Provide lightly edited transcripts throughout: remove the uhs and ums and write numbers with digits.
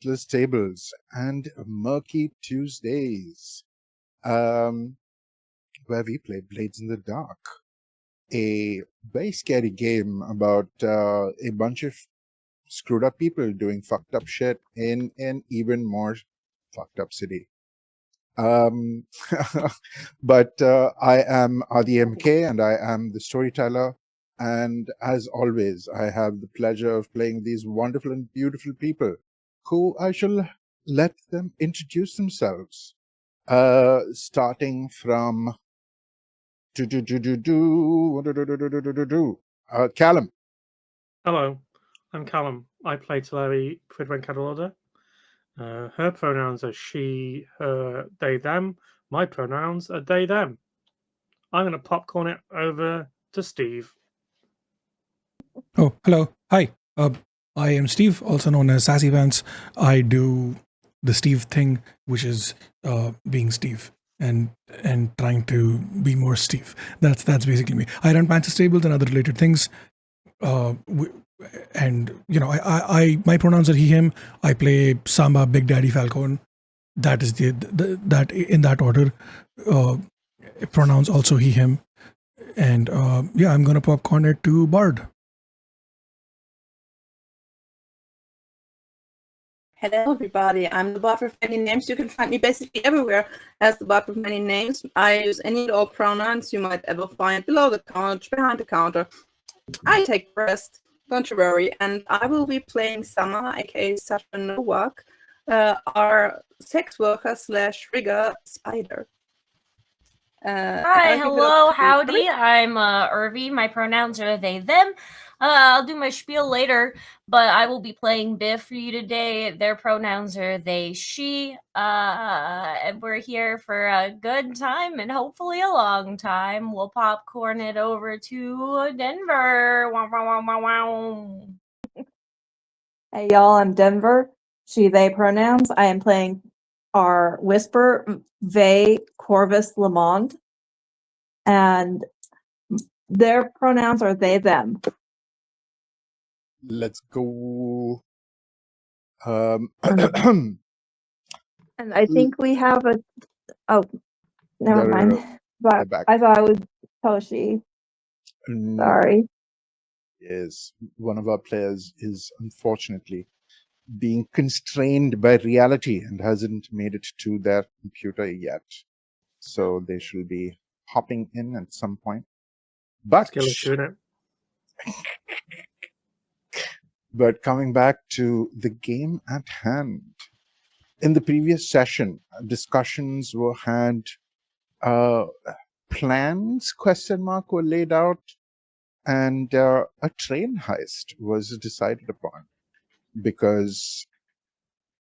Pantsless Tables and Murky Tuesdays, where we play Blades in the Dark, a very scary game about a bunch of screwed up people doing fucked up shit in an even more fucked up city. But I am RDMK and I am the storyteller. And as always, I have the pleasure of playing these wonderful and beautiful people who I shall let them introduce themselves. Starting from Callum. Hello, I'm Callum. I play Teleri Fridwen Cadwallader. Her pronouns are she, her, they, them. My pronouns are they, them. I'm going to popcorn it over to Steve. Oh, hello. Hi. I am Steve, also known as Sassy Pants. I do the Steve thing, which is being Steve and trying to be more Steve. That's basically me. I run Pantsless Tables and other related things. And you know, I my pronouns are he, him. I play Samba, Big Daddy Falcon. That is that in that order. Pronouns also he, him. And yeah, I'm gonna popcorn it to Bard. Hello, everybody. I'm the bot with many names. You can find me basically everywhere as the bot with many names. I use any and all pronouns you might ever find below the couch, behind the counter. I take rest, don't you worry. And I will be playing Summer, aka Sasha Novak, our sex worker / rigger spider. Hi, hello, howdy. I'm Irvi. My pronouns are they, them. I'll do my spiel later, but I will be playing Biff for you today. Their pronouns are they, she. And we're here for a good time and hopefully a long time. We'll popcorn it over to Denver. Wow, wow, wow, wow. Hey, y'all, I'm Denver. She, they pronouns. I am playing our Whisper, they, Corvus, Lamond. And their pronouns are they, them. Let's go. And I think we have a. Oh, never mind. But I thought I was Toshi. Sorry. Yes, one of our players is unfortunately being constrained by reality and hasn't made it to their computer yet. So they shall be hopping in at some point. But coming back to the game at hand. In the previous session, discussions were had, plans, were laid out, and a train heist was decided upon because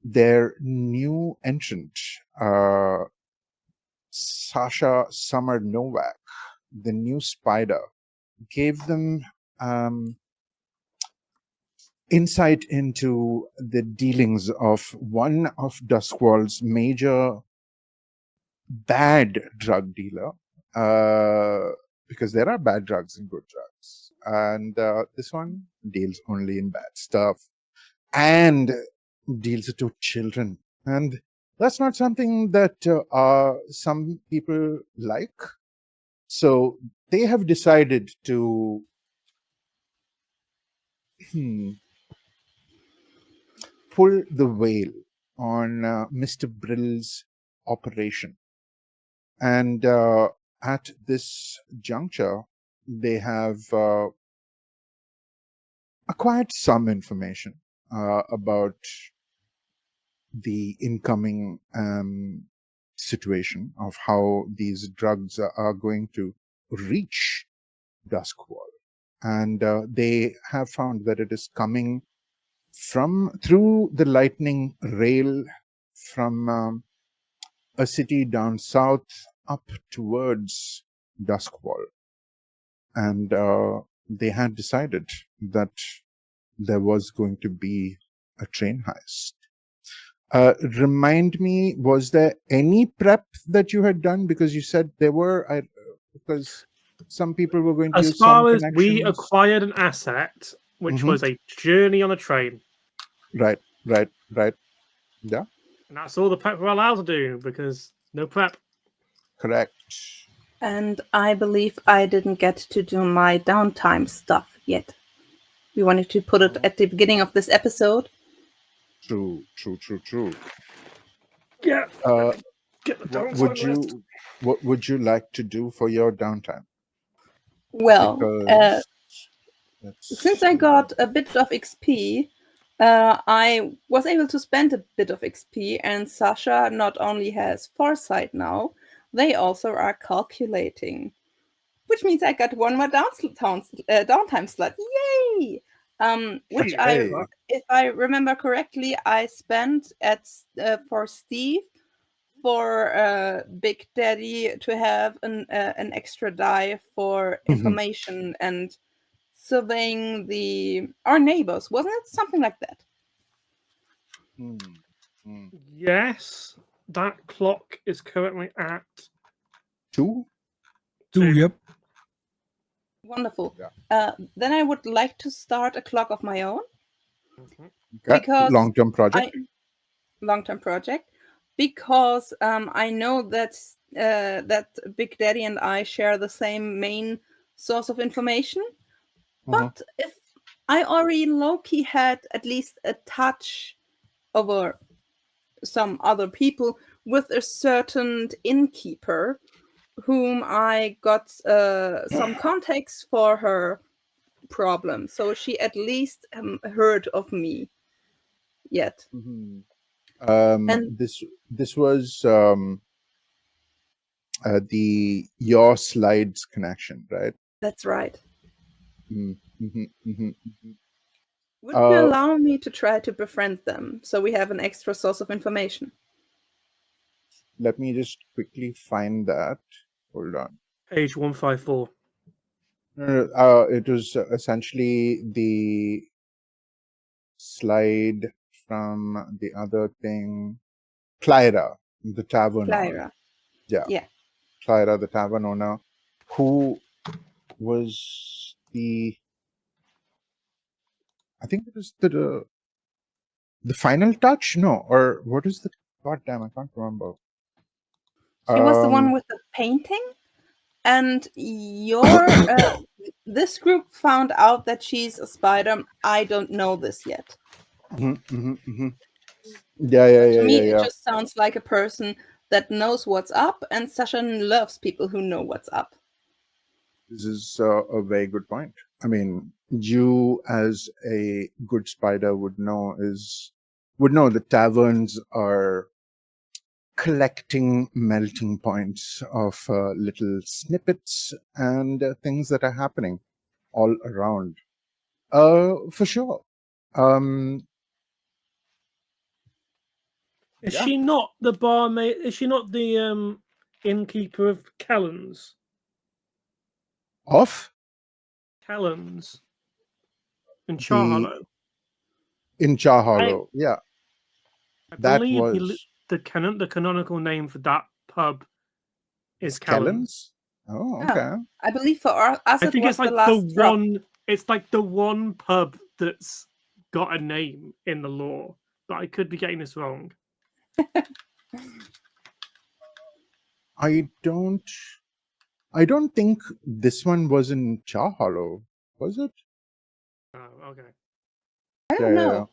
their new entrant, Sasha Summer Novak, the new spider, gave them insight into the dealings of one of Duskwall's major bad drug dealer, because there are bad drugs and good drugs. And this one deals only in bad stuff and deals it to children. And that's not something that some people like. So they have decided to pull the veil on Mr. Brill's operation. And at this juncture, they have acquired some information about the incoming situation of how these drugs are going to reach Duskwall. And they have found that it is coming through the lightning rail from a city down south up towards Duskwall. And they had decided that there was going to be a train heist. Remind me, was there any prep that you had done? Because you said there were, because some people were going to use some connections. As far as we acquired an asset, which was a journey on a train. Right. Yeah, And that's all the prep we're allowed to do because no prep. correct. And I believe I didn't get to do my downtime stuff yet. We wanted to put it at the beginning of this episode. True. Yeah. Uh, Get the what downtime would list. what would you like to do for your downtime? Well, Because let's since I see. got a bit of XP, I was able to spend a bit of XP, and Sasha not only has foresight now, they also are calculating, which means I got one more downtime slot. Yay! Which Hey. if I remember correctly, I spent for Steve for Big Daddy to have an extra die for information and surveying our neighbors. Wasn't it something like that? Yes, that clock is currently at 2. 2, yep. Wonderful. Yeah. Then I would like to start a clock of my own. Mhm. Because long-term project. Long-term project. Because I know that Big Daddy and I share the same main source of information. But if I already low-key had at least a touch over some other people with a certain innkeeper whom I got some context for her problem. So she at least heard of me yet. And This was your slides connection, right? that's right. Mm-hmm. Would you allow me to try to befriend them so we have an extra source of information? Let me just quickly find that. Hold on. Page 154. No, it was essentially the slide from the other thing. Clyra, the tavern owner. Yeah. Clyra, the tavern owner, who was I think it was the final touch? No, or what is the goddamn? I can't remember. She was the one with the painting, and this group found out that she's a spider. I don't know this yet. Yeah. To me, it just sounds like a person that knows what's up, and Sasha loves people who know what's up. This is a very good point. I mean, you as a good spider would know the taverns are collecting melting points of little snippets and things that are happening all around. For sure. Is she not the barmaid? Is she not the innkeeper of Kellens? Of Kellens in Charhollow. In Charhollow, yeah. I That believe was the canonical name for that pub is Kellens. Oh, okay. I believe for us I it think was it's like the last drop. one. It's like the one pub that's got a name in the lore, but I could be getting this wrong. I don't think this one was in Charhollow, was it? Oh, okay. I don't know.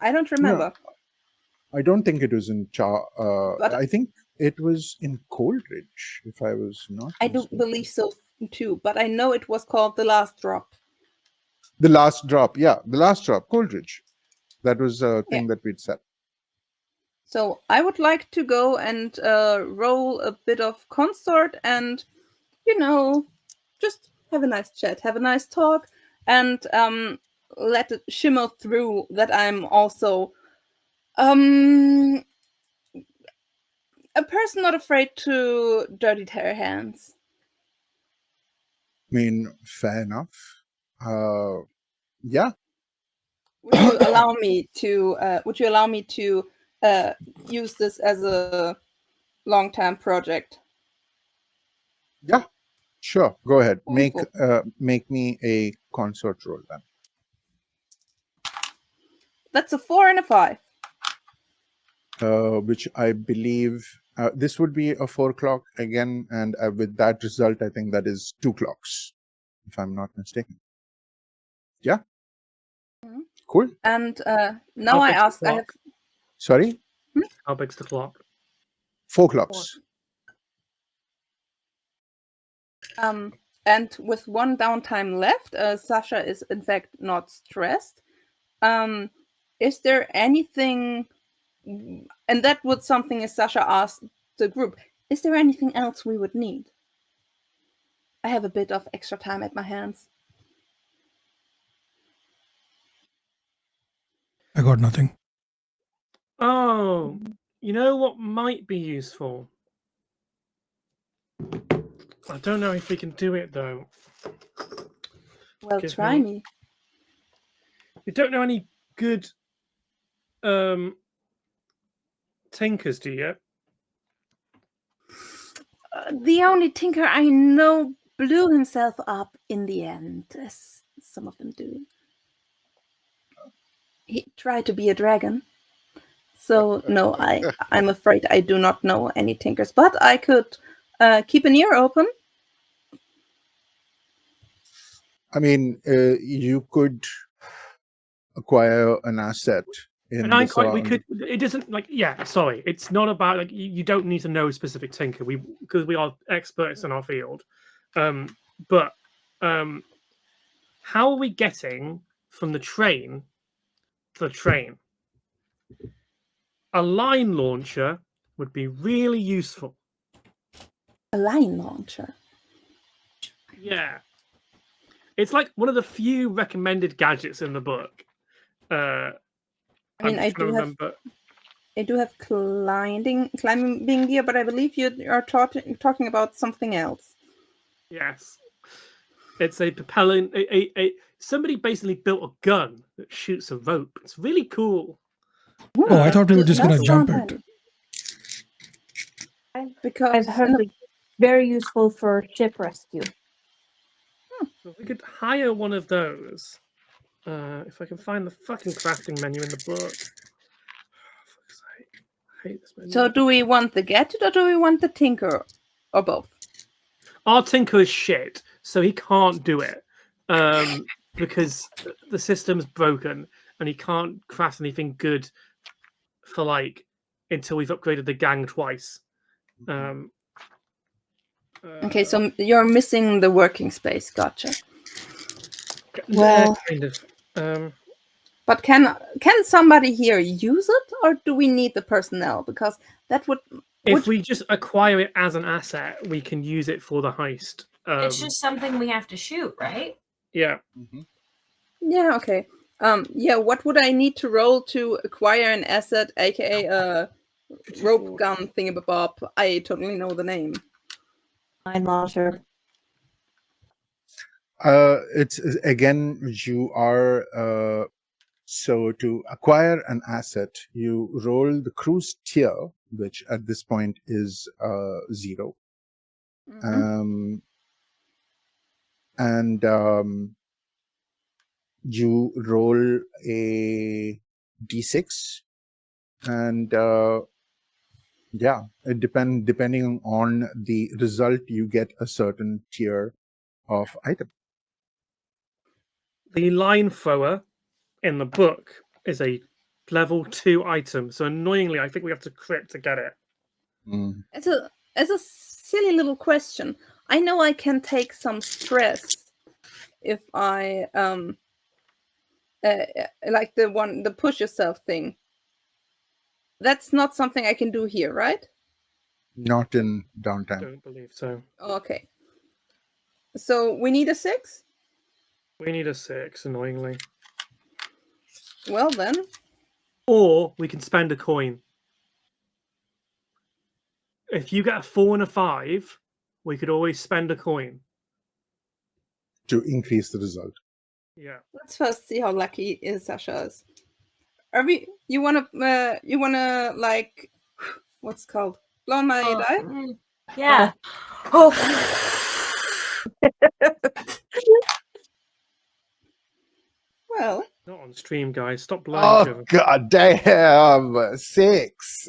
I don't remember. No, I don't think it was in But I think it was in Coldridge, if I was not I do believe so too, but I know it was called The Last Drop. The Last Drop, yeah. The Last Drop, Coldridge. That was a thing that we'd said. So I would like to go and roll a bit of consort and, just have a nice chat, have a nice talk, and let it shimmer through that I'm also a person not afraid to dirty their hands. I mean, fair enough. Yeah. Would you allow me to use this as a long-term project? Yeah, sure. Go ahead. Wonderful. Make me a consort roll then. That's a 4 and a 5. which I believe this would be a 4 o'clock again, and with that result, I think that is 2 clocks, if I'm not mistaken. Yeah. Mhm. Cool. And now I big's the ask, I have clock? Sorry, How big's the clock? 4 clocks. and with one downtime left, Sasha is in fact not stressed. Is there anything, and that was something as Sasha asked the group, is there anything else we would need? I have a bit of extra time at my hands. I got nothing. Oh, you know what might be useful? I don't know if we can do it though. Well, Give try me. You don't know any good tinkers, do you? The only tinker I know blew himself up in the end, as some of them do. He tried to be a dragon. So no, I'm afraid I do not know any tinkers, but I could keep an ear open. I mean, you could acquire an asset in And the I quite we song. could. It isn't like sorry. It's not about like you don't need to know a specific tinker. Because we are experts in our field. But how are we getting from the train to the train? A line launcher would be really useful. A line launcher. Yeah. It's like one of the few recommended gadgets in the book. I mean, I do have climbing gear, but I believe you are talking about something else. Yes. It's a propellant. Somebody basically built a gun that shoots a rope. It's really cool. Oh, I thought we were just That's gonna jump it. handy. Because I've heard it's very useful for ship rescue. If we could hire one of those. If I can find the fucking crafting menu in the book. Fuck's sake. I hate this menu. So do we want the gadget or do we want the tinker? Or both? Our tinker is shit, so he can't do it. Because the system's broken and he can't craft anything good for like until we've upgraded the gang twice. Okay, so you're missing the working space. Gotcha. Well, kind of. But can somebody here use it, or do we need the personnel? Because that would. If we just acquire it as an asset, we can use it for the heist. It's just something we have to shoot, right? Yeah. Yeah. Okay. Yeah. What would I need to roll to acquire an asset, aka a rope gun thingamabob? I totally know the name. Line launcher. It's again, you are so to acquire an asset, you roll the cruise tier, which at this point is 0. And you roll a d6, and yeah, depending on the result, you get a certain tier of item. The line thrower in the book is a level 2 item, so annoyingly, I think we have to crit to get it. As a silly little question, I know I can take some stress if I like the push yourself thing. That's not something I can do here, right? Not in I downtime. don't believe so. Okay. So we need a 6? We need a 6, annoyingly. Well then. Or we can spend a coin. If you get a 4 and a 5, we could always spend a coin To increase the result. Yeah. Let's first see how lucky Sasha is. You wanna like what's it called? Blow on my die? Yeah. Oh. Well. Not on stream, guys. Stop blowing each Oh other. god damn! 6.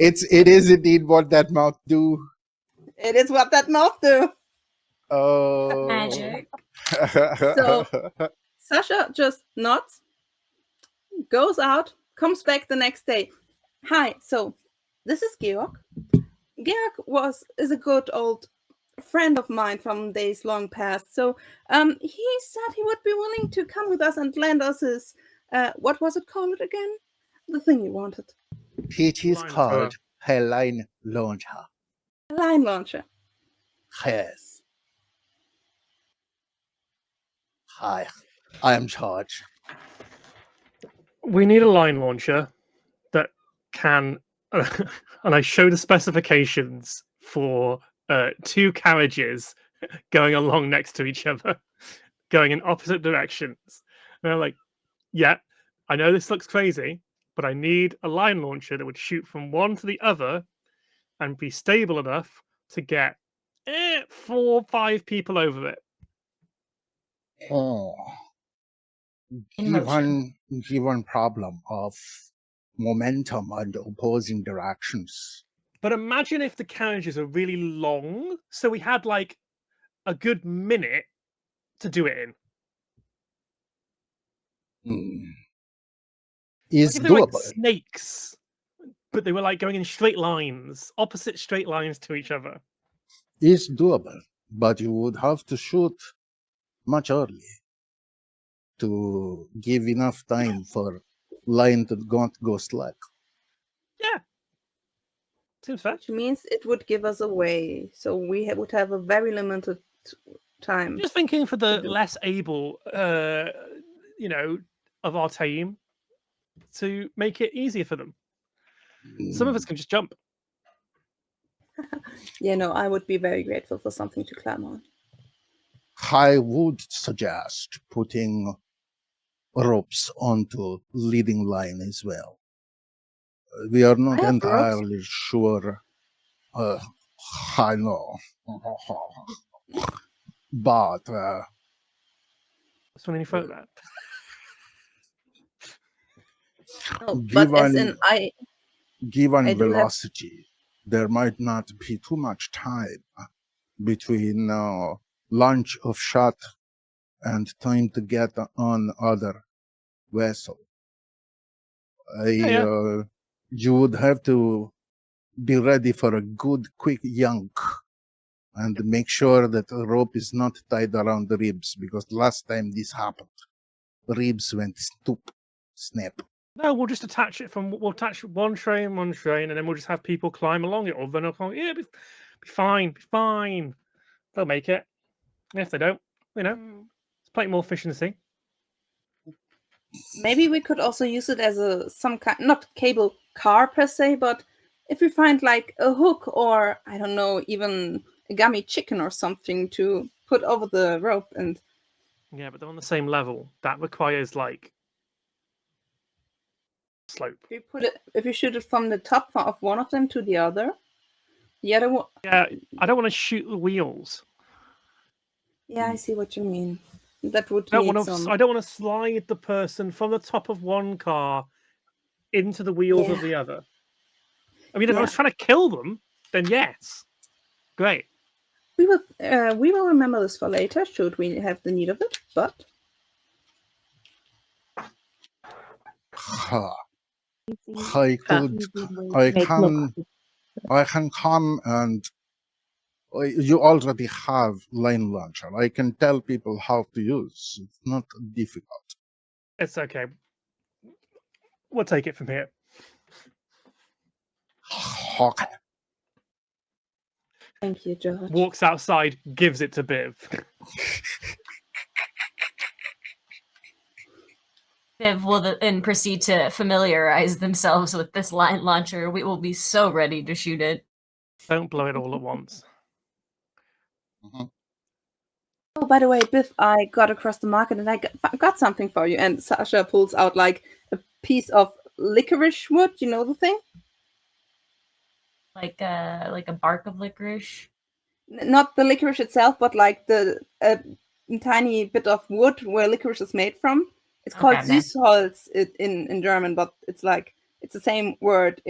It is indeed what that mouth do. It is what that mouth do. Oh. Magic. So- Sasha just nods, goes out, comes back the next day. Hi, so this is Georg. Georg is a good old friend of mine from days long past. So he said he would be willing to come with us and lend us his what was it called again? The thing you wanted. It is Line called a line launcher. A line launcher. Yes. Hi, I am George. We need a line launcher that can, and I show the specifications for 2 carriages going along next to each other, going in opposite directions. And they're like, yeah, I know this looks crazy, but I need a line launcher that would shoot from one to the other and be stable enough to get 4 or 5 people over it. Oh. In motion. Given problem of momentum and opposing directions. But imagine if the carriages are really long, so we had like a good minute to do it in. Is Like if they were like doable. snakes, but they were like going in straight lines, opposite straight lines to each other. Is doable, but you would have to shoot much early to give enough time for line to not go slack. Yeah, seems fair. Which means it would give us away. So we would have a very limited time. Just thinking for the to do. less able, of our team, to make it easier for them. Some of us can just jump. Yeah, no, I would be very grateful for something to climb on. I would suggest putting ropes onto leading line as well. We are not I have ropes. entirely sure. I know. But That's when you thought that. No, but as in given I do have- velocity, there might not be too much time between launch of shot and time to get on other vessel. Yeah. You would have to be ready for a good quick yank and make sure that the rope is not tied around the ribs, because last time this happened, the ribs went snap. No, we'll just attach it we'll attach one train, and then we'll just have people climb along it, or then yeah, be fine, be fine. They'll make it. And if they don't, it's plenty more efficiency. maybe we could also use it as some kind, not cable car per se, but if we find like a hook or I don't know, even a gummy chicken or something to put over the rope and Yeah, but they're on the same level. That requires like slope. if you shoot it from the top of one of them to the other one. Yeah, I don't want to shoot the wheels. Yeah, I see what you mean. That would I need don't some. want to slide the person from the top of one car into the wheels of Yeah. the other. I mean, if I Yeah. was trying to kill them, then yes, great. We will remember this for later, should we have the need of it. But I can come and you already have line launcher. I can tell people how to use. It's not difficult. It's okay. We'll take it from here. Okay. thank you, George. Walks outside, gives it to Biv. Viv will then proceed to familiarize themselves with this line launcher. We will be so ready to shoot it. Don't blow it all at once. Oh, by the way, Biff, I got across the market and I got something for you. And Sasha pulls out like a piece of licorice wood. You know the thing? Like a bark of licorice. Not the licorice itself, but like the tiny bit of wood where licorice is made from. It's called Okay, then. Süßholz in German, but it's like it's the same word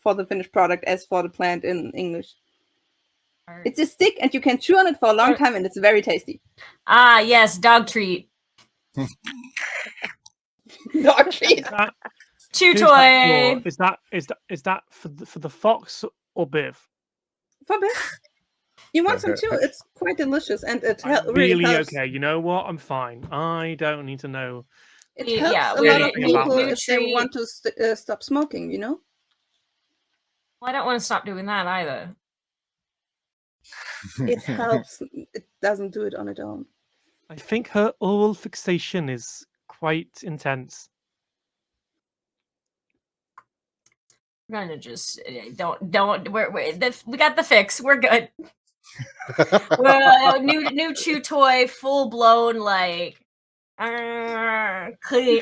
for the finished product as for the plant in English. It's a stick, and you can chew on it for a long time, and it's very tasty. Ah, yes, dog treat. Dog treat. Chew Who's that toy. for? Is that for the fox or Biv? For Biff. You want some too? It's quite delicious, and it I'm really really helps. okay. You know what? I'm fine. I don't need to know. It Yeah, helps a lot of anything about people this. if they want to stop smoking. You know. Well, I don't want to stop doing that either. It helps. It doesn't do it on its own. I think her oral fixation is quite intense. We're gonna just don't. We got the fix. We're good. We're new chew toy, full blown like clean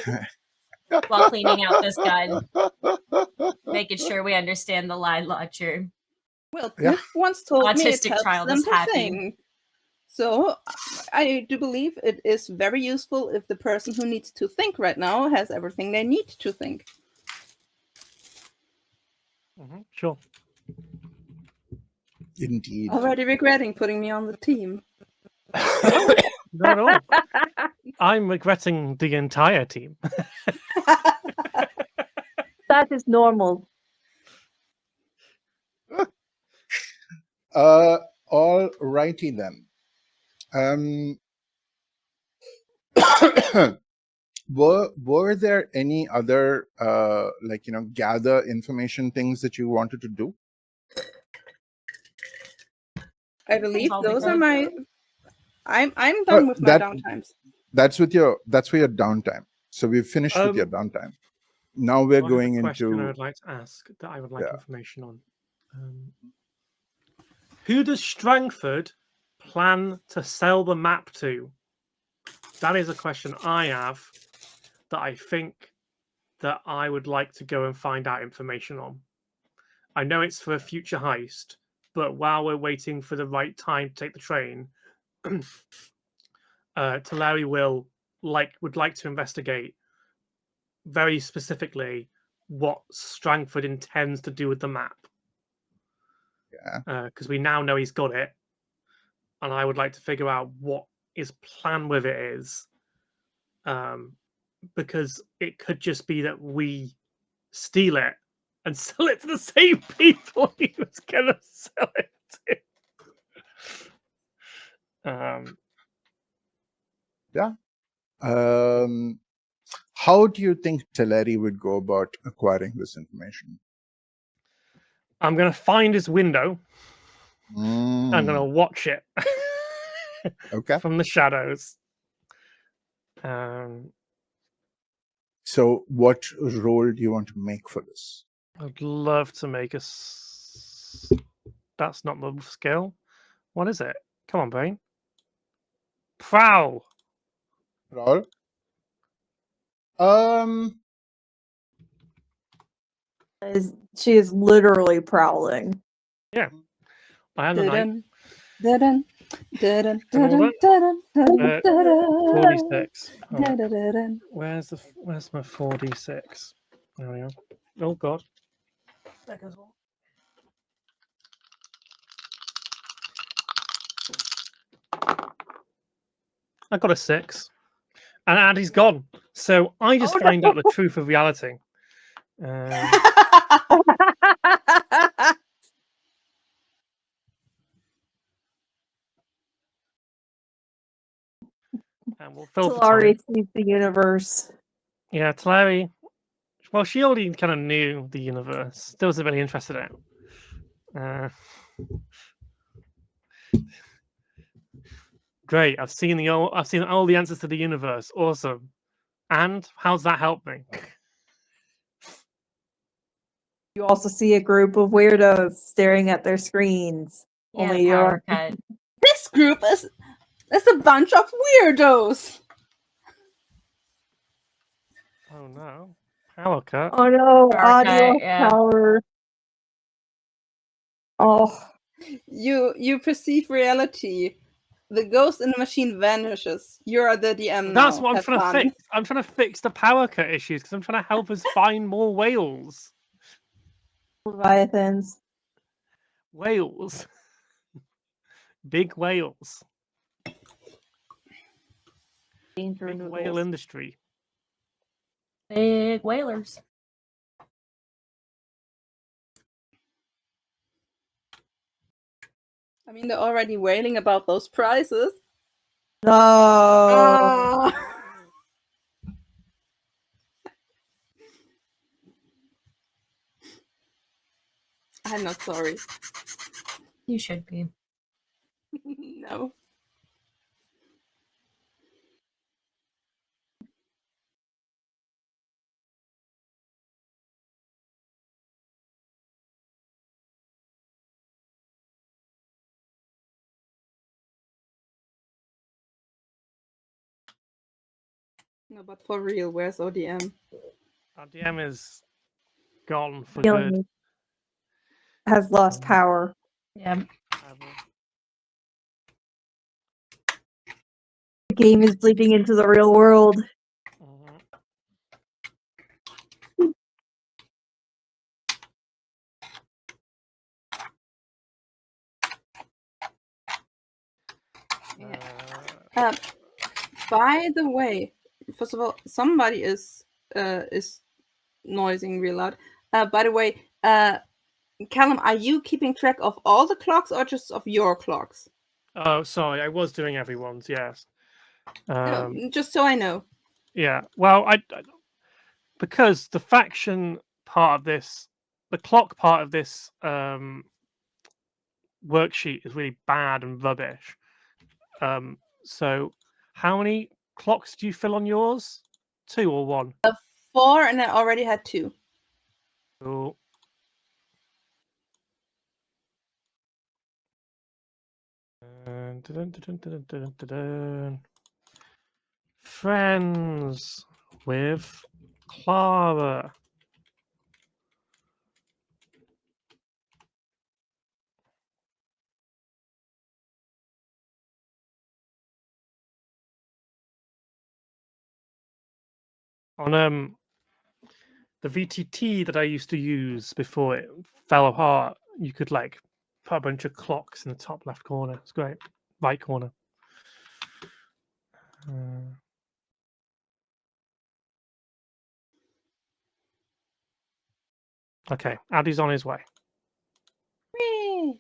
while cleaning out this gun, making sure we understand the line launcher. Well, Biff once told me it Autistic helps child them is to happy. think. So I do believe it is very useful if the person who needs to think right now has everything they need to think. Sure. Indeed. Already regretting putting me on the team. Not at all. I'm regretting the entire team. That is normal. All righty then. Were there any other gather information things that you wanted to do? I believe all those are good. my. I'm done with my downtimes. That's for your downtime. So we've finished with your downtime. Now we're I have a going question I into. would like to ask that I would like information on. Who does Strangford plan to sell the map to? That is a question I have that I think that I would like to go and find out information on. I know it's for a future heist, but while we're waiting for the right time to take the train, Tulare would like to investigate very specifically what Strangford intends to do with the map. Yeah. Because we now know he's got it, and I would like to figure out what his plan with it is. Because it could just be that we steal it and sell it to the same people he was gonna sell it to. Yeah. How do you think Teleri would go about acquiring this information? I'm gonna find his window. I'm gonna watch it. Okay. From the shadows. So what role do you want to make for this? I'd love to make that's not the skill. What is it? Come on, brain. Prowl. Prowl? She is literally prowling. Yeah. I am the knight. 46. Where's my 4d6? There we go. Oh god. There goes one. I got a 6. And he's gone. So I just find out the truth of reality. And we'll fill Tulare sees the universe. Yeah, Tulare. Well, she already kind of knew the universe. Still wasn't really interested in it. Great. I've seen all the answers to the universe. Awesome. And how's that helped me? You also see a group of weirdos staring at their screens. Yeah, Only power you're cut. This group is a bunch of weirdos. Oh no. Power cut. Oh no, Power audio cut, yeah. power. Oh. You perceive reality The ghost in the machine vanishes. You're the DM That's now. what I'm Have trying fun. to fix. I'm trying to fix the power cut issues because I'm trying to help us find more whales. Leviathans. Whales. Big whales. Danger Big whale noodles. industry. Big whalers. I mean, they're already wailing about those prizes. No. Ah. I'm not sorry. You should be. No. No, but for real, where's ODM? Our DM is gone for Feeling good. has lost power. Yeah. The game is bleeding into the real world. Mhm. By the way, first of all, somebody is noising real loud. By the way, Callum, are you keeping track of all the clocks or just of your clocks? Oh, sorry, I was doing everyone's. Yes. No, just so I know. Yeah. Well, I because the faction part of this, the clock part of this worksheet is really bad and rubbish. So how many clocks do you fill on yours? 2 or 1? 4, and I already had 2. Cool. Friends with Clara. On the VTT that I used to use before it fell apart, you could like put a bunch of clocks in the top left corner. It's great. Right corner. Okay, Addy's on his way. Whee!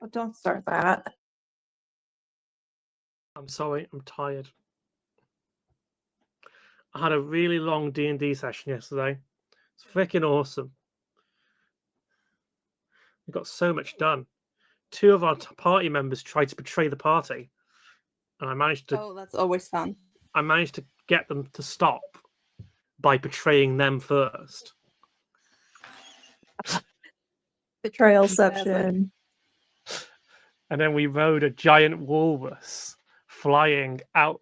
Oh, don't start that. I'm sorry, I'm tired. I had a really long D&D session yesterday. It's freaking awesome. We got so much done. 2 of our party members tried to betray the party, and I managed to. Oh, that's always fun. I managed to get them to stop by betraying them first. Betrayalception. And then we rode a giant walrus flying out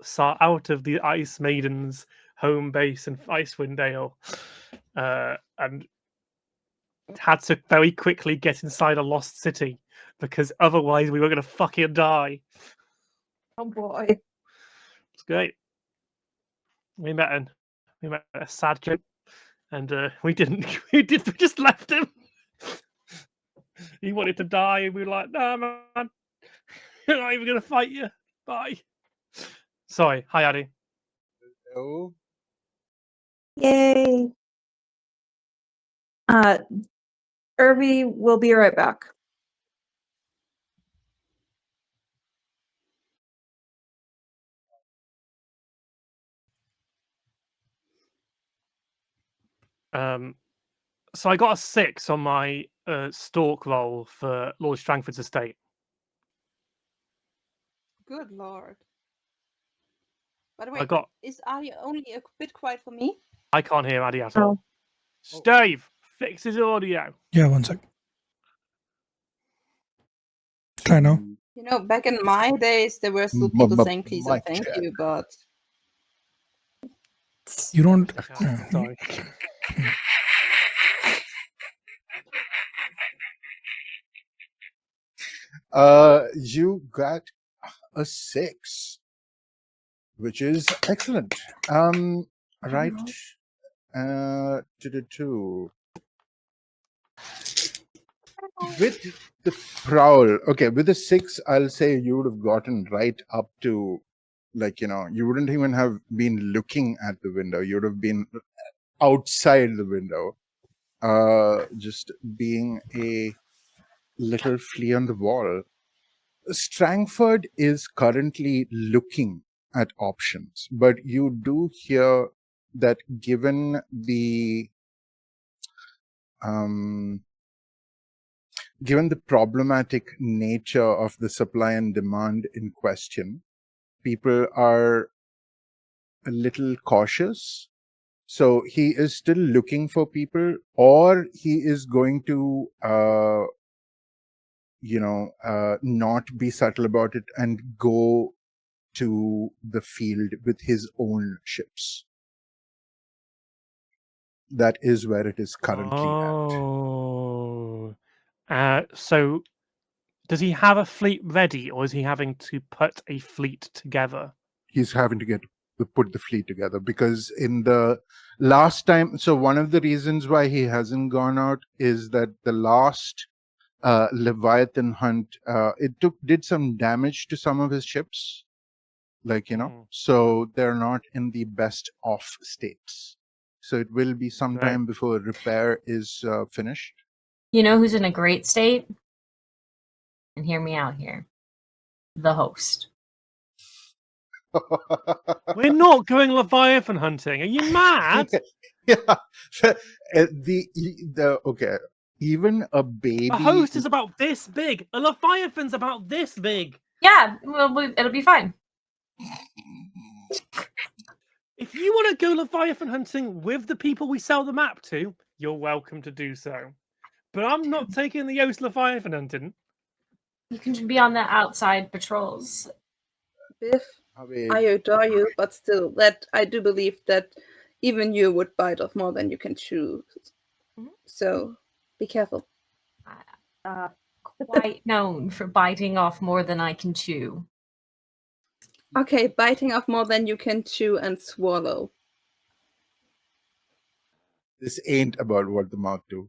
of the Ice Maiden's home base in Icewind Dale, and had to very quickly get inside a lost city because otherwise we were going to fucking die. Oh boy. It's great. We met a sad joke, and we didn't. We just left him. He wanted to die, and we were like, "No, man, we're not even going to fight you. Bye." Sorry. Hi, Addy. Hello. Yay. Irby will be right back. So I got a 6 on my stalk roll for Lord Strangford's estate. Good lord. By the way, I got. is Ari only a bit quiet for me? I can't hear Addy at Oh. all. Steve, fix his audio. Yeah, one sec. Try now. You know, back in my days, there were still people saying please and Mic thank check. you, but You don't. Okay, sorry. You got a 6, which is excellent. Right. Two. With the prowl, okay, with the 6, I'll say you would have gotten right up to, like, you wouldn't even have been looking at the window. You would have been outside the window, just being a little flea on the wall. Strangford is currently looking at options, but you do hear that given the problematic nature of the supply and demand in question, people are a little cautious. So he is still looking for people, or he is going to not be subtle about it and go to the field with his own ships. That is where it is currently at. Oh. So does he have a fleet ready, or is he having to put a fleet together? He's having to put the fleet together, because in the last time, so one of the reasons why he hasn't gone out is that the last leviathan hunt, it did some damage to some of his ships, so they're not in the best off states. So it will be some time before repair is finished. You know who's in a great state? And hear me out here. The host. We're not going leviathan hunting. Are you mad? Yeah. Okay. Even a baby. A host is about this big. A leviathan's about this big. Yeah, well, it'll be fine. If you want to go leviathan hunting with the people we sell the map to, you're welcome to do so. But I'm not taking the host leviathan hunting. You can be on the outside patrols. Biff, I adore you, but still, I do believe that even you would bite off more than you can chew. So be careful. Quite known for biting off more than I can chew. Okay, biting off more than you can chew and swallow. This ain't about what the mouth do.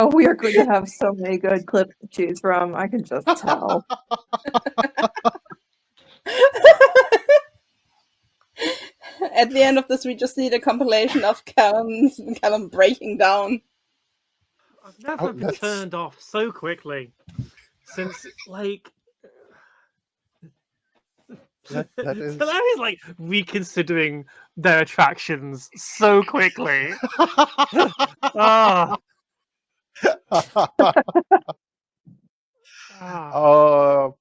Oh, we are going to have so many good clips to choose from. I can just tell. At the end of this, we just need a compilation of Callum breaking down. I've never been turned off so quickly since, like, that is... Larry's like reconsidering their attractions so quickly. Oh,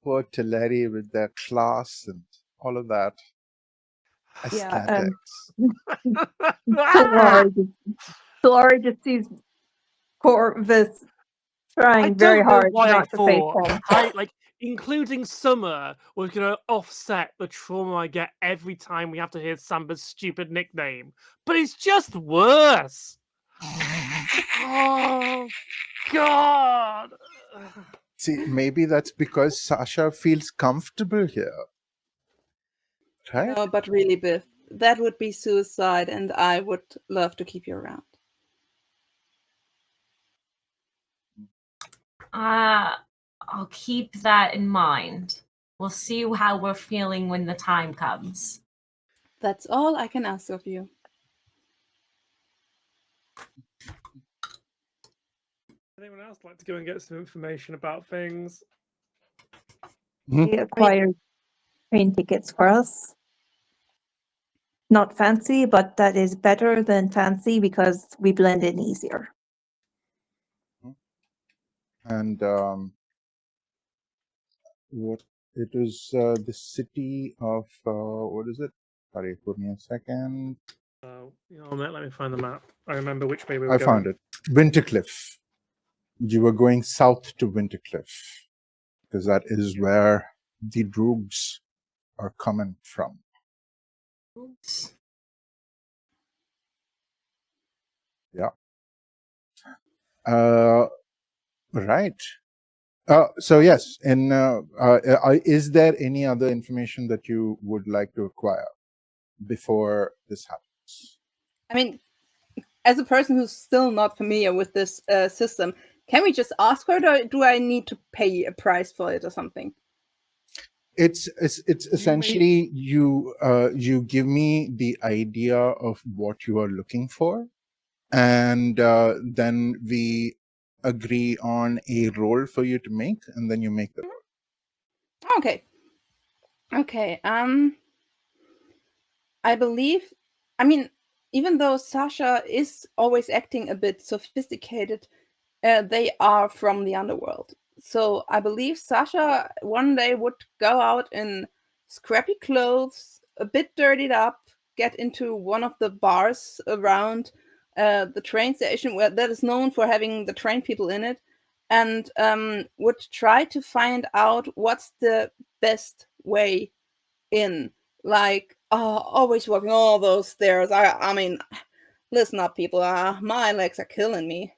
poor Teleri with their class and all of that. Aesthetics. Solari just sees Corvus trying very hard not to face him. Like, including Summer was going to offset the trauma I get every time we have to hear Samba's stupid nickname. But it's just worse. Oh, God. See, maybe that's because Sasha feels comfortable here. Right? No, but really, Biff, that would be suicide, and I would love to keep you around. I'll keep that in mind. We'll see how we're feeling when the time comes. That's all I can ask of you. Anyone else like to go and get some information about things? He acquired train tickets for us. Not fancy, but that is better than fancy because we blend in easier. And what it is the city of what is it? Sorry, give me a second. Let me find the map. I remember which way we were I going. found it. Wintercliff. You were going south to Wintercliff because that is where the Droogs are coming from. Yeah. Right. So yes, and is there any other information that you would like to acquire before this happens? I mean, as a person who's still not familiar with this system, can we just ask her, or do I need to pay a price for it or something? It's essentially you give me the idea of what you are looking for, and then we agree on a roll for you to make, and then you make the roll. Okay. Okay. I believe. I mean, even though Sasha is always acting a bit sophisticated, they are from the underworld. So I believe Sasha one day would go out in scrappy clothes, a bit dirtied up, get into one of the bars around the train station where that is known for having the train people in it, and would try to find out what's the best way in. Like, always walking all those stairs. I mean, listen up, people. My legs are killing me.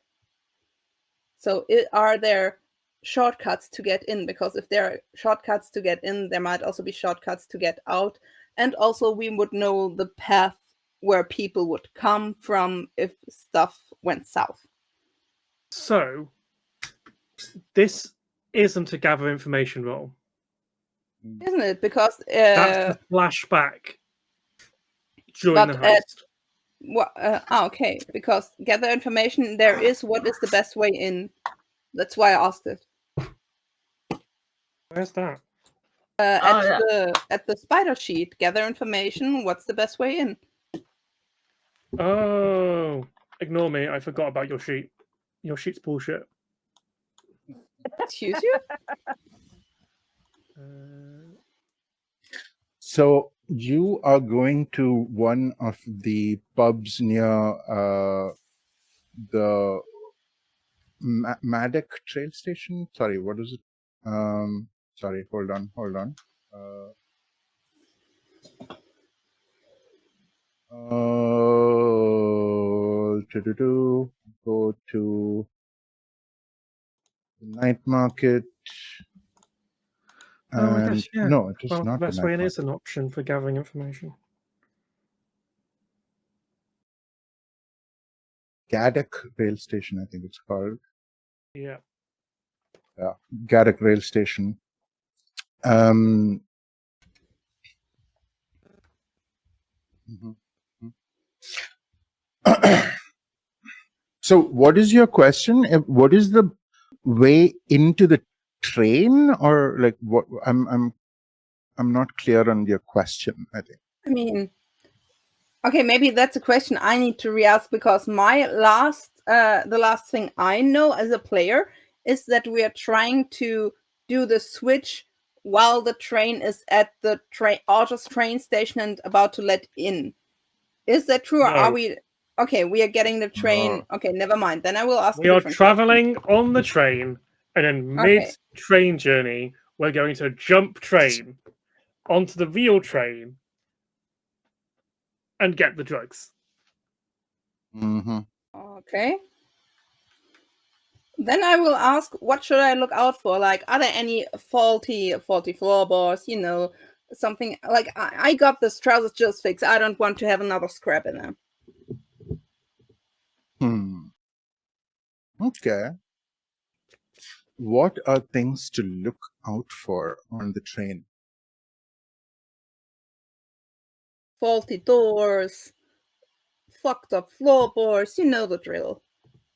So are there shortcuts to get in? Because if there are shortcuts to get in, there might also be shortcuts to get out. And also we would know the path where people would come from if stuff went south. So, this isn't a gather information roll. Isn't it? Because That's the flashback during the heist. okay. Because gather information, there is what is the best way in. That's why I asked it. Where's that? At the spider sheet, gather information. What's the best way in? Oh, ignore me. I forgot about your sheet. Your sheet's bullshit. Excuse you? So you are going to one of the pubs near the Maddock trail station. Sorry, what is it? Sorry, hold on. Go to the night market. I guess, yeah. No, it is Well, not the the best night way in market. is an option for gathering information. Gaddock rail station, I think it's called. Yeah. Yeah, Gaddock rail station. So what is your question? What is the way into the train, or like what? I'm not clear on your question, I think. I mean, okay, maybe that's a question I need to re-ask, because my the last thing I know as a player is that we are trying to do the switch while the train is at the Argos train station and about to let in. Is that true, or are No. we? Okay, we are getting the train. Okay, never mind. Then I will ask. We are traveling on the train, and in mid-train journey, we're going to jump train onto the real train and get the drugs. Mm-hmm. Okay. Then I will ask, what should I look out for? Like, are there any faulty floorboards? You know, something like I got this trousers just fixed. I don't want to have another scrap in them. Okay. What are things to look out for on the train? Faulty doors, fucked up floorboards. You know the drill.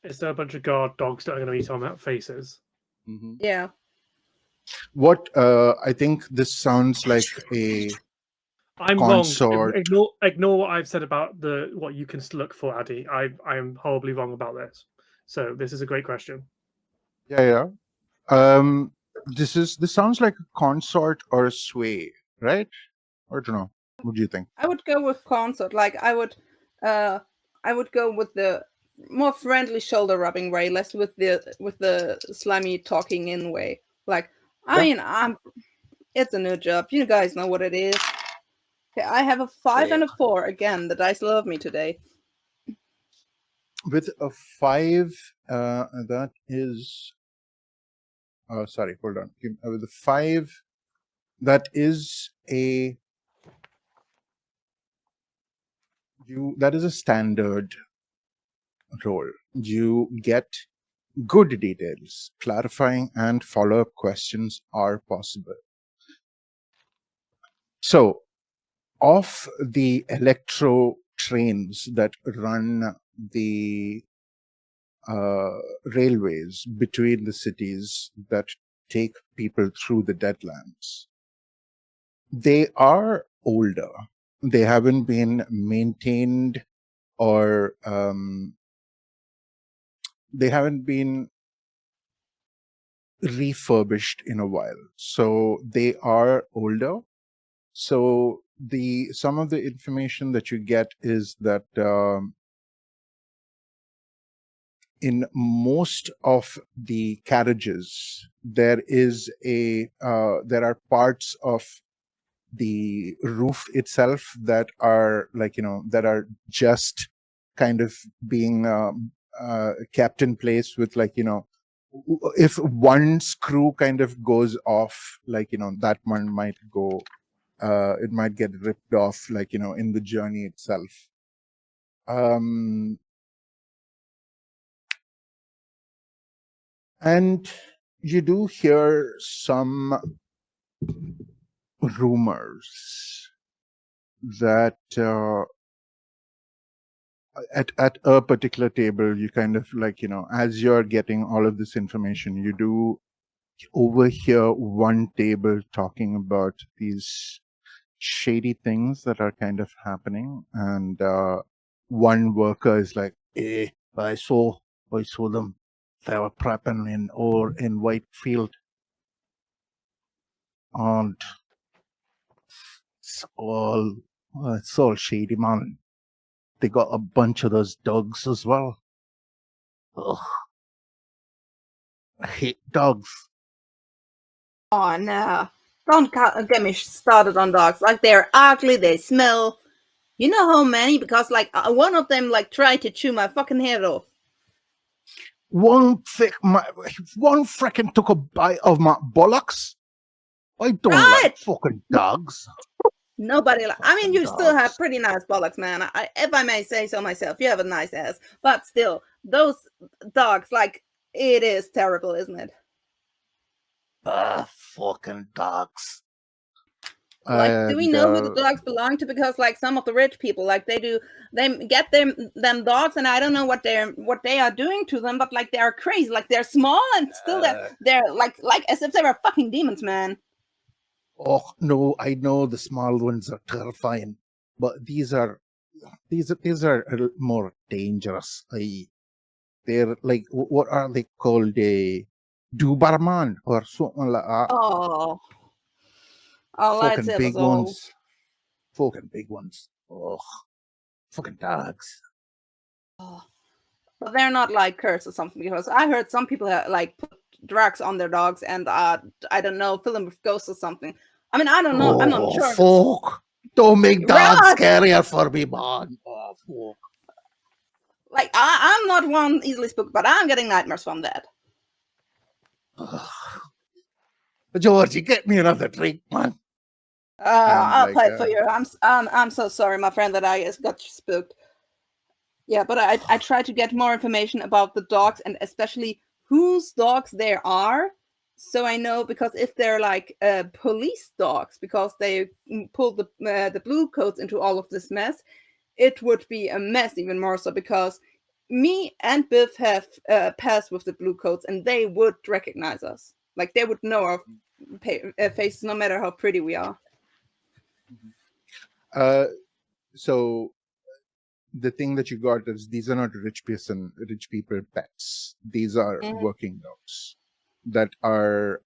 Is there a bunch of guard dogs that are going to eat on our faces? Mm-hmm. Yeah. What I think this sounds like a I'm consort. wrong. Ignore what I've said about what you can look for, Addy. I am horribly wrong about this. So this is a great question. Yeah. This sounds like a consort or a sway, right? Or I don't know. What do you think? I would go with consort. Like I would go with the more friendly shoulder rubbing way, less with the slimy talking in way. Like I Yeah. mean, it's a new job. You guys know what it is. Okay, I have a 5 and a 4 again. The dice love me today. With a 5, that is. Sorry, hold on. With a 5, that is a standard roll. You get good details. Clarifying and follow-up questions are possible. So, of the electro trains that run the railways between the cities that take people through the Deadlands, they are older. They haven't been maintained, or they haven't been refurbished in a while. So they are older. So some of the information that you get is that in most of the carriages, there are parts of the roof itself that are that are just kind of being kept in place with if one screw kind of goes off, that one might go, it might get ripped off in the journey itself. And you do hear some rumors that at a particular table, you kind of as you're getting all of this information, you do overhear one table talking about these shady things that are kind of happening, and one worker is like, I saw them. They were prepping in Whitefield, and it's all shady, man. They got a bunch of those dogs as well. Ugh. I hate dogs. Oh no! Don't get me started on dogs. Like they're ugly. They smell. You know how many? Because one of them tried to chew my fucking head off. One frickin' took a bite of my bollocks. I don't like fucking dogs. Nobody. I mean, you still have dogs. pretty nice bollocks, man. If I may say so myself, you have a nice ass. But still, those dogs, it is terrible, isn't it? Fucking dogs. Do we know who the dogs belong to? Because some of the rich people, they get them dogs, and I don't know what they are doing to them, but they are crazy. They're small and still they're like as if they were fucking demons, man. Oh no, I know the small ones are terrifying, but these are more dangerous. They're like, what are they called? A Doberman or something like that. Oh, Fucking lightsabers, big ones. Fucking big ones. Oh, fucking dogs. Oh. But they're not cursed or something, because I heard some people put drugs on their dogs and I don't know, fill them with ghosts or something. I mean, I don't know. I'm not sure. Fuck. Don't make dogs scarier for me, man. Oh, fuck. I'm not one easily spooked, but I'm getting nightmares from that. Georgie, get me another drink, man. I'll play it for you. I'm so sorry, my friend, that I got spooked. Yeah, but I try to get more information about the dogs, and especially whose dogs there are, so I know, because if they're police dogs, because they pulled the blue coats into all of this mess, it would be a mess even more so, because me and Biff have passed with the blue coats, and they would recognize us. They would know our faces, no matter how pretty we are. So the thing that you got is, these are not rich people pets. These are working dogs. that are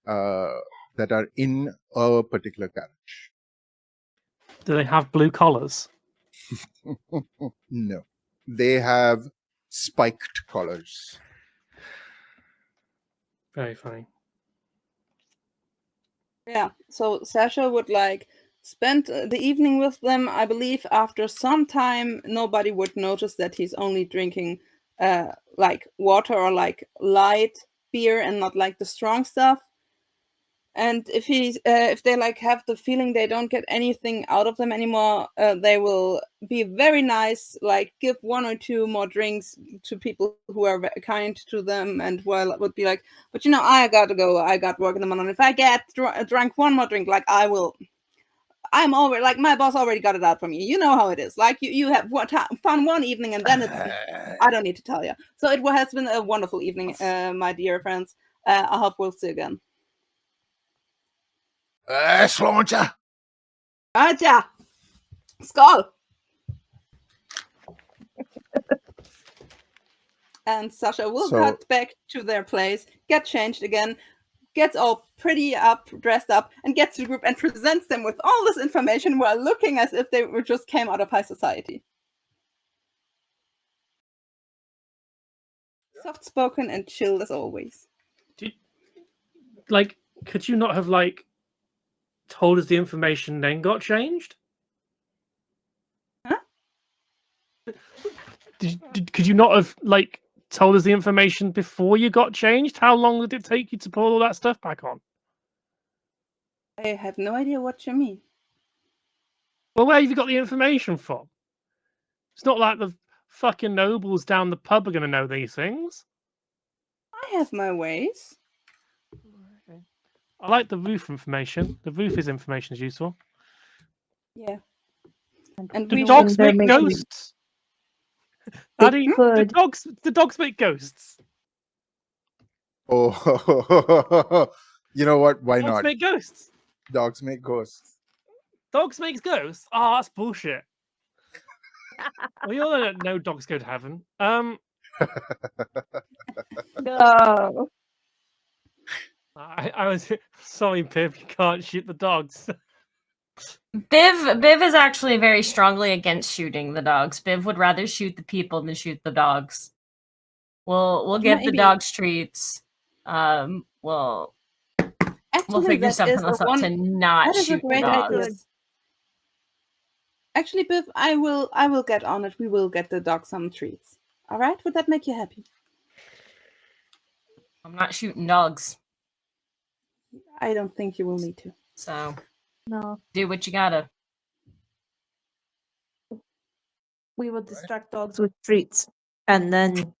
in a particular carriage. Do they have blue collars? No, they have spiked collars. Very funny. Yeah, so Sasha would like spend the evening with them. I believe after some time, nobody would notice that he's only drinking like water or like light beer and not like the strong stuff. And if they like have the feeling they don't get anything out of them anymore, they will be very nice, like give 1 or 2 more drinks to people who are kind to them, and would be like, but I gotta go, I got work in the morning. If I get drunk 1 more drink, like I'm already like my boss already got it out for me. You know how it is. Like you have fun one evening and then it's I don't need to tell you. So it has been a wonderful evening, my dear friends. I hope we'll see you again. Sláinte! Aja! Skål! And Sasha will cut back to their place, get changed again, gets all pretty up, dressed up, and gets to the group and presents them with all this information while looking as if they were just came out of high society. Soft-spoken and chill as always. Could you not have told us the information then got changed? Huh? Could you not have told us the information before you got changed? How long did it take you to put all that stuff back on? I have no idea what you mean. Well, where have you got the information from? It's not like the fucking nobles down the pub are going to know these things. I have my ways. Okay. I like the roof information. The roof is information is useful. Yeah. And the dogs make ghosts. The dogs make ghosts. Oh, you know what? Why dogs not? Dogs make ghosts. Dogs make ghosts. Dogs makes ghosts? Oh, that's bullshit. We all know no dogs go to heaven. No. I was sorry, Pip. You can't shoot the dogs. Biv is actually very strongly against shooting the dogs. Biv would rather shoot the people than shoot the dogs. We'll give the dogs treats. We'll figure something else out to not shoot the dogs. Idea. Actually, Biv, I will get on it. We will get the dog some treats. All right? Would that make you happy? I'm not shooting dogs. I don't think you will need to. So, no. Do what you gotta. We will distract dogs with treats, and then.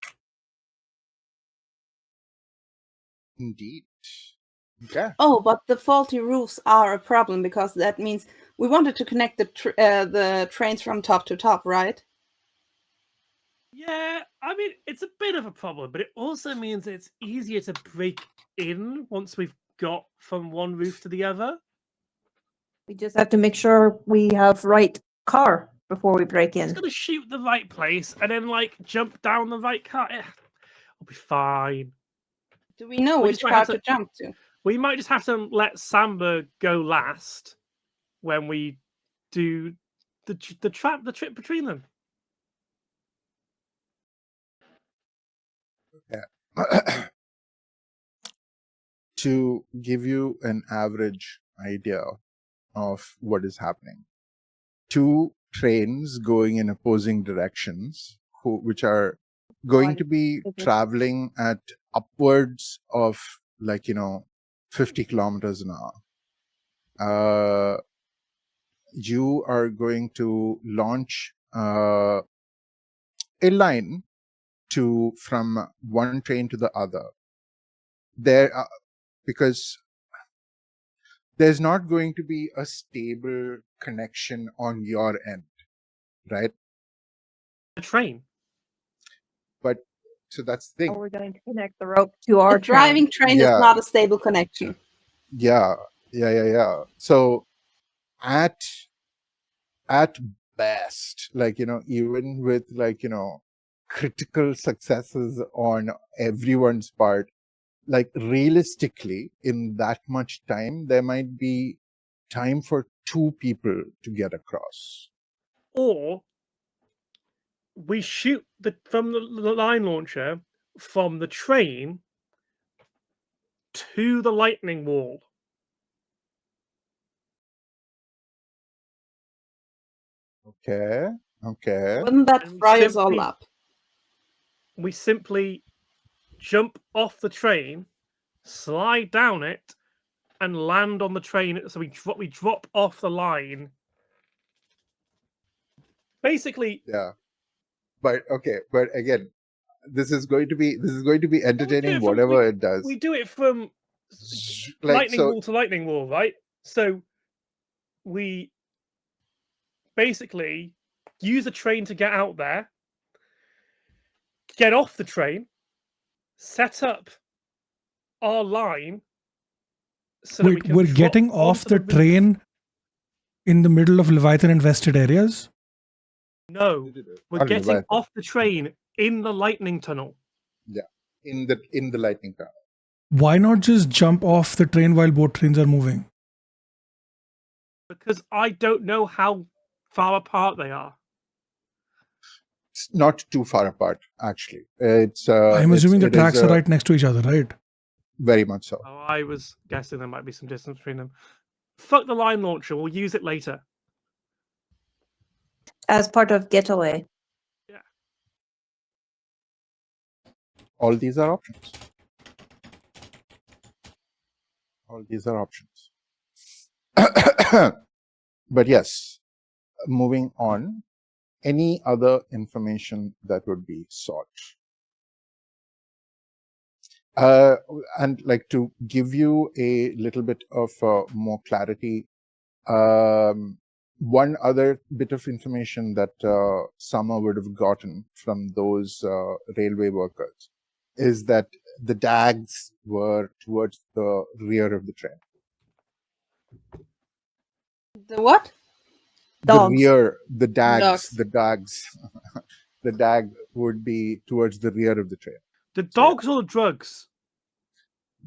Indeed. Yeah. Oh, but the faulty roofs are a problem because that means we wanted to connect the trains from top to top, right? Yeah, I mean, it's a bit of a problem, but it also means it's easier to break in once we've got from one roof to the other. We just have to make sure we have right car before we break in. Just gotta shoot the right place and then jump down the right car. It'll be fine. Do we know which car to jump to? We might just have to let Samba go last when we do the trip between them. Yeah. To give you an average idea of what is happening, 2 trains going in opposing directions, which are going to be traveling at upwards of 50 kilometers an hour. You are going to launch a line from one train to the other. Because there's not going to be a stable connection on your end, right? A train. But so that's the thing. We're going to connect the rope to our driving train is not a stable connection. Yeah. So at best, even with critical successes on everyone's part, like realistically, in that much time, there might be time for 2 people to get across. Or we shoot from the line launcher from the train to the lightning wall. Okay. Okay. Wouldn't that And we fry us all simply- up? We simply jump off the train, slide down it, and land on the train. So we drop off the line. Basically, Yeah. But okay. But again, this is going to be entertaining, from- whatever it does. we do it from Like, lightning so wall to lightning wall, right? So we basically use a train to get out there, get off the train, set up our line so that we Wait, can we're drop getting off onto the roof. train in the middle of Leviathan invested areas? No, we're Not getting Leviathan. off the train in the lightning tunnel. in the lightning tunnel. Why not just jump off the train while both trains are moving? Because I don't know how far apart they are. It's not too far apart, actually. It's I'm assuming the it is, tracks are right next to each other, right? very much so. Oh, I was guessing there might be some distance between them. Fuck the line launcher. We'll use it later. As part of Getaway. All these are options. All these are options. But yes, moving on. Any other information that would be sought? And like to give you a little bit of more clarity, one other bit of information that Summer would have gotten from those railway workers is that the dags were towards the rear of the train. The what? Dogs. The rear, the dags, Dogs. the dags, the dag would be towards the rear of the train. The dogs or the drugs?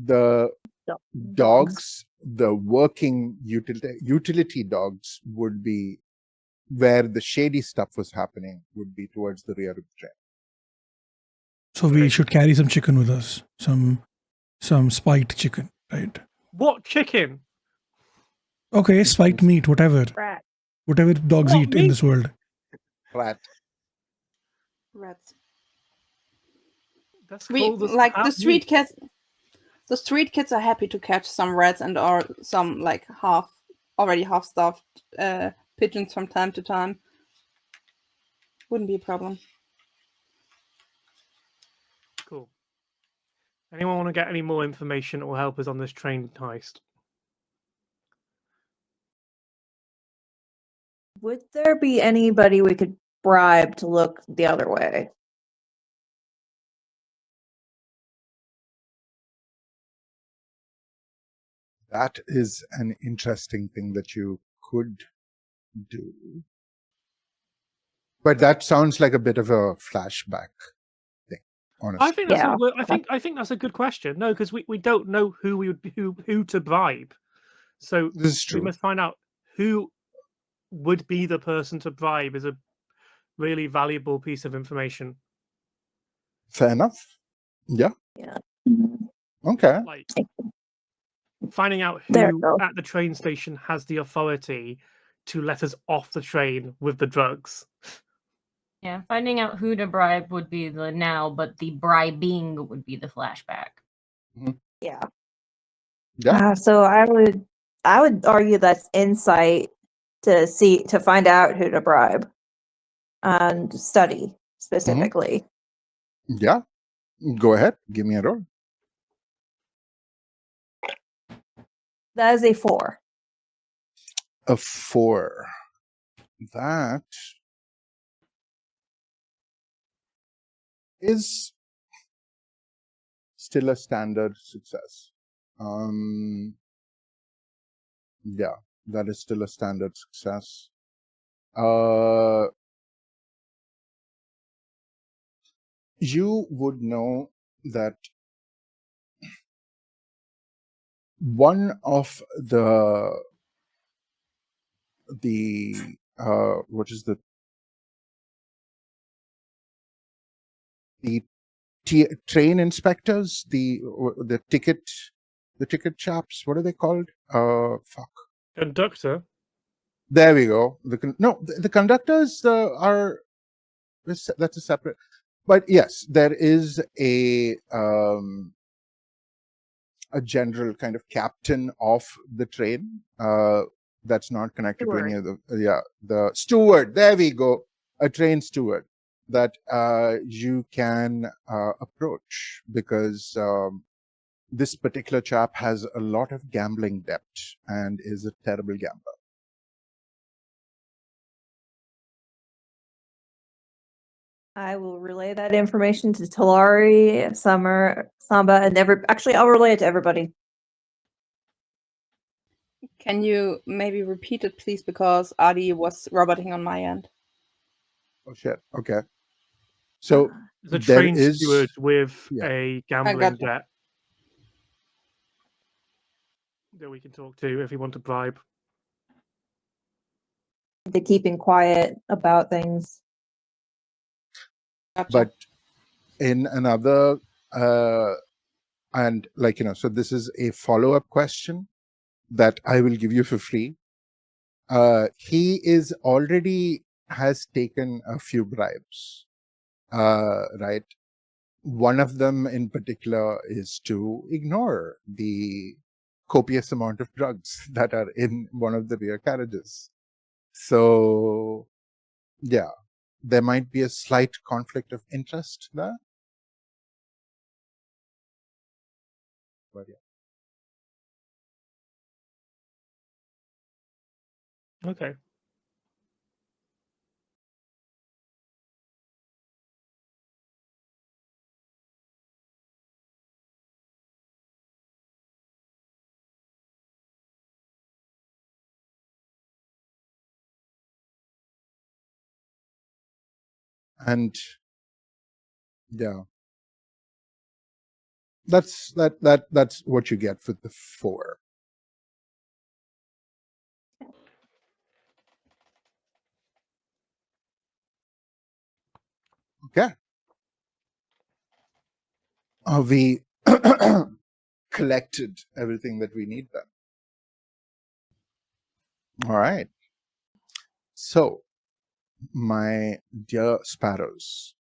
The Do- dogs, the working utility dogs would be where the shady stuff was happening, would be towards the rear of the train. So we Right. should carry some chicken with us. Some spiked chicken, right? What chicken? Okay, spiked meat, whatever. Rat. Whatever dogs What eat in meat? this world. Rat. Rats. That's We called like the half street meat. cats. The street kids are happy to catch some rats and or some like already half stuffed pigeons from time to time. Wouldn't be a problem. Cool. Anyone want to get any more information or help us on this train heist? Would there be anybody we could bribe to look the other way? That is an interesting thing that you could do. But that sounds like a bit of a flashback thing, honestly. I think that's Yeah. I think that's a good question. No, because we don't know who we would who to bribe. So This is we true. must find out who would be the person to bribe is a really valuable piece of information. Fair enough. Yeah. Mhm. Okay. Like finding out There who we go. at the train station has the authority to let us off the train with the drugs. Yeah, finding out who to bribe would be the now, but the bribing would be the flashback. Yeah. Yeah. So I would argue that's insight to find out who to bribe and study specifically. Yeah. Go ahead. Give me a roll. That is a 4. A 4. That is still a standard success. Yeah, that is still a standard success. You would know that one of the what is the train inspectors, the ticket chaps, what are they called? Fuck. Conductor. There we go. The conductors are that's a separate. But yes, there is a general kind of captain of the train that's not connected to any of the steward. There we go. A train steward that you can approach, because this particular chap has a lot of gambling debt and is a terrible gambler. I will relay that information to Talari, Summer, Samba, and actually, I'll relay it to everybody. Can you maybe repeat it, please? Because Adi was roboting on my end. Oh shit. Okay. So The there train is steward with yeah. a gambling gotcha. debt that we can talk to if we want to bribe. To keeping quiet about things. Gotcha. But in another and so this is a follow-up question that I will give you for free. He is already has taken a few bribes, right? One of them in particular is to ignore the copious amount of drugs that are in one of the rear carriages. So yeah, there might be a slight conflict of interest there. But yeah. Okay. And yeah, that's what you get with the 4. Okay. We collected everything that we need then. All right. So, my dear sparrows,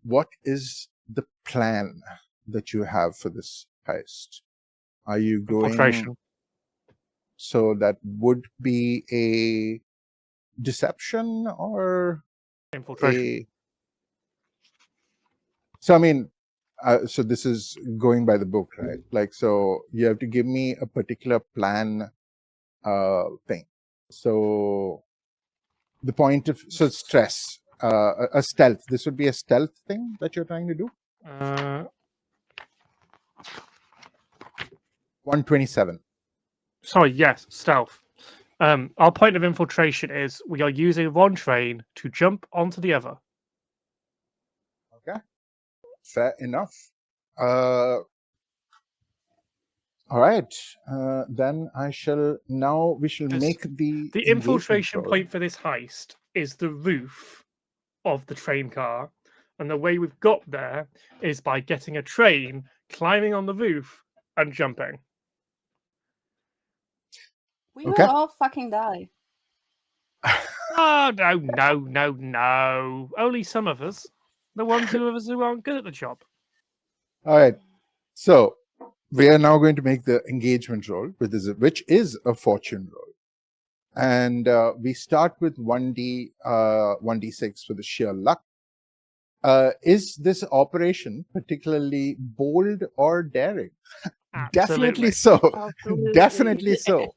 what is the plan that you have for this heist? Are you going... Infiltration. So that would be a deception or Infiltration. So I mean, so this is going by the book, right? Like, so you have to give me a particular plan thing. So the point of stress, a stealth. This would be a stealth thing that you're trying to do. 127. Sorry, yes, stealth. Our point of infiltration is we are using one train to jump onto the other. Okay, fair enough. All right, then I shall now. We shall make the infiltration roll. point for this heist is the roof of the train car, and the way we've got there is by getting a train, climbing on the roof, and jumping. We will all fucking die. Oh, no. Only some of us. The ones of us who aren't good at the job. All right. So we are now going to make the engagement roll, which is a fortune roll. And we start with 1d6 for the sheer luck. Is this operation particularly bold or daring? Definitely so. Absolutely. Definitely so.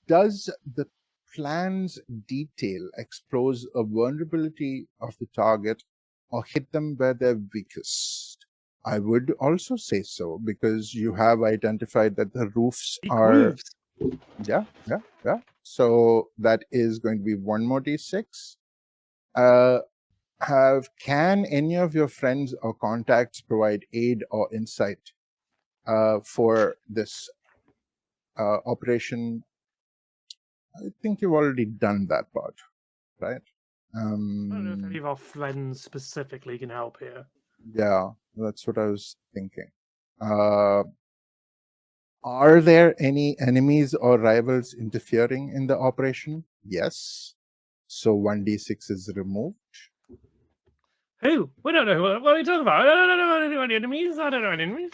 Does the plan's detail expose a vulnerability of the target or hit them where they're weakest? I would also say so, because you have identified that the roofs are... Yeah. So that is going to be 1 more d6. Can any of your friends or contacts provide aid or insight for this operation. I think you've already done that part, right? I don't know if any of our friends specifically can help here. Yeah, that's what I was thinking. Are there any enemies or rivals interfering in the operation? Yes. So 1d6 is removed. Who? We don't know. What are you talking about? I don't know any enemies. I don't know any enemies.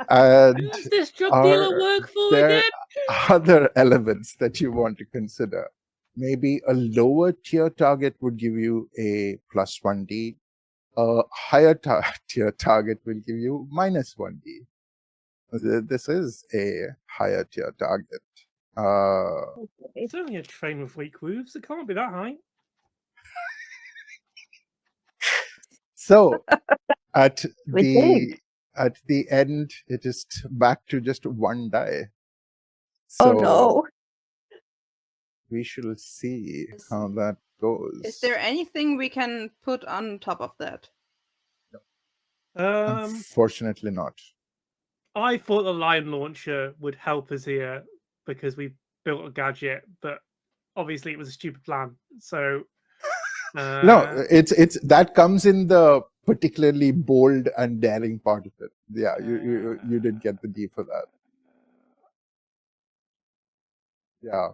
And Who does this drug dealer are work for there again? other elements that you want to consider? Maybe a lower tier target would give you a plus 1d. A higher tier target will give you minus 1d. This is a higher tier target. It's only a train with weak roofs. It can't be that high. So at We the end, it is back to just one die. Oh So no. we shall see how that goes. Is there anything we can put on top of that? Unfortunately not. I thought the line launcher would help us here because we built a gadget, but obviously it was a stupid plan. So No, it's that comes in the particularly bold and daring part of it. Yeah, you did get the D for that. Yeah.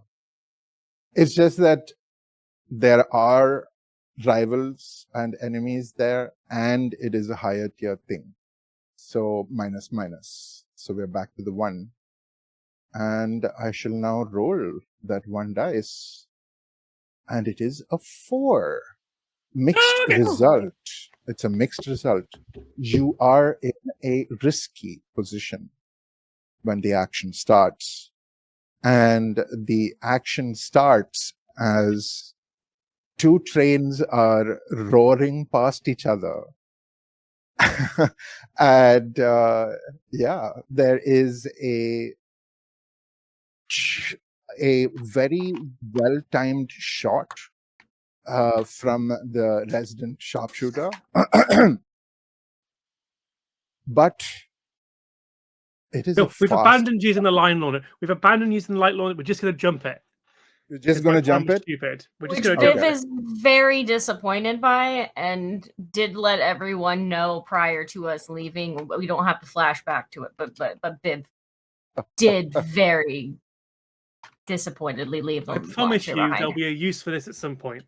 It's just that there are rivals and enemies there, and it is a higher tier thing. So minus minus. So we're back to the 1. And I shall now roll that 1 dice. And it is a 4. Mixed result. It's a mixed result. You are in a risky position when the action starts. And the action starts as 2 trains are roaring past each other. And yeah, there is a very well-timed shot from the resident sharpshooter. But it is no, we've abandoned using the line launcher. We've abandoned using the light launcher. We're just going to jump it. You're just going to jump it? Stupid. We're just Which going to Viv jump it. is very disappointed by, and did let everyone know prior to us leaving. We don't have to flash back to it, but Viv did very disappointedly leave I them. promise you behind. there'll be a use for this at some point.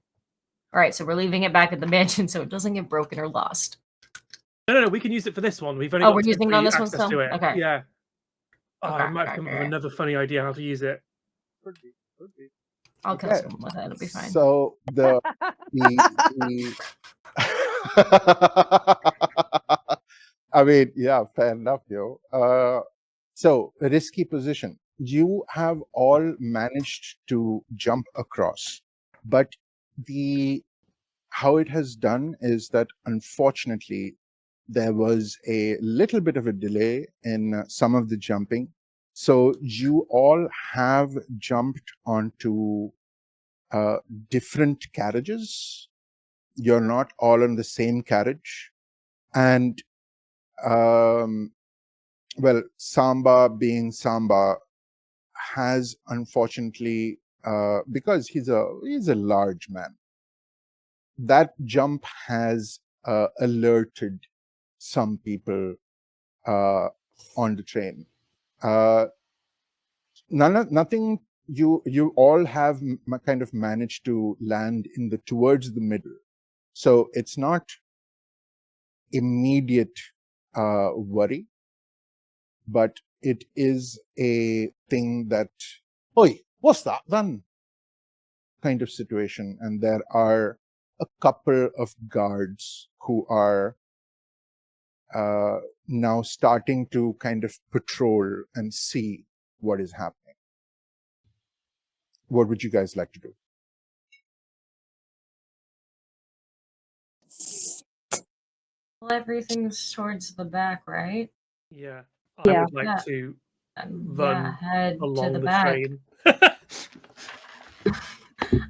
All right, so we're leaving it back at the mansion so it doesn't get broken or lost. No, we can use it for this one. We've only Oh, got we're using it on this one access still? to it. Okay. Yeah. Oh, Okay, I might come up with another funny idea how to use it. Could be. I'll kill someone with it. It'll be fine. So the I mean, yeah, fair enough, yo. So a risky position. You have all managed to jump across, but how it has done is that unfortunately there was a little bit of a delay in some of the jumping. So you all have jumped onto different carriages. You're not all on the same carriage. And well, Samba being Samba has unfortunately, because he's a large man, that jump has alerted some people on the train. Nothing. You all have kind of managed to land towards the middle, so it's not immediate worry, but it is a thing that, oi, what's that then? Kind of situation, and there are a couple of guards who are now starting to kind of patrol and see what is happening. What would you guys like to do? Well, everything's towards the back, right? Yeah. I Yeah. would like to run head along to the the back. train.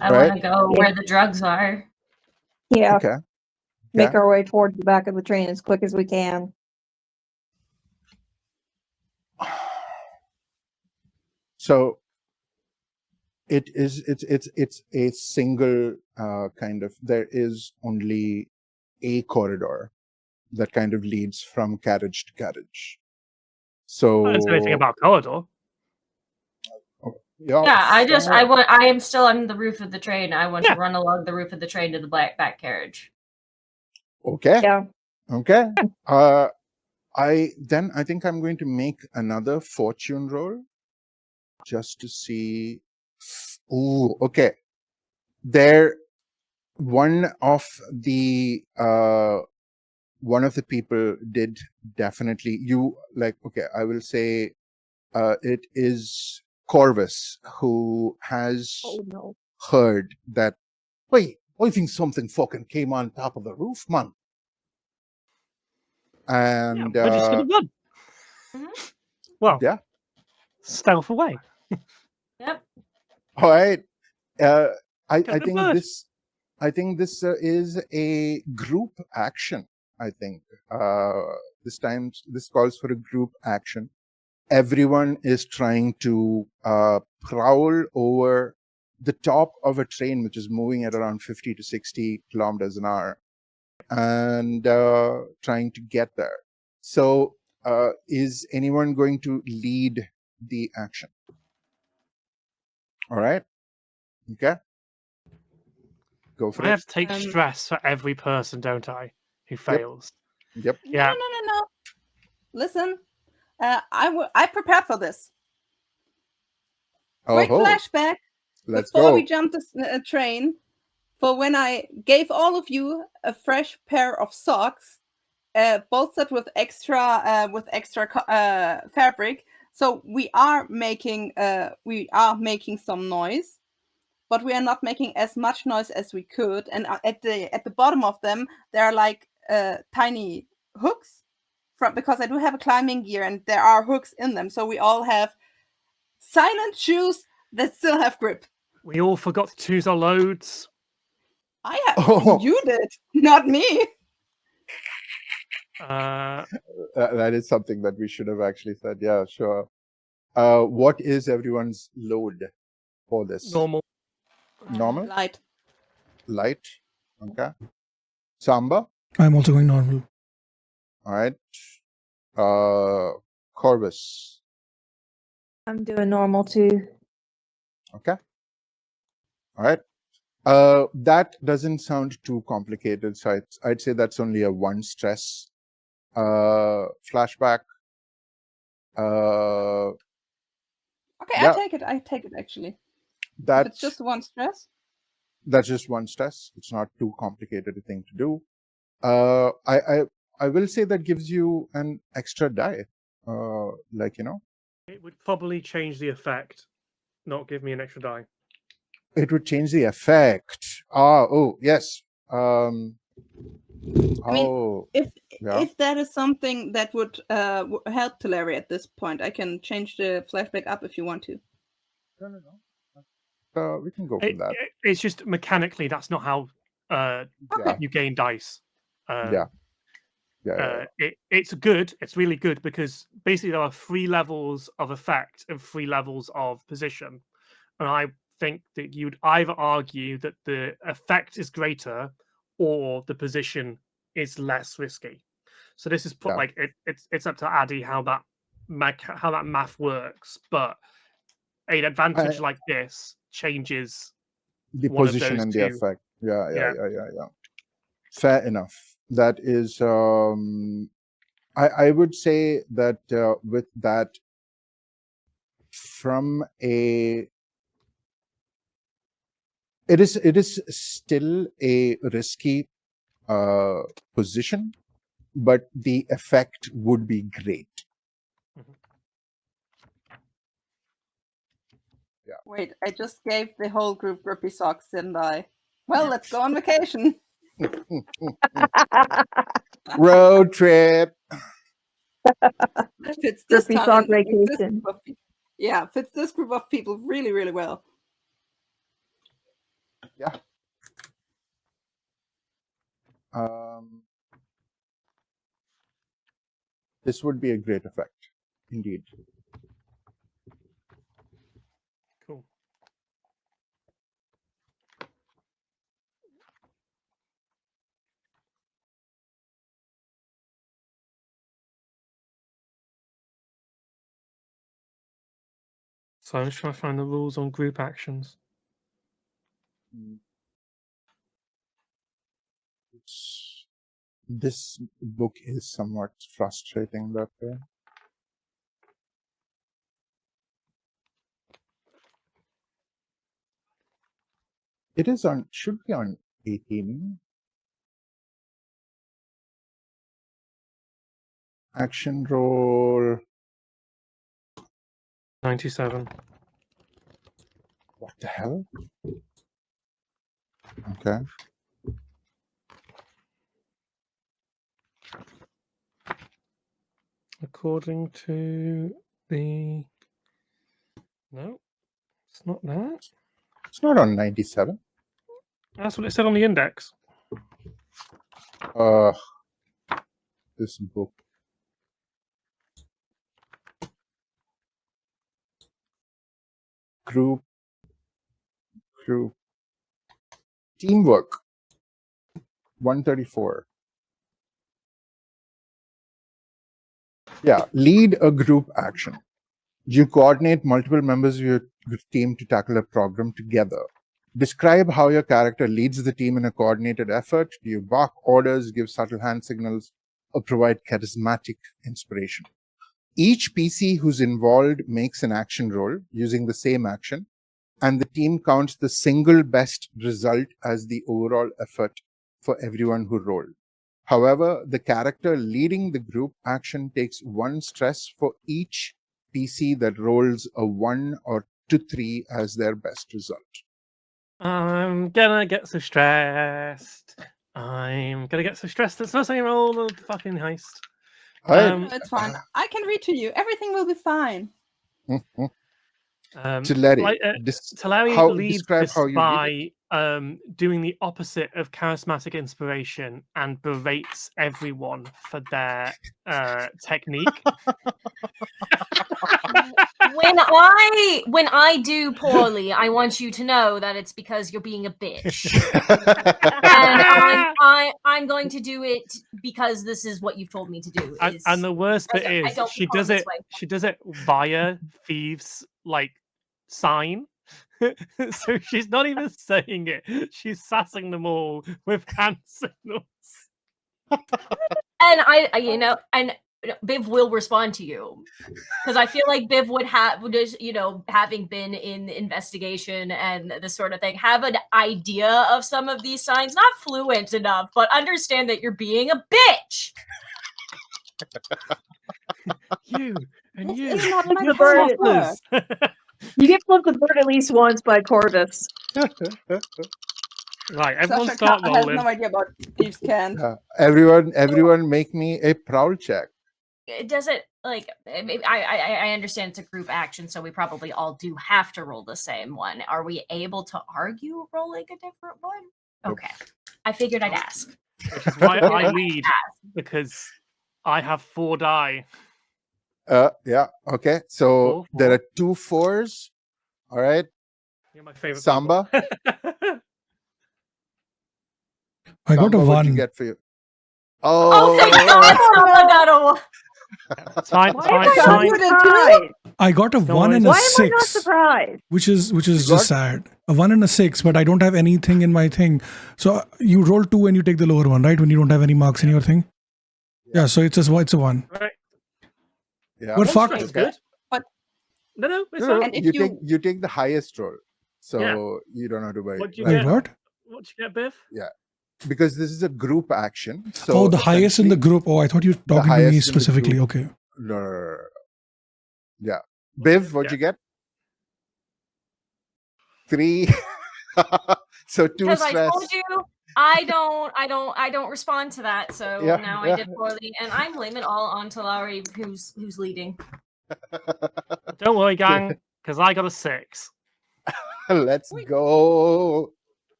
I Right. want to go where the drugs are. Yeah. Okay. Make our way towards the back of the train as quick as we can. So it's a single kind of. There is only a corridor that kind of leads from carriage to carriage. So I didn't say anything about corridor. Yeah, fair. I am still on the roof of the train. I want Yeah. to run along the roof of the train to the back carriage. Okay. Yeah. Okay. I think I'm going to make another fortune roll just to see. Ooh, okay. There, one of the people did definitely. You like? Okay, I will say it is Corvus who has Oh no. heard that. Wait, I think something fucking came on top of the roof, man. And We're just gonna run. Mhm. Well, yeah. stealth away. Yep. All right. I Get the think bird. this is a group action. I think this calls for a group action. Everyone is trying to prowl over the top of a train which is moving at around 50 to 60 kilometers an hour and trying to get there. So is anyone going to lead the action? All right. Okay. Go for I it. have to take stress for every person, don't I? Who fails. Yep. Yeah. No. Listen, I prepared for this. Quick Oh, flashback let's before we go. jumped the train for when I gave all of you a fresh pair of socks, bolstered with extra fabric. So we are making some noise, but we are not making as much noise as we could. And at the bottom of them, there are like tiny hooks because I do have a climbing gear, and there are hooks in them. So we all have silent shoes that still have grip. We all forgot to choose our loads. I have. Oh. You did, not me. That is something that we should have actually said. Yeah, sure. What is everyone's load for this? Normal. Normal? Light. Light? Okay. Samba? I'm also going normal. All right. Corvus? I'm doing normal too. Okay. All right. That doesn't sound too complicated. So I'd say that's only a one stress flashback. Okay, Yeah. I take it actually. If That's it's just one stress. That's just one stress. It's not too complicated a thing to do. I will say that gives you an extra die. It would probably change the effect, not give me an extra die. It would change the effect. Oh yes. I mean, Yeah. if that is something that would help Tulare at this point, I can change the flashback up if you want to. No. We can go for that. It's just mechanically that's not how Yeah. you gain dice. Yeah. It's good. It's really good because basically there are 3 levels of effect and 3 levels of position, and I think that you'd either argue that the effect is greater or the position is less risky. So this is Yeah. like it's up to Addy how that math works, but an advantage like this changes The one of position those and the 2. effect. Yeah. Yeah. Fair enough. That is. I would say that with that, from a, it is still a risky position, but the effect would be great. Yeah. Wait, I just gave the whole group grippy socks, didn't I? Well, let's go on vacation. Road trip. Fits this Grippy time. sock This vacation. group of people. Yeah, fits this group of people really, really well. Yeah. This would be a great effect, indeed. So I'm just trying to find the rules on group actions. This book is somewhat frustrating that way. It is on, should be on 18. Action roll. 97. What the hell? Okay. According to the... No, it's not that. It's not on 97. That's what it said on the index. This book. Group. Teamwork. 134. Yeah, lead a group action. You coordinate multiple members of your team to tackle a problem together. Describe how your character leads the team in a coordinated effort. Do you bark orders, give subtle hand signals, or provide charismatic inspiration? Each PC who's involved makes an action roll using the same action, and the team counts the single best result as the overall effort for everyone who rolled. However, the character leading the group action takes 1 stress for each PC that rolls a 1 or 3 as their best result. I'm gonna get so stressed. I'm gonna get so stressed that first I roll the fucking heist. All right. Um, No, it's fine. I can read to you. Everything will be fine. To Larry, Talari leads describe this how you lead it. by doing the opposite of charismatic inspiration and berates everyone for their technique. When I do poorly, I want you to know that it's because you're being a bitch. And I'm going to do it because this is what you've told me to do. And the worst bit is she does it via Thieves' sign. So she's not even saying it. She's sassing them all with hand signals. And and Biv will respond to you because I feel like Biv would having been in investigation and this sort of thing, have an idea of some of these signs, not fluent enough, but understand that you're being a bitch. You and you. It's not my The bird. fault. You get flipped the bird at least once by Corvus. Right, everyone Sasha start has rolling. no idea about thieves' can. Everyone make me a prowl check. It doesn't I understand it's a group action, so we probably all do have to roll the same one. Are we able to argue rolling a different one? Okay. I figured I'd ask. Which is why I lead, because I have 4 die. Yeah, okay. So there are 2 4s. All right. You're my favorite. Samba. I got a Samba, what'd you 1. get for you? Oh, thank God! Samba got a 1. Fine. I got a 1 and a 6. Why am I not surprised? Which is just sad. A 1 and a 6, but I don't have anything in my thing. So you roll 2 and you take the lower one, right? When you don't have any marks in your thing. Yeah, so it's a 1. Right. Yeah. But fuck. That's good. But no, it's No, fine. And if you take the highest roll, so Yeah. you don't have to worry. What'd you Wait, get? what? What'd you get, Biff? Yeah, because this is a group action. So The highest in the group. Oh, I thought you were talking to me highest in the specifically. group. Okay. No. Yeah, Biv, what'd you get? 3. So 2 Because stress. I told you I don't respond to that. So now I did poorly, and I'm blaming it all on Talari, who's leading. Don't worry, gang, because I got a 6. Let's go.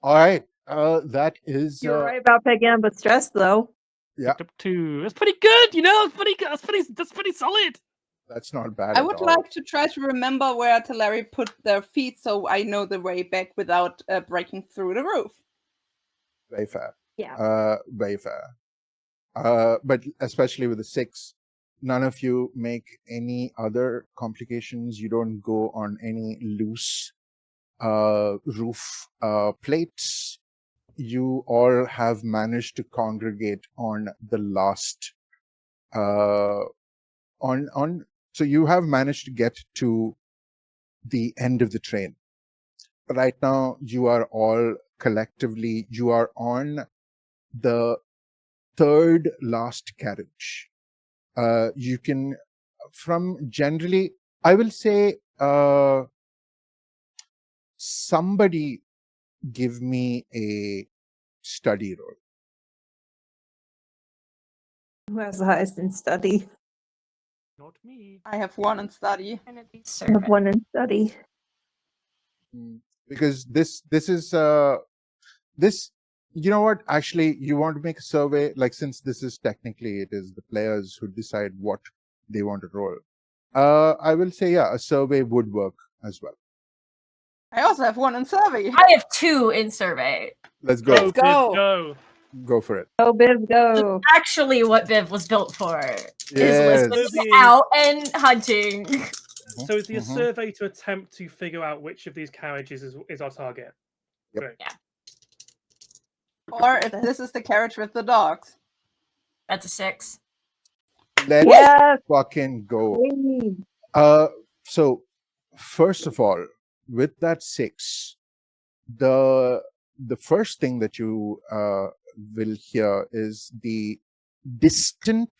All right. That is. You're right about picking up with stress, though. Yeah, Picked up 2. That's pretty good. That's pretty good. That's pretty solid. that's not bad. I would like to try to remember where Talari put their feet so I know the way back without breaking through the roof. Very fair. Yeah. Very fair. But especially with the 6, none of you make any other complications. You don't go on any loose roof plates. You all have managed to congregate on the last so you have managed to get to the end of the train. Right now you are all collectively, you are on the third last carriage. You can, from generally, I will say, somebody give me a study roll. Who has the highest in study? Not me. I have 1 in study. Gonna be I have 1 in study. Because this is this, you know what, actually you want to make a survey, like, since this is technically, it is the players who decide what they want to roll. I will say, yeah, a survey would work as well. I also have 1 in survey. I have 2 in survey. Let's go. Let's go. Biv, go. Go for it. Go, Biv, go. Actually, what Biv was built for Yes. is listening Survey. out and hunting. So is the Mhm. survey to attempt to figure out which of these carriages is our target? Yep. Great. Yeah. Or if this is the carriage with the dogs. That's a 6. Let's Yes. fucking go. Queen. So first of all, with that 6, the first thing that you will hear is the distant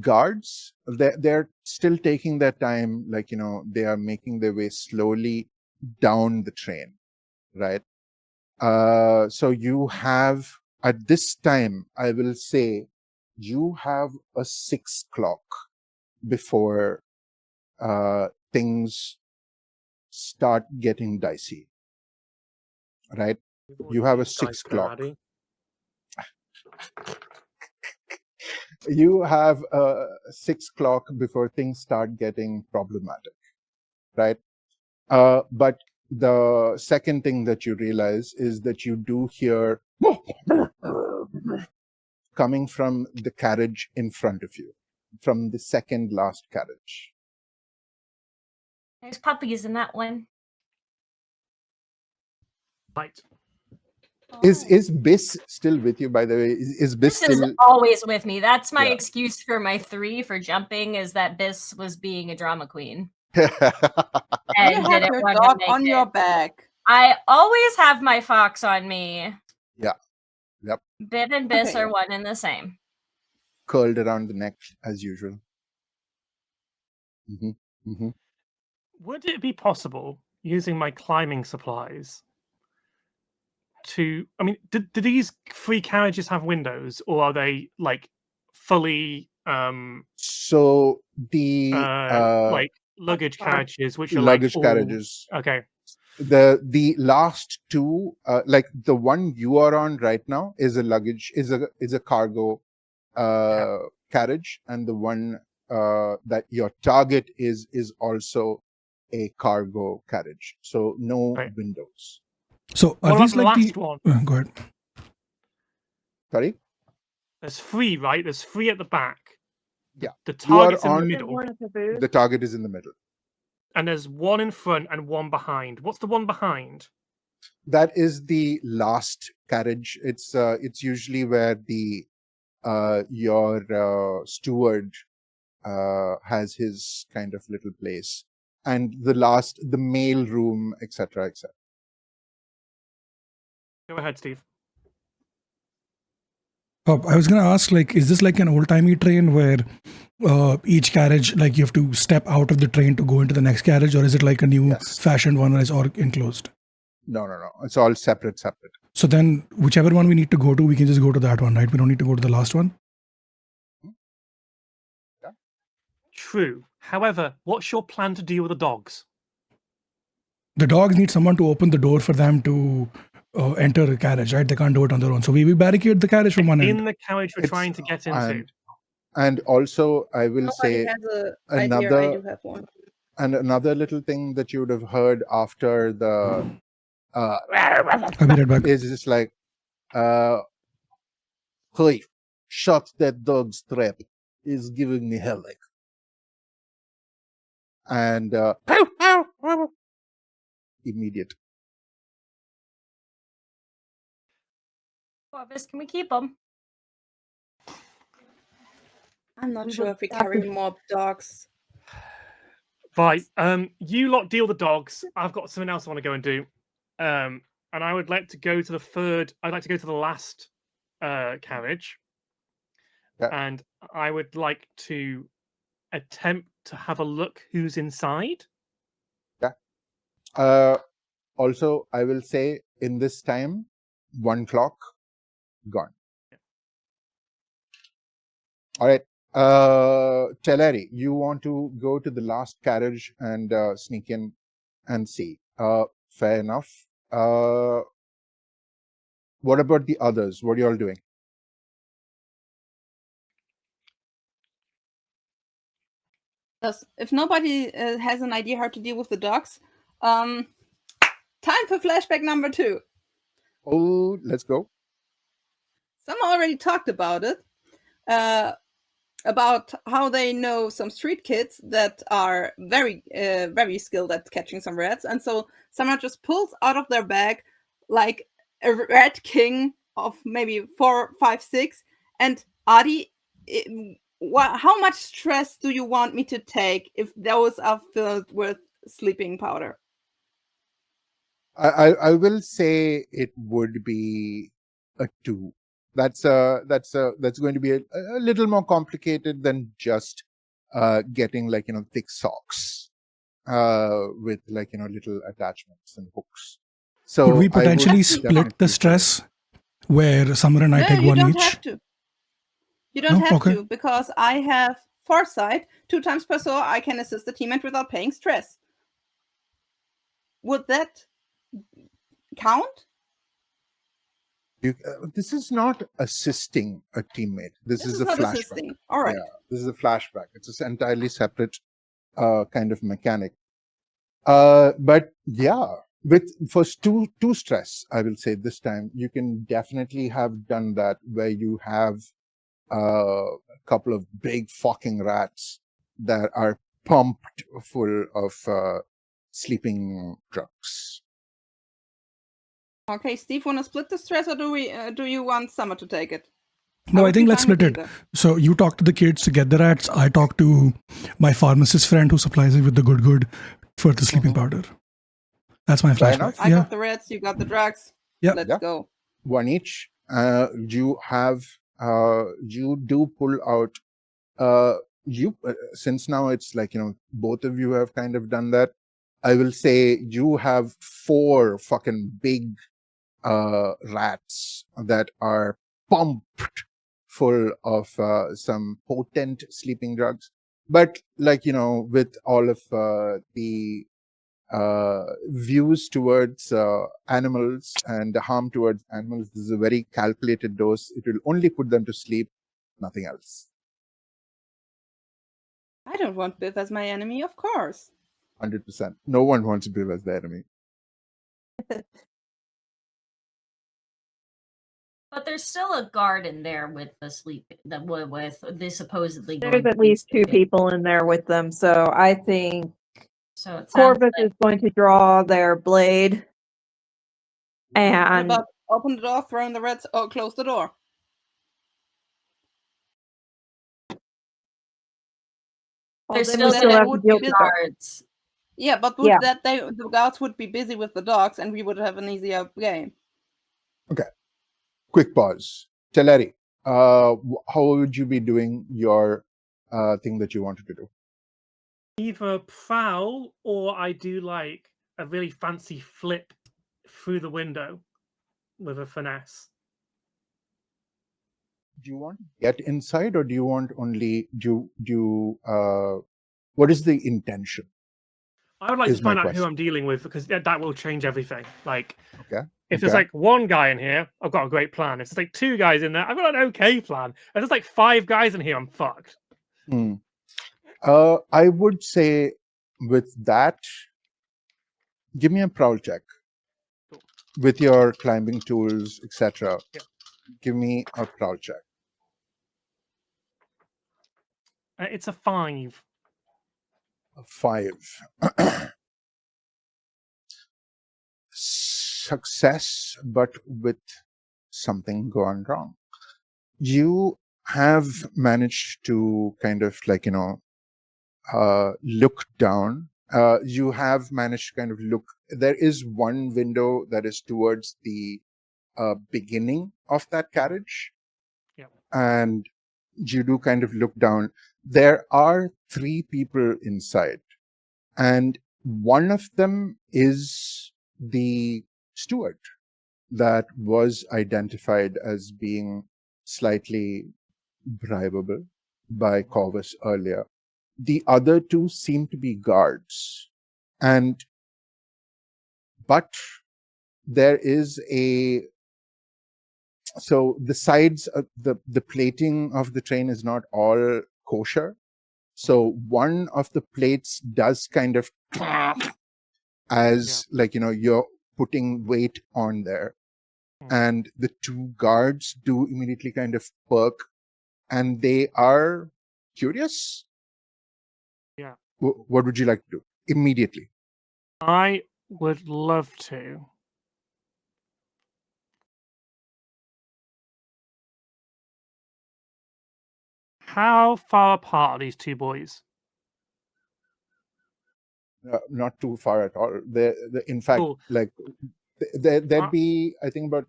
guards. They're still taking their time, like, you know, they are making their way slowly down the train, right? So you have, at this time, I will say, you have a 6 clock before things start getting dicey, right? You have a 6 clock. You have a 6 clock before things start getting problematic, right? But the second thing that you realize is that you do hear coming from the carriage in front of you, from the second last carriage. There's puppies in that one. Right. Is Biss still with you, by the way? Is Biss This is still? always with me. That's my Yeah. excuse for my 3 for jumping, is that Biss was being a drama queen. You And have didn't your want dog to make on it. your back. I always have my fox on me. Yeah. Yep. Biv and Biss Okay. are one and the same. Curled around the neck as usual. Would it be possible, using my climbing supplies, to, I mean, do these 3 carriages have windows, or are they like fully So the like luggage carriages, which are luggage like all... carriages, Okay. the last 2, like the one you are on right now is a luggage, is a cargo carriage, and the one that your target is also a cargo carriage. So no Right. windows. So are What these about like the last the? one? Go ahead. Sorry. There's 3, right? There's 3 at the back. Yeah. The You are target's in the on- middle, One at the booth. The target is in the middle. and there's 1 in front and 1 behind. What's the one behind? That is the last carriage. It's usually where the your steward has his kind of little place, and the mail room, etc., etc. Go ahead, Steve. I was gonna ask, like, is this like an old-timey train where each carriage, like, you have to step out of the train to go into the next carriage, or is it like a new Yes. fashioned one that's all enclosed? No. It's all separate. So then, whichever one we need to go to, we can just go to that one, right? We don't need to go to the last one. True. However, what's your plan to deal with the dogs? The dogs need someone to open the door for them to enter the carriage, right? They can't do it on their own. So we barricade the carriage from one In end. the carriage we're It's- trying to get into. And also, I will Nobody say has an idea. I another do have one. and another little thing that you would have heard after the I'll be right back. is just like, hey, Shut that dog's trap. Is giving me headache. And immediate. Corvus, can we keep them? I'm not We sure would if we have carry to- mob dogs. Right. You lot deal the dogs. I've got something else I want to go and do. And I would like to go to the third. I'd like to go to the last carriage. Yeah. And I would like to attempt to have a look who's inside. Also, I will say in this time, 1 clock gone. All right. Teleri, you want to go to the last carriage and sneak in and see. Fair enough. What about the others? What are you all doing? If nobody has an idea how to deal with the dogs, time for flashback number 2. Oh, let's go. Someone already talked about it. About how they know some street kids that are very, very skilled at catching some rats. And so someone just pulls out of their bag like a rat king of maybe 4, 5, 6. And Adi, how much stress do you want me to take if those are filled with sleeping powder? I will say it would be a 2. That's going to be a little more complicated than just getting like thick socks with like little attachments and hooks. So Could we I would potentially split definitely the say- stress where Summer and I No, take you one don't each? have to. You don't No? have Okay. to, because I have foresight. 2 times per so I can assist the teammate without paying stress. Would that count? This is not assisting a teammate. This is a not flashback. assisting. All right. Yeah, this is a flashback. It's an entirely separate kind of mechanic. But yeah, for two stress, I will say this time you can definitely have done that where you have a couple of big fucking rats that are pumped full of sleeping drugs. Okay, Steve, want to split the stress, or do you want Summer to take it? No, I would think be let's fine with split it. either. So you talk to the kids to get the rats. I talk to my pharmacist friend who supplies me with the good for the sleeping powder. That's my Fair flashback. enough. I got the rats, you got the drugs. Yeah. Let's Yeah. go. One each. You do pull out since now it's like both of you have kind of done that. I will say you have 4 fucking big rats that are pumped full of some potent sleeping drugs, but like with all of the views towards animals and the harm towards animals, this is a very calculated dose. It will only put them to sleep, nothing else. I don't want Biff as my enemy, of course. 100%. No one wants Biv as their enemy. But there's still a guard in there with the with the supposedly. There's going to at be least 2 sleeping. people in there with them, so I think So it sounds Corvus like is going to draw their blade. What And about open the door, throw in the rats, or close the door? there's then still we still gonna have to be deal with that. guards. Yeah, but with Yeah. that, the guards would be busy with the dogs, and we would have an easier game. Quick pause. Teleri, how would you be doing your thing that you wanted to do? Either prowl or I do like a really fancy flip through the window with a finesse. Do you want to get inside, or do you want only what is the intention? I would like Is to my find out who question. I'm dealing with, because that will change everything. Like, Okay. if there's Okay. like 1 guy in here, I've got a great plan. If there's like 2 guys in there, I've got an okay plan. If there's like 5 guys in here, I'm fucked. I would say with that, give me a prowl check with your climbing tools, etc. Yeah. Give me a prowl check. It's a 5. 5. Success, but with something gone wrong. You have managed to kind of like, look down. You have managed to kind of look. There is one window that is towards the beginning of that carriage. Yep. And you do kind of look down. There are 3 people inside. And one of them is the steward that was identified as being slightly bribable by Corvus earlier. The other 2 seem to be guards. But there is so the sides of the plating of the train is not all kosher. So one of the plates does kind of as like, you're putting weight on there. And the 2 guards do immediately kind of perk, and they are curious. Yeah. What would you like to do immediately? I would love to. How far apart are these 2 boys? Not too far at all. In fact, Cool. like there'd be, I think, about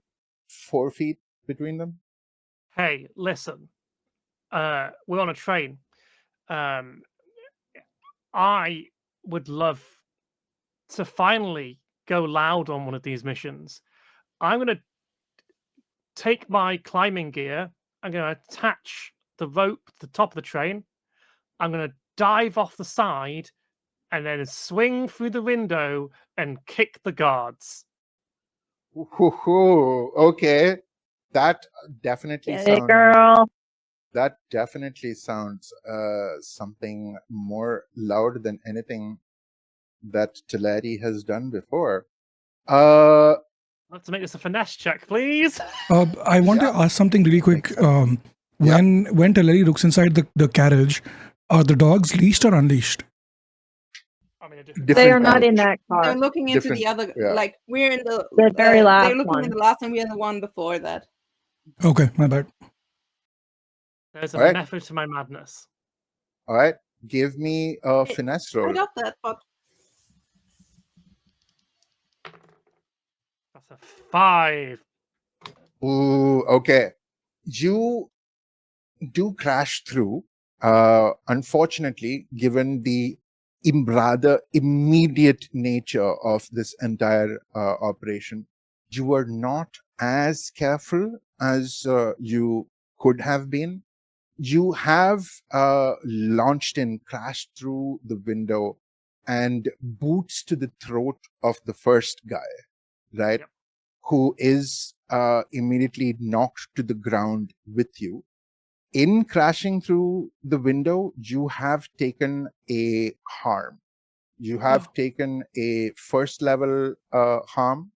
4 feet between them. Hey, listen. We're on a train. I would love to finally go loud on one of these missions. I'm going to take my climbing gear. I'm going to attach the rope to the top of the train. I'm going to dive off the side and then swing through the window and kick the guards. Okay. That definitely Get it, sounds... girl. That definitely sounds something more loud than anything that Teleri has done before. Let's make this a finesse check, please. I want to ask something really quick. When Teleri looks inside the carriage, are the dogs leashed or unleashed? I mean, They are not carriage. in that car. They're looking into Different, the other, yeah. like we're in the very last They're looking one. in the last one. We're in the one before that. Okay, my bad. There's a All right. method to my madness. All right. Give me a finesse I roll. got that, but That's a 5. Ooh, okay. You do crash through. Unfortunately, given the rather immediate nature of this entire operation, you were not as careful as you could have been. You have launched in, crashed through the window, and boots to the throat of the first guy, right? Yep. Who is immediately knocked to the ground with you. In crashing through the window, you have taken a harm. You have taken a 1st level harm,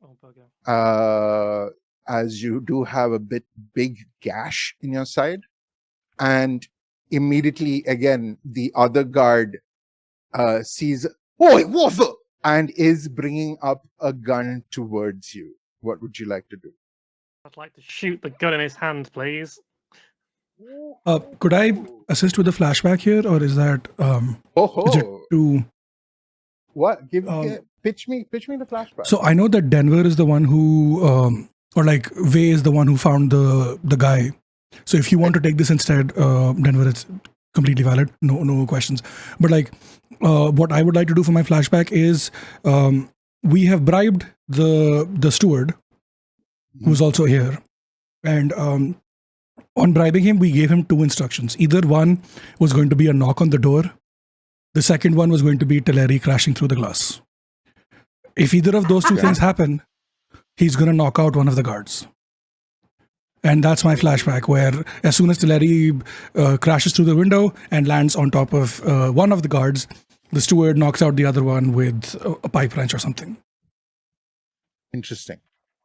Oh, bugger. as you do have a big gash in your side. And immediately, again, the other guard sees, "Oi, Waffle!" and is bringing up a gun towards you. What would you like to do? I'd like to shoot the gun in his hand, please. Could I assist with the flashback here, or is that is it too? What? Pitch me the flashback. So I know that Denver is the one who, or like Vey is the one who found the guy. So if you want to take this instead, Denver, it's completely valid. No questions. But like, what I would like to do for my flashback is, we have bribed the steward, who's also here, and on bribing him, we gave him 2 instructions. Either one was going to be a knock on the door. The second one was going to be Teleri crashing through the glass. If either of those 2 things happen, he's going to knock out one of the guards. And that's my flashback, where as soon as Teleri crashes through the window and lands on top of one of the guards, the steward knocks out the other one with a pipe wrench or something. Interesting.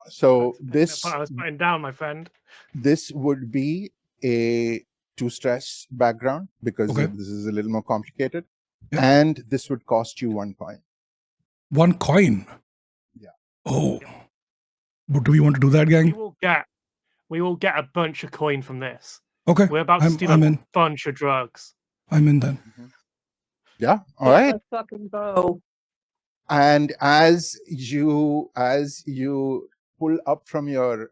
So I was putting down, my friend. this would be a 2 stress background because Okay. this is a little more complicated. Yep. And this would cost you 1 point. 1 coin. Yeah. Oh. But do we want to do that, gang? We will get a bunch of coin from this. Okay. We're about to steal I'm a in. bunch of drugs. I'm in then. Yeah. All right. Let's fucking go. And as you pull up from your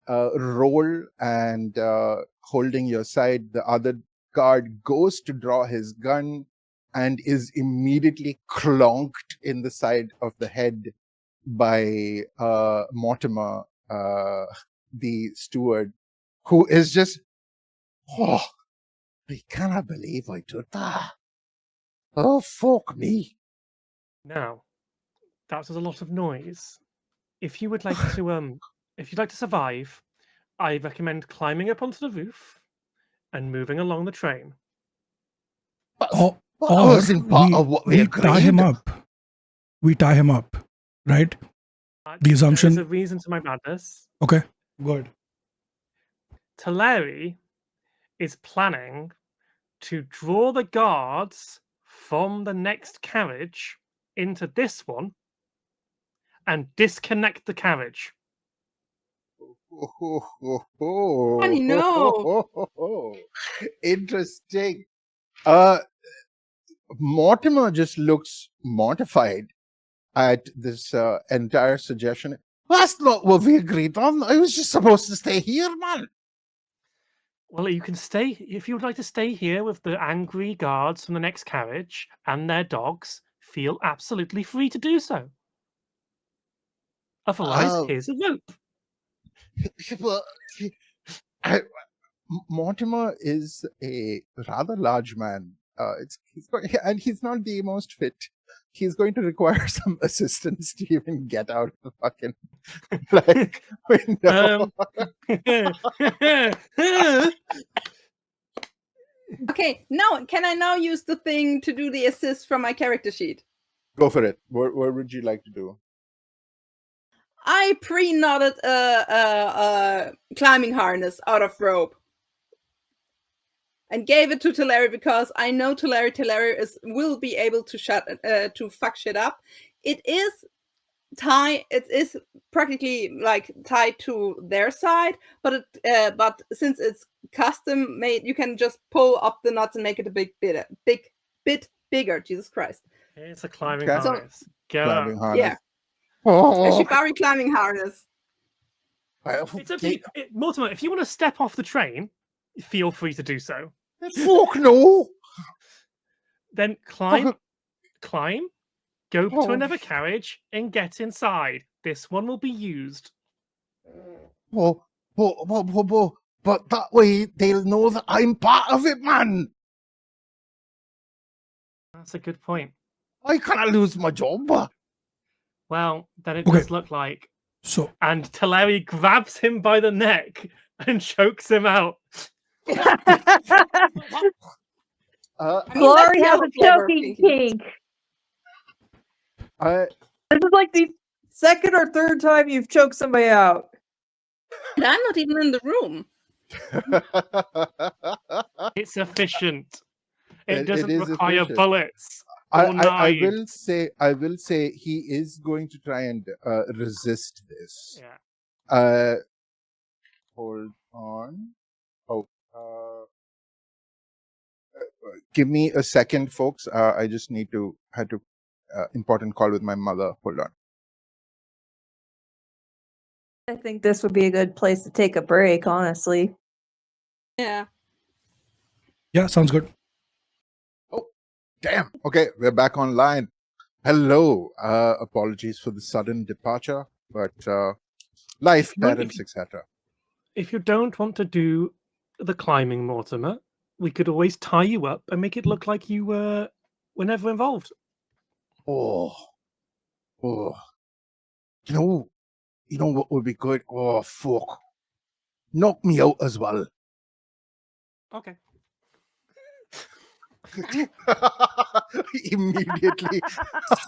roll and holding your side, the other guard goes to draw his gun and is immediately clonked in the side of the head by Mortimer, the steward, who is just, oh, I cannot believe I did that. Oh, fuck me. Now, that was a lot of noise. If you would like to, if you'd like to survive, I recommend climbing up onto the roof and moving along the train. Or wasn't part of what we tie him agreed. up. We tie him up, right? The assumption. There's a reason to my madness. Okay. Good. Teleri is planning to draw the guards from the next carriage into this one and disconnect the carriage. Funny, no. Interesting. Mortimer just looks mortified at this entire suggestion. That's not what we agreed on. I was just supposed to stay here, man. Well, you can stay if you would like to stay here with the angry guards from the next carriage and their dogs. Feel absolutely free to do so. Otherwise, here's a rope. Well, Mortimer is a rather large man. And he's not the most fit. He's going to require some assistance to even get out of the fucking window. Okay, now can I now use the thing to do the assist from my character sheet? Go for it. What would you like to do? I pre-knotted a climbing harness out of rope and gave it to Teleri because I know Teleri will be able to fuck shit up. It is practically like tied to their side, but since it's custom made, you can just pull up the nuts and make it a big bit bigger. Jesus Christ! It's a climbing Okay. harness. Climbing harness. Yeah. A Oh, shibari climbing harness. It's up to you. Mortimer, if you want to step off the train, feel free to do so. Fuck no! Then climb, go to another carriage and get inside. This one will be used. But that way they'll know that I'm part of it, man. That's a good point. I can't lose my job. Well, then it Okay. does look like. So And Teleri grabs him by the neck and chokes him out. Glory has a flavor, choking Pinky. kink. I This is like the second or third time you've choked somebody out. And I'm not even in the room. It's efficient. It It doesn't is require efficient. bullets. I or knives. will say he is going to try and resist this. Yeah. Hold on. Oh, give me a second, folks. I just had to important call with my mother. Hold on. I think this would be a good place to take a break, honestly. Yeah. yeah, sounds good. Damn. Okay, we're back online. Hello. Apologies for the sudden departure, but life, Mind if parents, you- etc. If you don't want to do the climbing, Mortimer, we could always tie you up and make it look like you were never involved. Oh. You know what would be good? Oh, fuck. Knock me out as well. Okay. Immediately.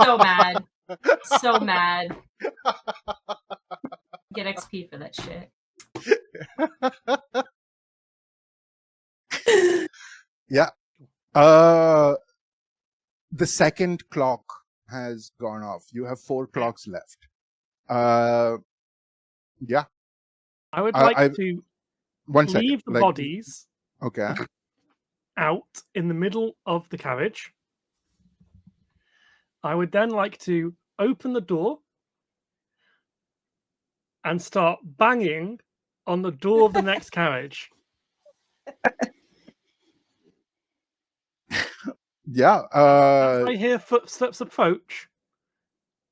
So mad. So mad. Get XP for that shit. Yeah. The second clock has gone off. You have 4 clocks left. Yeah. I would like I to one second. leave the Like, bodies okay. out in the middle of the carriage. I would then like to open the door and start banging on the door of the next carriage. Yeah. As I hear footsteps approach,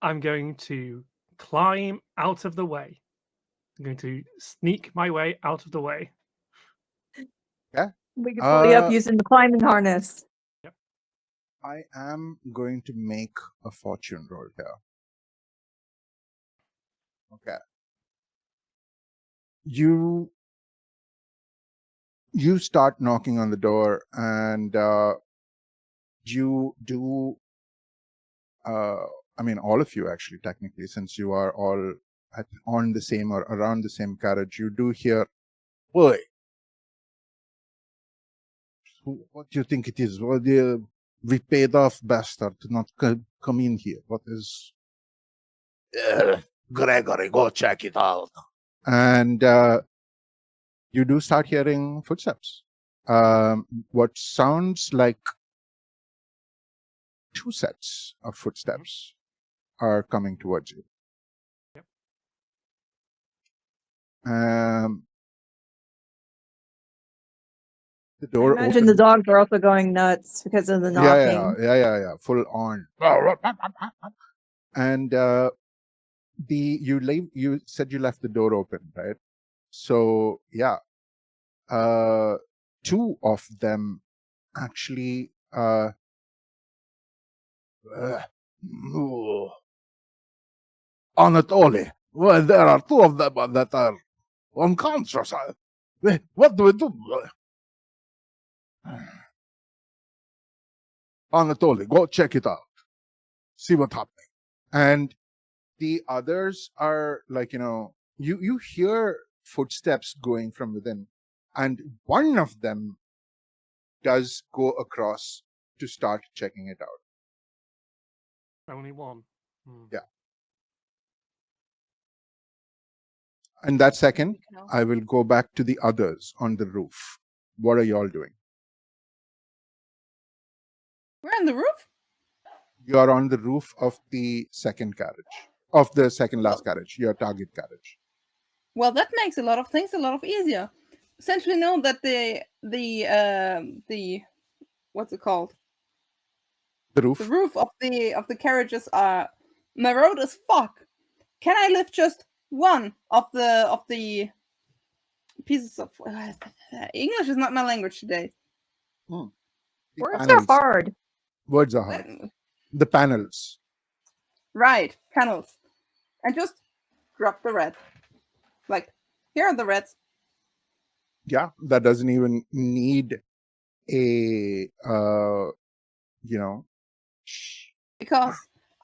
I'm going to climb out of the way. I'm going to sneak my way out of the way. We can pull you up Uh, using the climbing harness. I am going to make a fortune roll here. Okay. You start knocking on the door, and you do. I mean, all of you actually, technically, since you are all on the same or around the same carriage, you do hear, "Boy, what do you think it is? Well, we paid off bastard to not come in here. What is?" Gregory, go check it out. And you do start hearing footsteps. What sounds like 2 sets of footsteps are coming towards you. Yep. The I door imagine the opens. dogs are also going nuts because of the knocking. Yeah. Full on. And you said you left the door open, right? So yeah, 2 of them actually Anatoly. Well, there are 2 of them that are unconscious. What do we do? Anatoly, go check it out. See what's happening. And the others are like, you hear footsteps going from within, and one of them does go across to start checking it out. Only one. Yeah. And that second, I will go back to the others on the roof. What are y'all doing? We're on the roof? You are on the roof of the second carriage, of the second last carriage, your target carriage. Well, that makes a lot of things a lot of easier. Since we know that the what's it called? The roof. The roof of the carriages are narrowed as fuck. Can I lift just one of the pieces of English is not my language today. The Words are panels. hard. Words are hard. The panels. Right, panels. And just drop the red. Like, here are the reds. Yeah, that doesn't even need a Because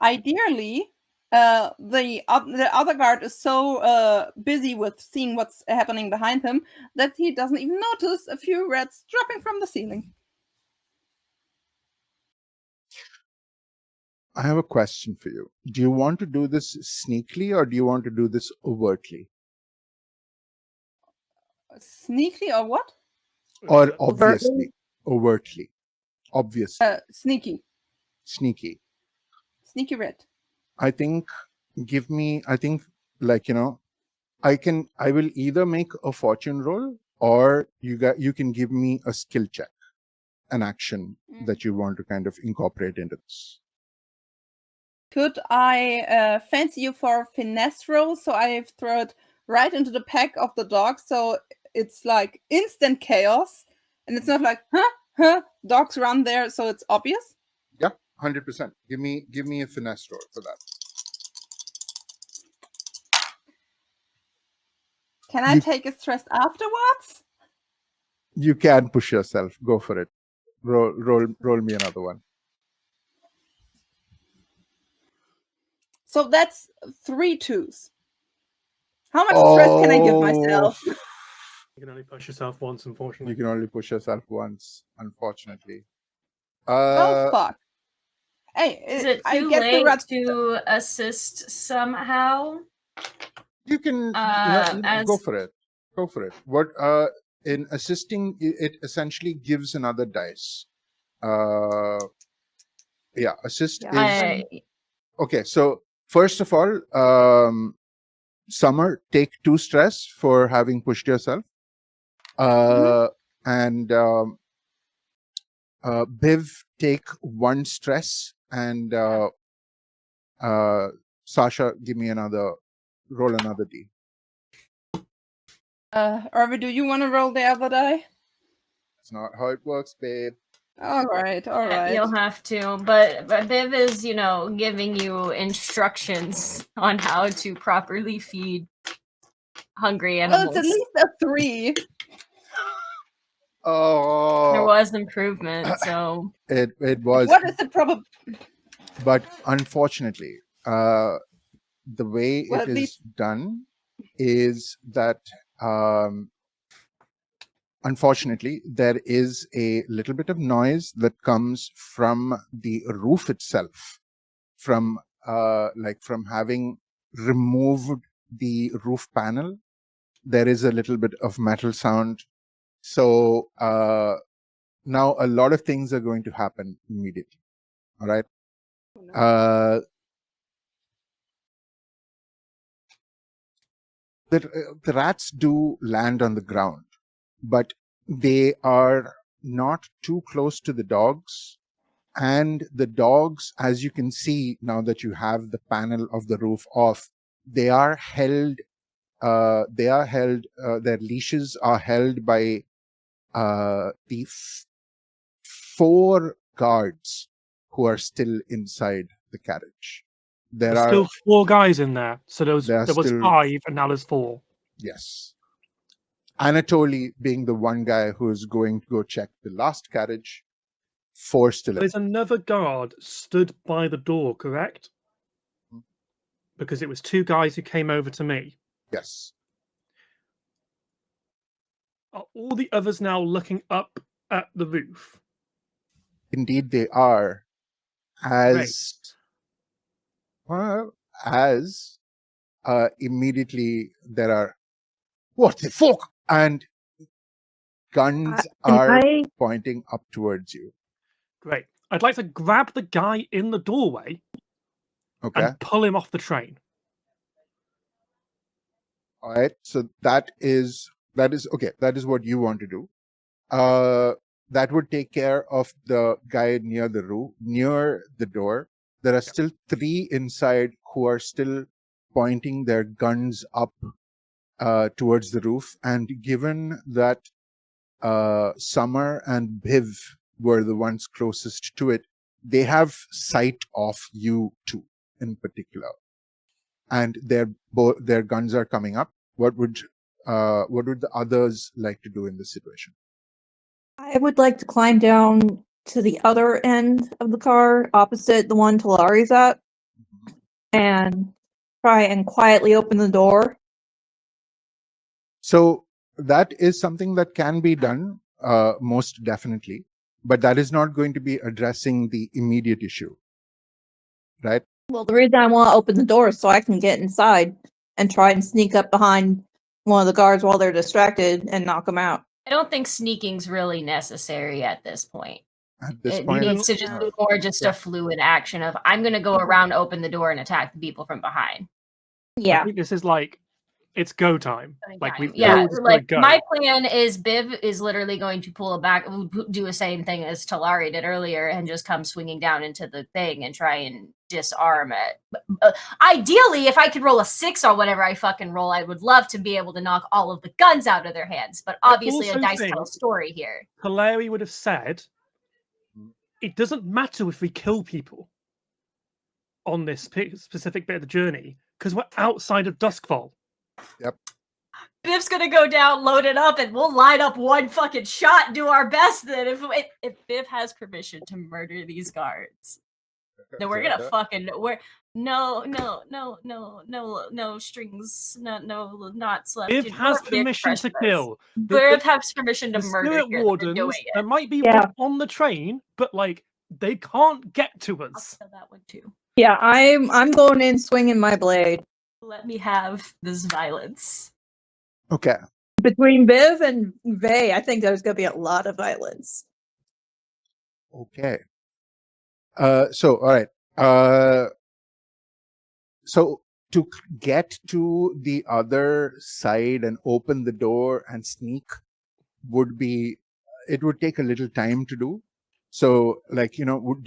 ideally, the other guard is so busy with seeing what's happening behind him that he doesn't even notice a few reds dropping from the ceiling. I have a question for you. Do you want to do this sneakily or do you want to do this overtly? Sneaky or what? Or obviously, overtly, obviously, Sneaky. sneaky. Sneaky red. I think, I will either make a fortune roll or you can give me a skill check, an action that you want to kind of incorporate into this. Could I fancy you for a finesse roll? So I throw it right into the pack of the dogs. So it's like instant chaos. And it's not like, dogs run there. So it's obvious. Yeah, 100%. Give me a finesse roll for that. Can I take a stress afterwards? You can push yourself. Go for it. Roll me another one. So that's 3 2s. How much stress can I give myself? You can only push yourself once, unfortunately. You can only push yourself once, unfortunately. Oh fuck! Hey, Is it I too get the late rat. to assist somehow? You can As go for it. Go for it. What in assisting, it essentially gives another dice. Yeah, assist Yeah. is I, okay. So first of all, Summer, take 2 stress for having pushed yourself. And Biv, take 1 stress, and Sasha, roll another D. Irvi, do you want to roll the other die? It's not how it works, babe. All right, all right. You'll have to, but Viv is, giving you instructions on how to properly feed hungry Well, animals. it's at least a 3. Oh, There was improvement, so it was, What is the probable? but unfortunately, the way Well, it at is least- done is that unfortunately there is a little bit of noise that comes from the roof itself, from from having removed the roof panel. There is a little bit of metal sound. So now a lot of things are going to happen immediately. All right. The rats do land on the ground, but they are not too close to the dogs. And the dogs, as you can see now that you have the panel of the roof off, they are held. Their leashes are held by the 4 guards who are still inside the carriage. There's still 4 guys in there. So there was still 5, and now there's 4. Yes. Anatoly being the one guy who is going to go check the last carriage, 4 still. There's another guard stood by the door, correct? Because it was 2 guys who came over to me. Yes. Are all the others now looking up at the roof? Indeed, they are. Immediately there are, what the fuck? And guns are pointing up towards you. Great. I'd like to grab the guy in the doorway and pull him off the train. All right. So that is okay. That is what you want to do. That would take care of the guy near the door. There are still 3 inside who are still pointing their guns up towards the roof. And given that Summer and Biv were the ones closest to it, they have sight of you 2 in particular. And their guns are coming up. What would the others like to do in this situation? I would like to climb down to the other end of the car, opposite the one Talari's at, and try and quietly open the door. So that is something that can be done, most definitely, but that is not going to be addressing the immediate issue, right? Well, the reason I want to open the door is so I can get inside and try and sneak up behind one of the guards while they're distracted and knock them out. I don't think sneaking's really necessary at this point. It needs to just be more just a fluid action of I'm going to go around, open the door, and attack the people from behind. I think this is it's go time. Go. My plan is Biv is literally going to do the same thing as Talari did earlier, and just come swinging down into the thing and try and disarm it. Ideally, if I could roll a 6 or whatever I fucking roll, I would love to be able to knock all of the guns out of their hands. But obviously, a dice tell a story here. Talari would have said, "It doesn't matter if we kill people on this specific bit of the journey because we're outside of Duskvol." Yep. Biv's gonna go down, load it up, and we'll line up one fucking shot and do our best then if Biv has permission to murder these guards. No, we're gonna fucking no strings, no knots left. Viv Dude, has we're being permission to freshness. kill. Viv has permission to The murder spirit here. They're doing wardens, it. there might be Yeah. one on the train, but like they can't get to I'll us. kill that one too. Yeah, I'm going in swinging my blade. Let me have this violence. Okay. Between Viv and Vay, I think there's going to be a lot of violence. Okay. So, all right. So to get to the other side and open the door and sneak it would take a little time to do. So, like, would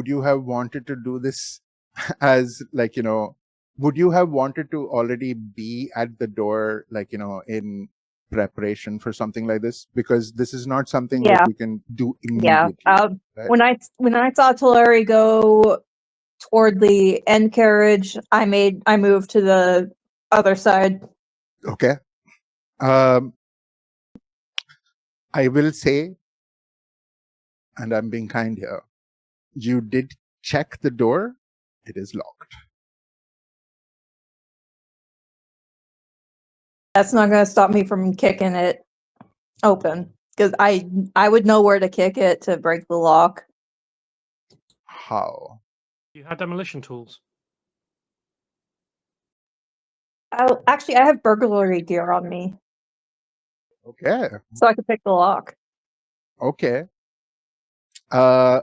you have wanted to do this as, like, would you have wanted to already be at the door, like, in preparation for something like this? Because this is not something Yeah. that you can do Yeah. immediately. Right? When I saw Tulare go toward the end carriage, I moved to the other side. Okay. I will say, and I'm being kind here, you did check the door. It is locked. That's not going to stop me from kicking it open because I would know where to kick it to break the lock. How? You had demolition tools. Actually, I have burglary gear on me, Okay. so I could pick the lock. Okay. All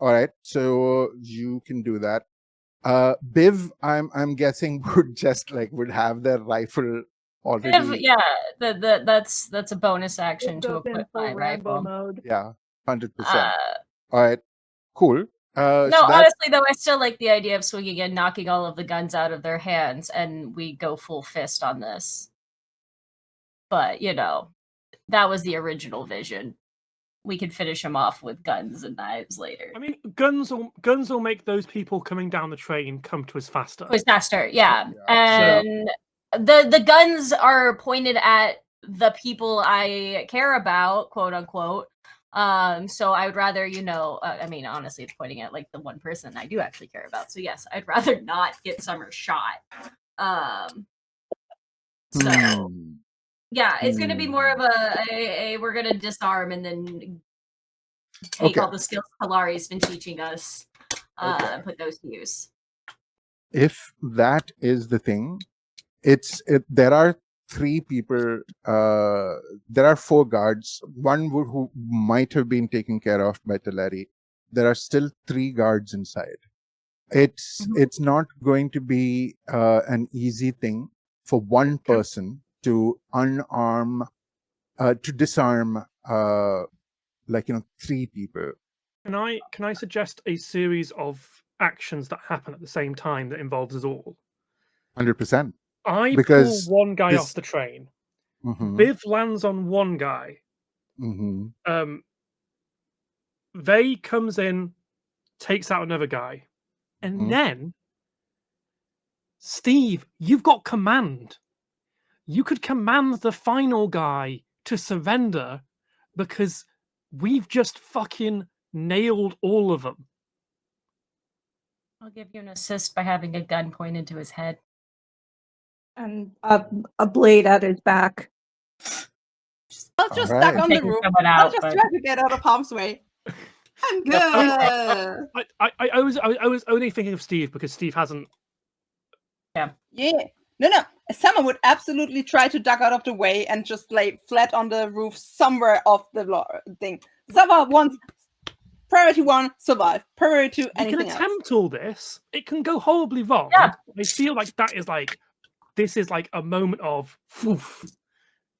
right. So you can do that. Biv, I'm guessing would have their rifle already. Yeah, that's a bonus action to Goes in equip full my Rambo rifle. mode. Yeah, 100%. Uh, All right. Cool. no, so honestly though, I still like the idea of swinging and knocking all of the guns out of their hands, and we go full fist on this. But that was the original vision. We could finish them off with guns and knives later. I mean, guns will make those people coming down the train come to us faster. It was faster, yeah. Yeah. And the guns are pointed at the people I care about, quote unquote. So I would rather, I mean, honestly, it's pointing at like the one person I do actually care about. So yes, I'd rather not get Summer shot. So yeah, it's going to be more of a we're going to disarm and then take all the skills Kalari's been teaching us and put those to use. If that is the thing, there are 3 people. There are 4 guards. One who might have been taken care of by Tulare. There are still 3 guards inside. It's not going to be an easy thing for one person to disarm 3 people. Can I suggest a series of actions that happen at the same time that involves us all? 100%. I Because pull one guy off the train. Biv lands on one guy. Vay comes in, takes out another guy. And then, Steve, you've got command. You could command the final guy to surrender because we've just fucking nailed all of them. I'll give you an assist by having a gun pointed to his head. And a blade at his back. I'll just All stuck right. on the Taking roof. someone I'll out, just but- try to get out of harm's way. I'm good. I was only thinking of Steve because Steve hasn't. Yeah. No. Summer would absolutely try to duck out of the way and just lay flat on the roof somewhere off the thing. Summer wants priority 1, survive. Priority 2, anything You can attempt all this. It can go horribly wrong. Yeah. I feel like this is like a moment of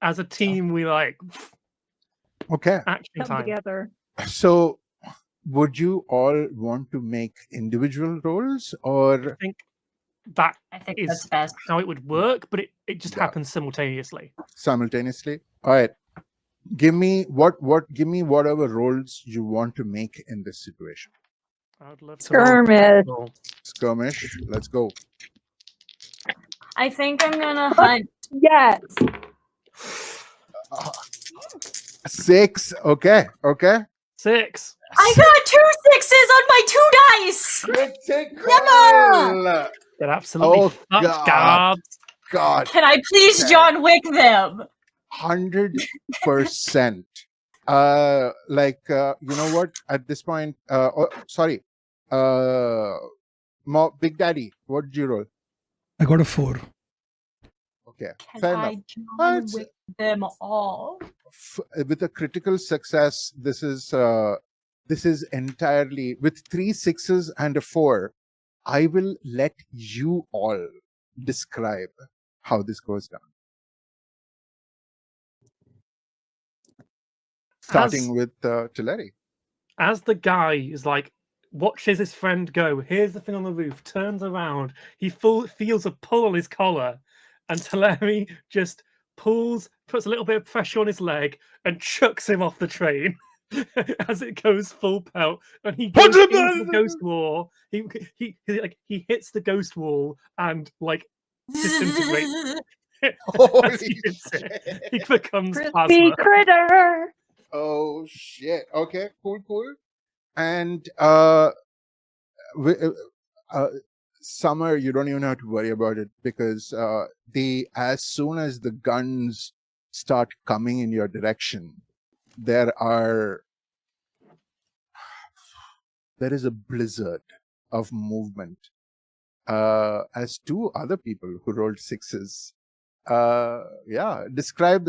as a team we Okay. action Come time. together. So, would you all want to make individual roles, or I think that I think is that's best. how it would work, but it just Yeah. happens simultaneously. simultaneously? All right. Give me whatever roles you want to make in this situation. I would love to Skirmish. roll. Skirmish. Let's go. I think I'm gonna hunt. Yes. 6. Okay. 6. I got 2 6s on my 2 dice. Critical! They're absolutely Oh, fucked, God. guards. God, Can I please Okay. John Wick them? 100%. You know what? At this point, sorry. Big Daddy, what did you roll? I got a 4. Okay, Can fair I enough. John It's- Wick them all? With a critical success, this is entirely with 3 6s and a 4. I will let you all describe how this goes down. Starting with Teleri. As the guy is like, watches his friend go, here's the thing on the roof, turns around, he feels a pull on his collar, and Teleri just puts a little bit of pressure on his leg and chucks him off the train as it goes full pelt, and he goes into the ghost wall. He hits the ghost wall and like disintegrates. Holy As he hits it, shit. he becomes Crispy plasma. critter. Oh shit. Okay, cool. And Summer, you don't even have to worry about it because as soon as the guns start coming in your direction, there is a blizzard of movement. As 2 other people who rolled 6s, describe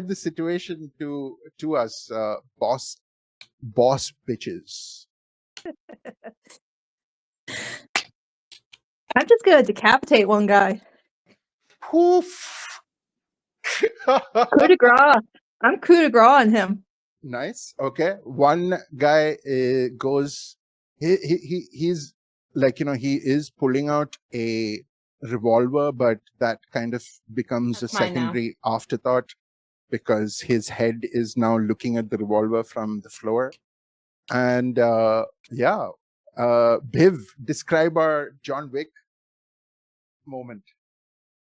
the situation to us, boss bitches. I'm just gonna decapitate one guy. Poof. Coup de grace. I'm coup de grace on him. Nice. Okay. One guy goes. He's like, he is pulling out a revolver, but that kind of becomes That's a mine now. secondary afterthought because his head is now looking at the revolver from the floor. And Biv, describe our John Wick moment.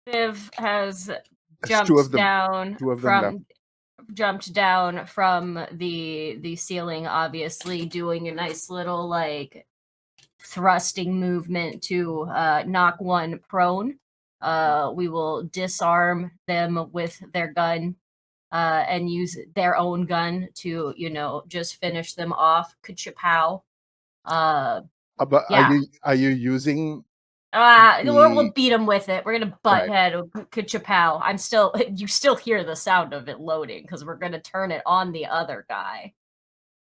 Viv has There's 2 of jumped them. down 2 of them left. jumped down from the ceiling, obviously doing a nice little like thrusting movement to knock one prone. We will disarm them with their gun and use their own gun to, just finish them off. Ka-chapow. But Yeah. are you using? We'll beat them with it. We're gonna butt Right. head Ka-chapow. You still hear the sound of it loading because we're gonna turn it on the other guy.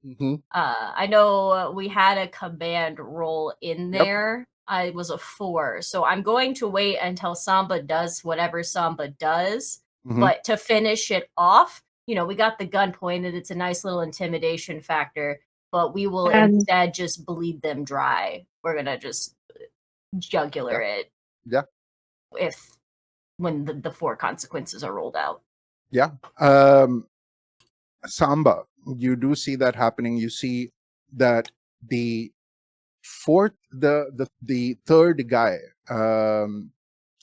Mm-hmm. I know we had a command roll in Yep. there. I was a 4, so I'm going to wait until Samba does whatever Samba does. Mhm. But to finish it off, we got the gun pointed. It's a nice little intimidation factor, but we will And- instead just bleed them dry. We're gonna just jugular it. Yeah. When the 4 consequences are rolled out. Yeah. Samba, you do see that happening. You see that the third guy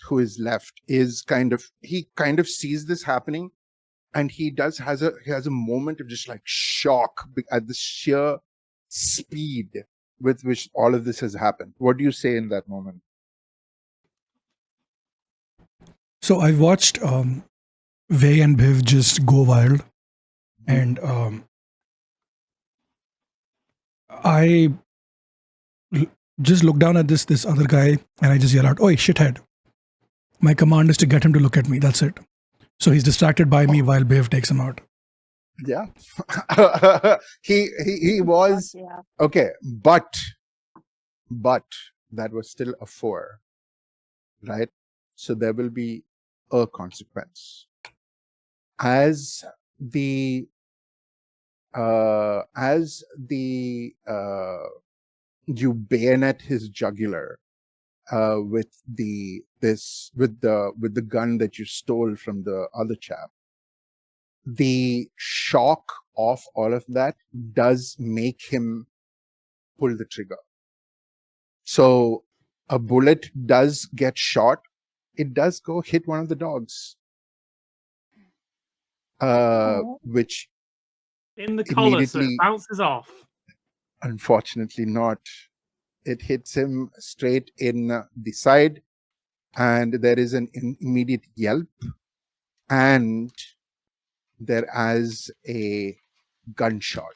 who is left is kind of sees this happening, and he has a moment of just like shock at the sheer speed with which all of this has happened. What do you say in that moment? So I watched Vay and Biv just go wild, and I just look down at this other guy, and I just yell out, "Oi, shithead!" My command is to get him to look at me. That's it. So he's distracted by me while Biv takes him out. Yeah. he was Yeah. okay, but that was still a 4, right? So there will be a consequence as the you bayonet his jugular with the gun that you stole from the other chap. The shock of all of that does make him pull the trigger. So a bullet does get shot. It does go hit one of the dogs, which In the collar, so it immediately, bounces off. unfortunately not. It hits him straight in the side, and there is an immediate yelp, and there is a gunshot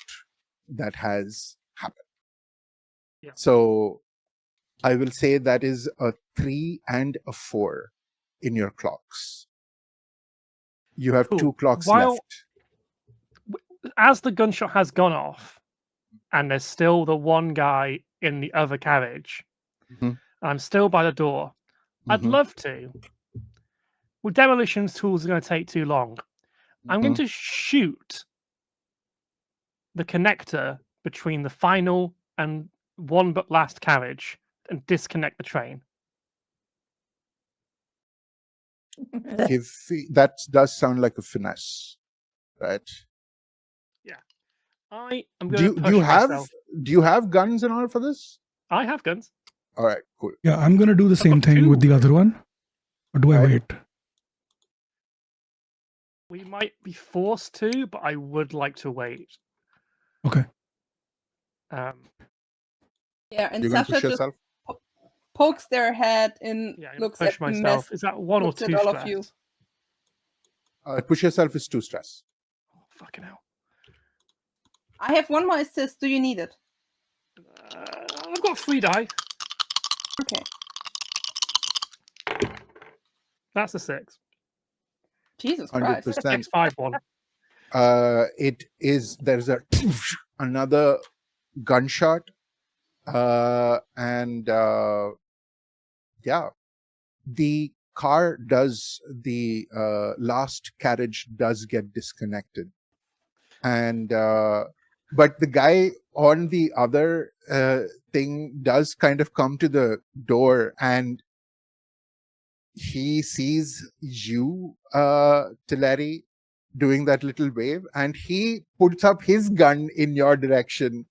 that has happened. Yeah. So I will say that is a 3 and a 4 in your clocks. You have Cool. 2 clocks While- left. As the gunshot has gone off, and there's still the one guy in the other carriage, Mhm. I'm still by the door. I'd Mhm. love to. Well, demolitions tools are going to take too long. I'm going Mhm. to shoot the connector between the final and one but last carriage and disconnect the train. That does sound like a finesse, right? I am going to push myself. Do you have guns and all for this? I have guns. All right, cool. Yeah, I'm gonna do the same got thing with two. the other one. Or do I Right. wait? We might be forced to, but I would like to wait. Okay. Yeah, and You're going to Sasha push just yourself? pokes their head and Yeah, I'm gonna looks push at the mess. myself. Is that 1 or looks at 2 all of stress? you. Push yourself is 2 stress. Oh, fucking hell. I have one more assist. Do you need it? I've got 3 die. Okay. That's a 6. Jesus Christ. 100%. 6-5-1. There's another gunshot, and yeah, the car does, the last carriage does get disconnected, and but the guy on the other thing does kind of come to the door, and he sees you, Teleri, doing that little wave, and he puts up his gun in your direction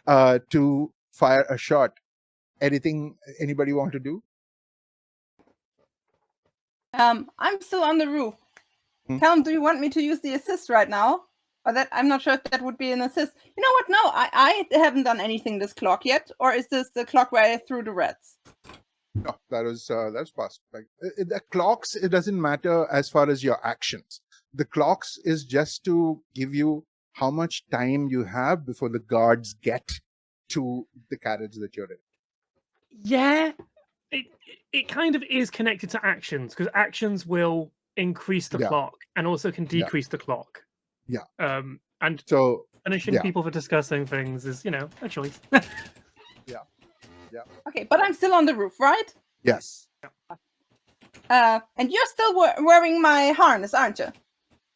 to fire a shot. Anybody want to do? I'm still on the roof. Callum, do you want me to use the assist right now? Or that I'm not sure if that would be an assist. You know what? No, I haven't done anything this clock yet. Or is this the clock where I threw the reds? No, that's possible. Like the clocks, it doesn't matter as far as your actions. The clocks is just to give you how much time you have before the guards get to the carriage that you're in. Yeah, it kind of is connected to actions, because actions will increase the Yeah. clock and also can Yeah. decrease the clock. Yeah. And So punishing yeah. people for discussing things is, a choice. Okay, but I'm still on the roof, right? Yes. And you're still wearing my harness, aren't you?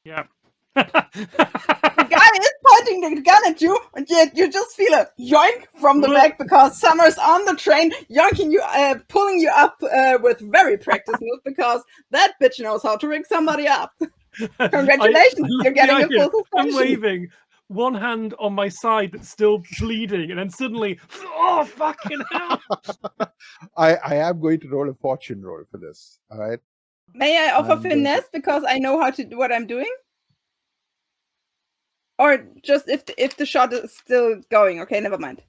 Yeah. The guy is pointing the gun at you, and yet you just feel a yoink from the back because Summer's on the train, yoinking you, pulling you up with very practiced moves because that bitch knows how to rig somebody up. Congratulations, you're getting a full I'm suspension. waving, one hand on my side that's still bleeding, and then suddenly, oh fucking hell! I am going to roll a fortune roll for this. All right. May I offer I'm going to- finesse because I know how to do what I'm doing? Or just if the shot is still going? Okay, never mind.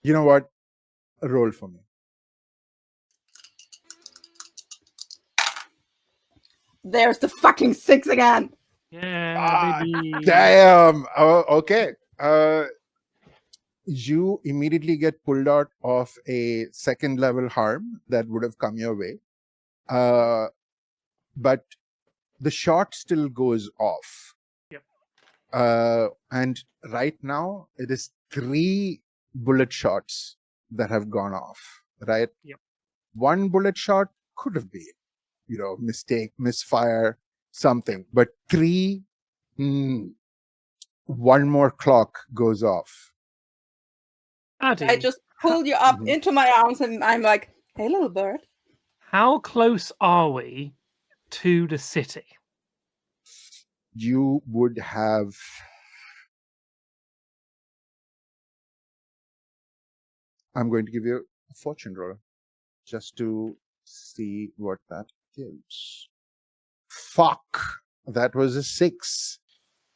You know what? Roll for me. There's the fucking 6 again. Yeah, baby. Damn. Oh, okay. You immediately get pulled out of a second level harm that would have come your way. But the shot still goes off. Yep. And right now it is 3 bullet shots that have gone off. Right. Yep. 1 bullet shot could have been, mistake, misfire, something. But 3, 1 more clock goes off. Addy, I just pull you up into my arms and I'm like, hey, little bird. how close are we to the city? You would have... I'm going to give you a fortune roll just to see what that gives. Fuck. That was a 6.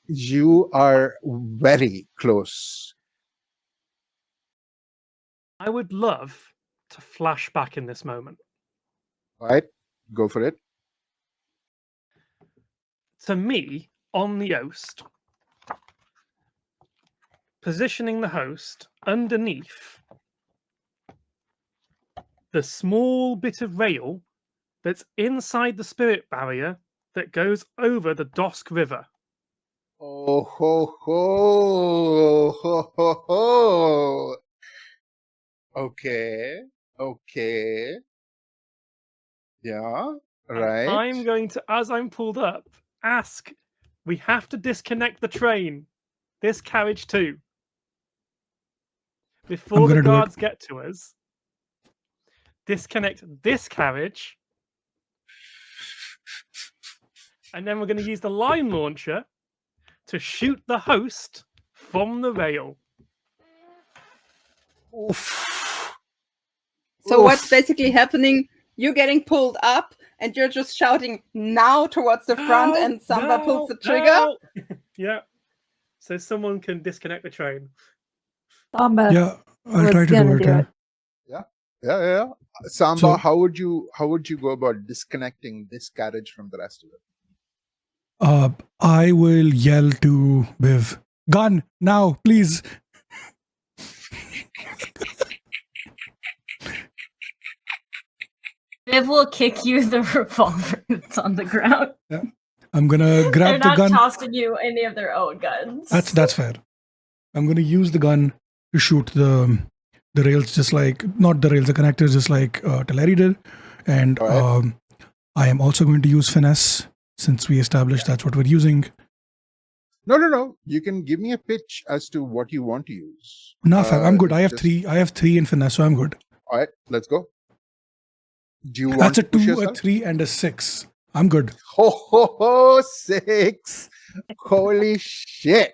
You are very close. I would love to flash back in this moment. All right, go for it. To me, on the host, positioning the host underneath the small bit of rail that's inside the spirit barrier that goes over the Dosk River. Oh ho ho ho ho ho. Okay. Okay. Yeah. And Right. I'm going to, as I'm pulled up, ask, we have to disconnect the train, this carriage too, before the gonna do it. guards get to us. Disconnect this carriage, and then we're going to use the line launcher to shoot the host from the rail. Oof. So what's Oof. basically happening? You're getting pulled up, and you're just shouting now towards the front, and Samba pulls the trigger. No! Yeah. So someone can disconnect the train. Samba Yeah, I'll was try to gonna do it. do Yeah. it. Yeah. Samba, So- how would you go about disconnecting this carriage from the rest of it? I will yell to Biv, gun now, please. Viv will kick you the revolver that's on the ground. I'm gonna They're grab the not gun. tossing you any of their own guns. That's fair. I'm gonna use the gun to shoot the rails, just like not the rails, the connectors, just like Teleri did. And All right. I am also going to use finesse since we established that's what we're using. No. You can give me a pitch as to what you want to use. Nah, fam, I'm good. I have just- three. I have 3 in finesse, so I'm good. All right, let's go. Do you want That's a to push 2, a yourself? 3, and a 6. I'm good. Ho ho ho! 6. Holy shit!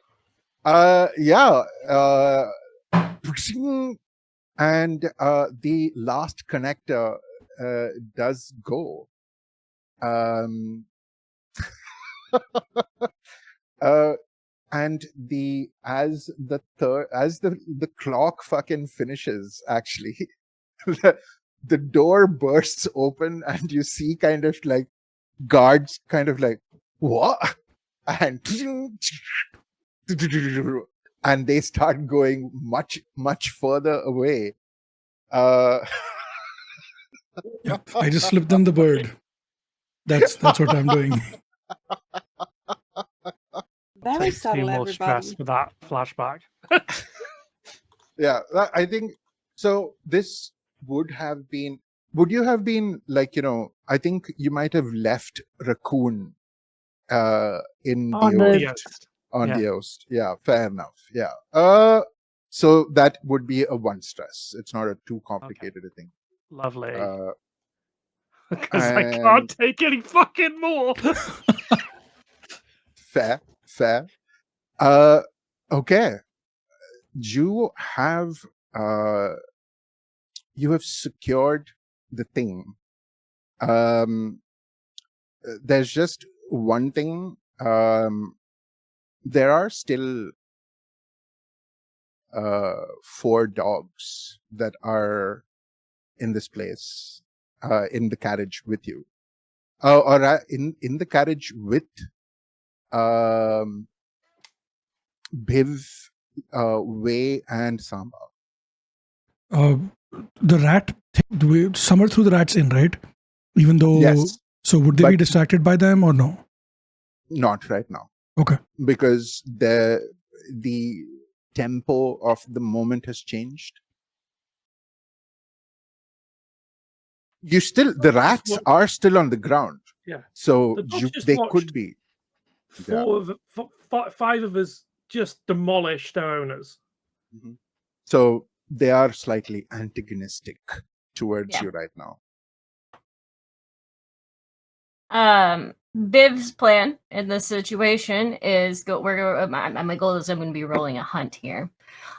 Yeah. And the last connector does go. And as the clock fucking finishes, actually, the door bursts open and you see kind of like guards kind of like, what? And and they start going much further away. Yep. I just slipped them the bird. That's what I'm doing. Very Takes 2 subtle, more everybody. stress for that flashback. Yeah, I think so. This would you have been like, I think you might have left Raccoon in On the the- host. On Yeah. the host. Yeah, fair enough. Yeah. So that would be a 1 stress. It's not a too complicated a thing. Lovely. Uh, Because I and- can't take any fucking more. fair. Okay. You have secured the thing. There's just one thing. There are still 4 dogs that are in this place, in the carriage with you, or in the carriage with Bhiv, Wei, and Samba. The rat thing, Summer threw the rats in, right? Even though, Yes, so would they be but- distracted by them or no? not right now. Okay. Because the tempo of the moment has changed. The rats are still on the ground. Yeah. So The dogs just they watched. could be. 5 of us just demolished their owners. So they are slightly antagonistic towards Yeah. you right now. Biv's plan in this situation is my goal is I'm going to be rolling a hunt here.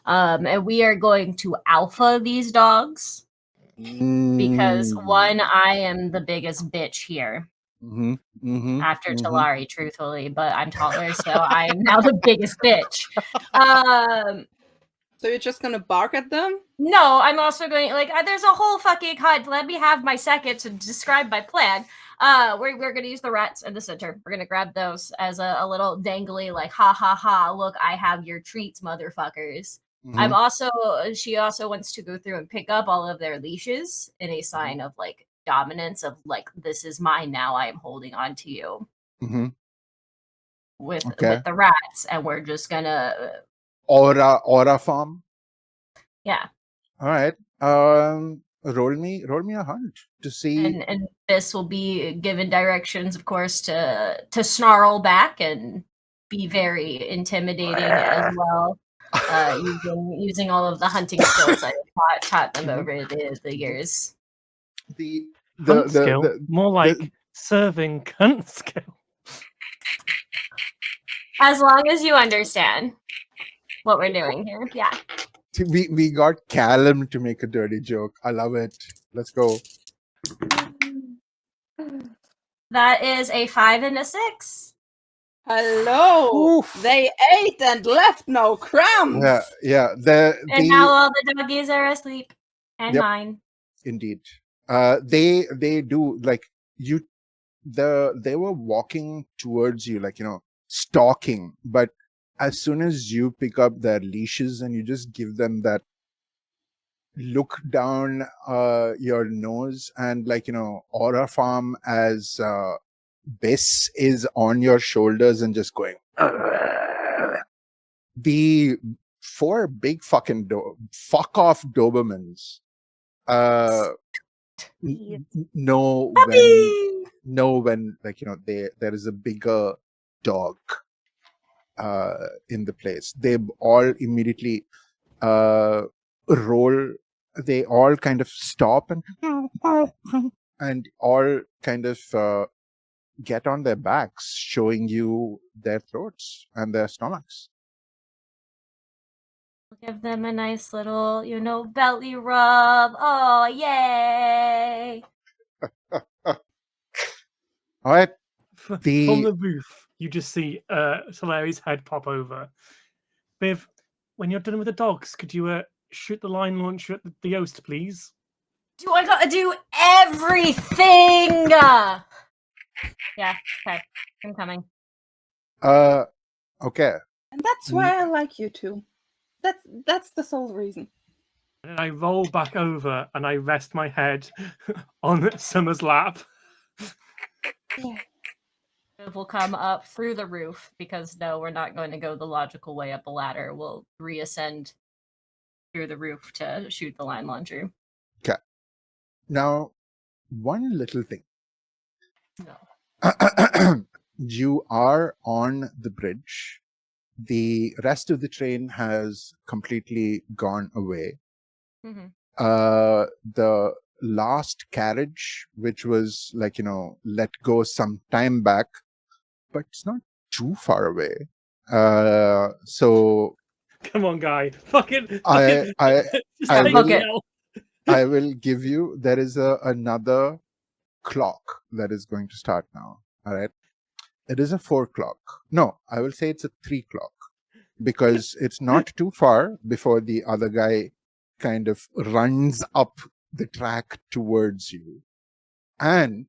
And we are going to alpha these dogs because Mm. 1, I am the biggest bitch here. after Talari, truthfully, but I'm taller, so I am now the biggest bitch. So you're just gonna bark at them? No, I'm also going there's a whole fucking hunt. Let me have my second to describe my plan. We're gonna use the rats in the center. We're gonna grab those as a little dangly, like, ha ha ha, look, I have your treats, motherfuckers. She also wants to go through and pick up all of their leashes in a sign of like dominance of like, this is mine now, I am holding on to you. With the rats, and we're just gonna aura farm. Yeah. All right. Roll me a hunt to see. And this will be given directions, of course, to snarl back and be very intimidating as well. Using all of the hunting skills I taught them over the years. Hunt skill? More like serving cunt skill. As long as you understand what we're doing here. Yeah. We got Callum to make a dirty joke. I love it. Let's go. That is a 5 and a 6. Hello. Oof. They ate and left no crumbs. Yeah. And now all the doggies are asleep. And mine. Indeed. They do, like, they were walking towards you, like, stalking, but as soon as you pick up their leashes and you just give them that look down your nose, and like, aura farm as Bess is on your shoulders and just going, the 4 big fucking fuck off Dobermans know when like, there is a bigger dog in the place. They all immediately roll. They all kind of stop and all kind of get on their backs, showing you their throats and their stomachs. Give them a nice little, belly rub. Oh, yay! All right. From the roof, you just see Solari's head pop over. Biv, when you're done with the dogs, could you shoot the line launcher at the Yoast, please? Do I gotta do everything? Yeah, okay. I'm coming. Okay. And that's why I like you two. That's the sole reason. And I roll back over and I rest my head on Summer's lap. We'll come up through the roof because no, we're not going to go the logical way up a ladder. We'll reascend through the roof to shoot the line launcher. Okay. Now, one little thing. No. You are on the bridge. The rest of the train has completely gone away. The last carriage, which was like, let go some time back, but it's not too far away. So come on, guy. Fucking I will give you, there is another clock that is going to start now. All right. It is a 4 o'clock. No, I will say it's a 3 o'clock because it's not too far before the other guy kind of runs up the track towards you. And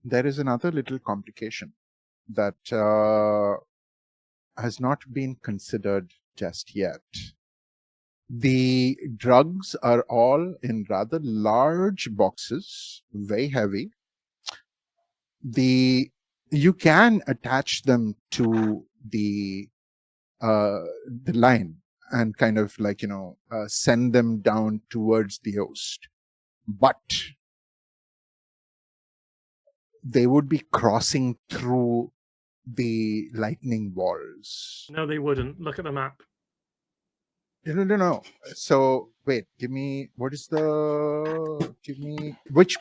there is another little complication that has not been considered just yet. The drugs are all in rather large boxes, very heavy. You can attach them to the line and kind of like, send them down towards the Yoast. But they would be crossing through the lightning walls. No, they wouldn't. Look at the map. No. So wait, which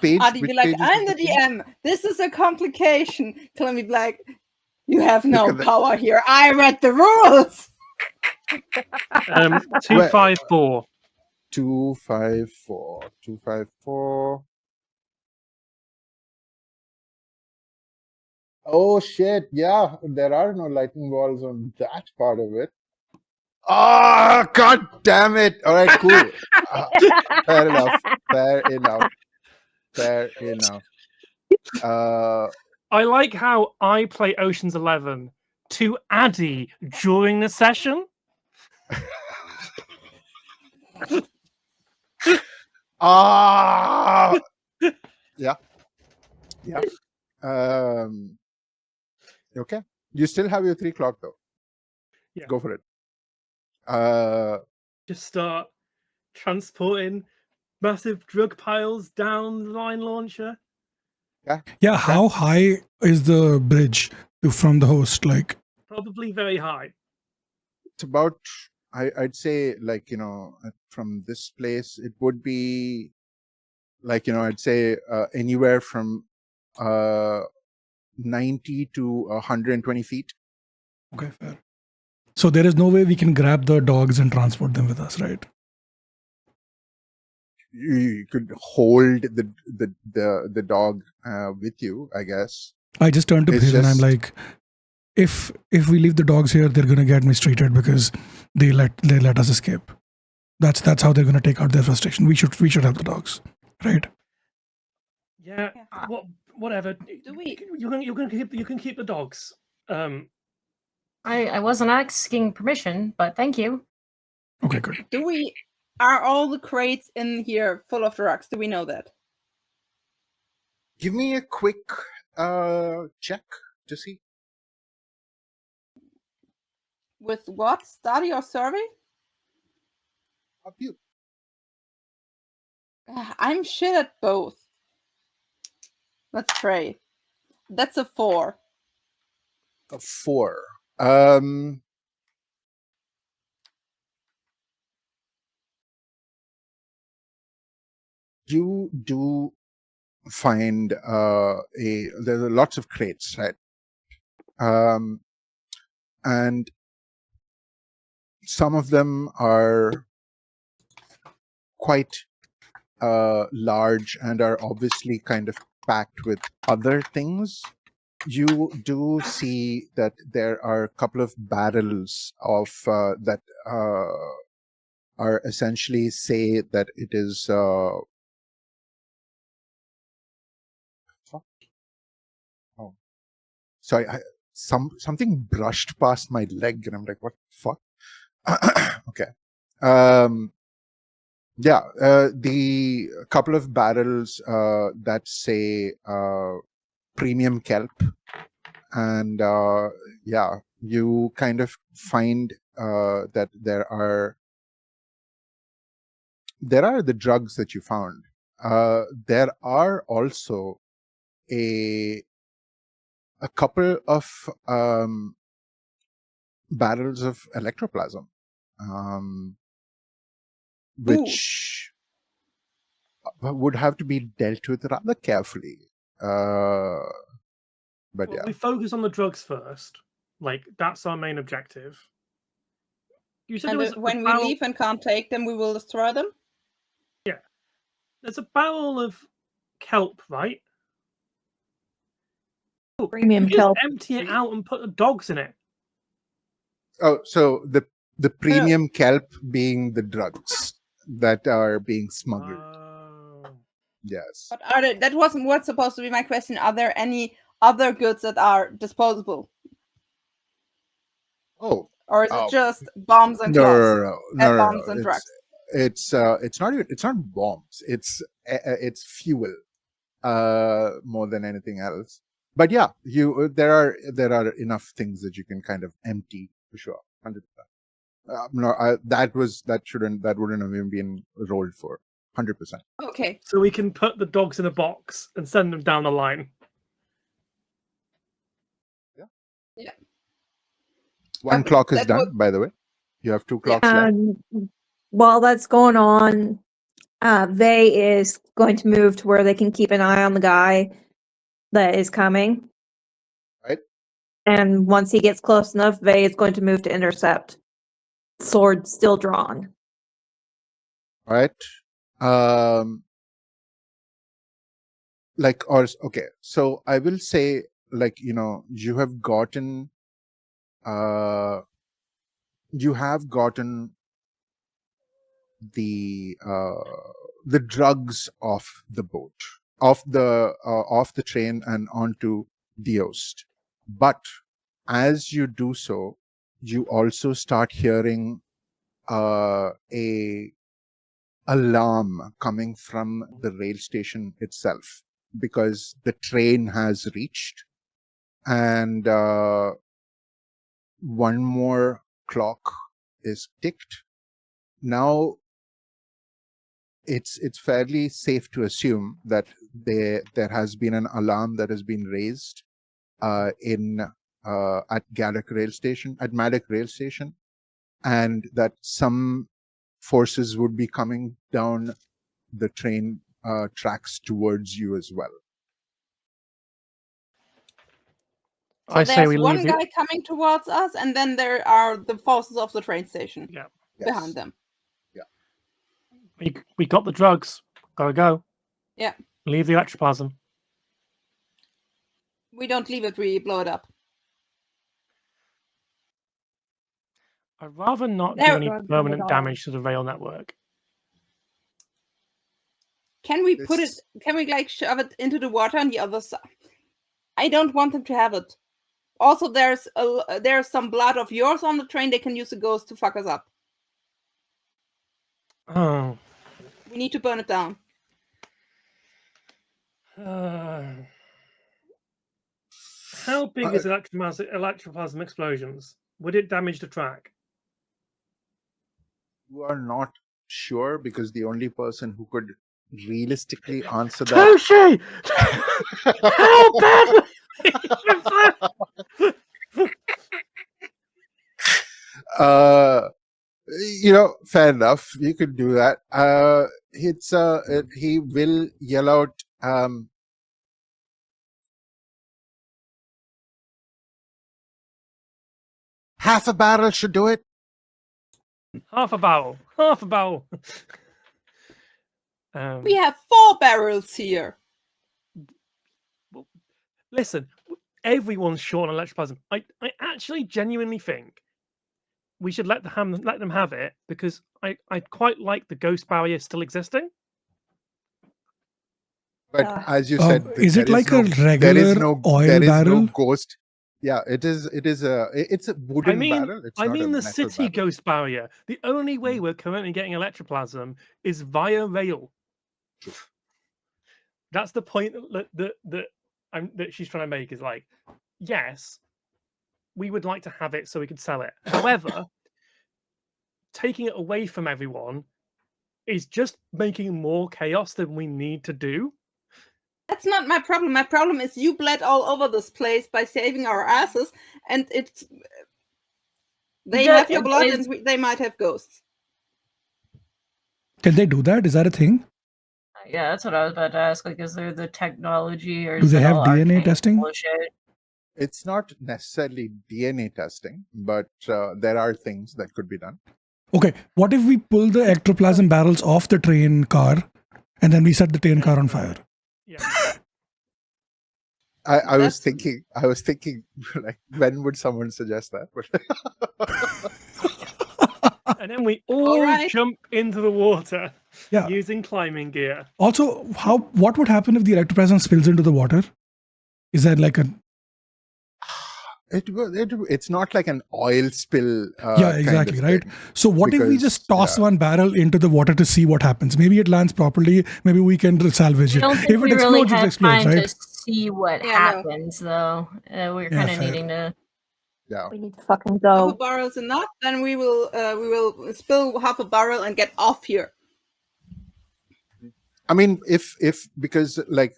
page? I'd be like, I'm the DM. This is a complication. Tell me, like, you have no power here. I read the rules. 254. 254. Oh shit! Yeah, there are no lightning balls on that part of it. Ah, god damn it! All right, cool. Fair enough. Fair enough. Fair enough. I like how I play Ocean's 11 to Addy during the session. Ah. Yeah. Yeah. Okay. You still have your 3 o'clock though. Yeah. Go for it. Just start transporting massive drug piles down the line launcher. Yeah, how high is the bridge from the host? Like, Probably very high. It's about, I'd say, like, from this place, it would be like, I'd say anywhere from 90 to 120 feet. okay, fair. So there is no way we can grab the dogs and transport them with us, right? You could hold the dog with you, I guess. I just turned to It's Bhiv and I'm just- like, if we leave the dogs here, they're gonna get mistreated because they let us escape. That's how they're gonna take out their frustration. We should help the dogs, right? Yeah. Yeah. Whatever. Do we- You can keep the dogs. I wasn't asking permission, but thank you. Okay, good. Are all the crates in here full of drugs? Do we know that? Give me a quick check to see. With what? Study or survey? Up you. I'm shit at both. Let's try. That's a 4. A 4. You do find there are lots of crates, right? And some of them are quite large and are obviously kind of packed with other things. You do see that there are a couple of barrels of that are essentially say that it is sorry, something brushed past my leg and I'm like, what the fuck? Okay. Yeah, the couple of barrels that say premium kelp, and yeah, you kind of find that there are the drugs that you found. There are also a couple of barrels of electroplasm, which would have to be dealt with rather carefully. But Well, yeah, we focus on the drugs first. Like that's our main objective. You said And there was when we leave and can't take them, we will destroy them? There's a barrel of kelp, right? Premium You just kelp. empty it out and put the dogs in it. oh, so the premium kelp being the drugs that are being smuggled. Yes. But that wasn't what's supposed to be my question. Are there any other goods that are disposable? Oh, Or is it just bombs and clothes? Bombs and drugs. It's not even, it's not bombs. It's fuel more than anything else. But yeah, there are enough things that you can kind of empty for sure. 100%. No, that wouldn't have even been rolled for 100%. Okay. So we can put the dogs in a box and send them down the line. Yeah. One clock is that done, was- by the way. You have 2 clocks left. While that's going on, Vey is going to move to where they can keep an eye on the guy that is coming. Right. And once he gets close enough, Vey is going to move to intercept. Sword still drawn. All right. Okay, so I will say, like, you have gotten the drugs off the boat, off the train and onto Diost. But as you do so, you also start hearing a alarm coming from the rail station itself, because the train has reached, and one more clock is ticked. Now it's fairly safe to assume that there has been an alarm that has been raised in at Madak rail station, and that some forces would be coming down the train tracks towards you as well. So I say there's we one leave guy coming towards us, and then there are the forces of the train station Yeah, behind them. we got the drugs. Gotta go. Yeah. Leave the electroplasm. We don't leave it, we blow it up. I'd rather not do There- any Drugs in the permanent dog. damage to the rail network. Can we put it? This- Can we like shove it into the water on the other side? I don't want them to have it. Also, there's some blood of yours on the train. They can use the ghost to fuck us up. Oh. We need to burn it down. How big is electroplasm explosions? Would it damage the track? You are not sure, because the only person who could realistically answer that Toshi! How bad? fair enough, you could do that. He will yell out, half a barrel should do it. Half a barrel. Half a barrel. We have 4 barrels here. Listen, everyone's short on electroplasm. I actually genuinely think we should let them have it, because I quite like the ghost barrier still existing. But as you said, Is it like a there regular is no barrel? ghost. Yeah, it's a wooden barrel. It's I not mean a the metal city barrel. ghost barrier. The only way we're currently getting electroplasm is via rail. That's the point that she's trying to make, is like, yes, we would like to have it so we could sell it. However, taking it away from everyone is just making more chaos than we need to do. That's not my problem. My problem is you bled all over this place by saving our asses, and they have your blood, and they might have ghosts. Can they do that? Is that a thing? Yeah, that's what I was about to ask. Like, is there the technology, or Do is they it have all DNA arcane testing? bullshit? It's not necessarily DNA testing, but there are things that could be done. Okay, what if we pull the ectoplasm barrels off the train car and then we set the train car on fire? Yeah. I was thinking, like, when would someone suggest that? And then we all jump into the water Yeah. using climbing gear. Also, what would happen if the ectoplasm spills into the water? Is that like a... It's not like an oil spill. Yeah, exactly, right? thing. So what if we just toss one barrel into the water to see what happens? Maybe it lands properly. Maybe we can salvage it. I don't think If we it really explodes, it have explodes, time right? to see what happens, though. We're kind of needing to. Yeah. We need to fucking Half a go. barrel's enough. Then we will spill half a barrel and get off here. I mean, if because like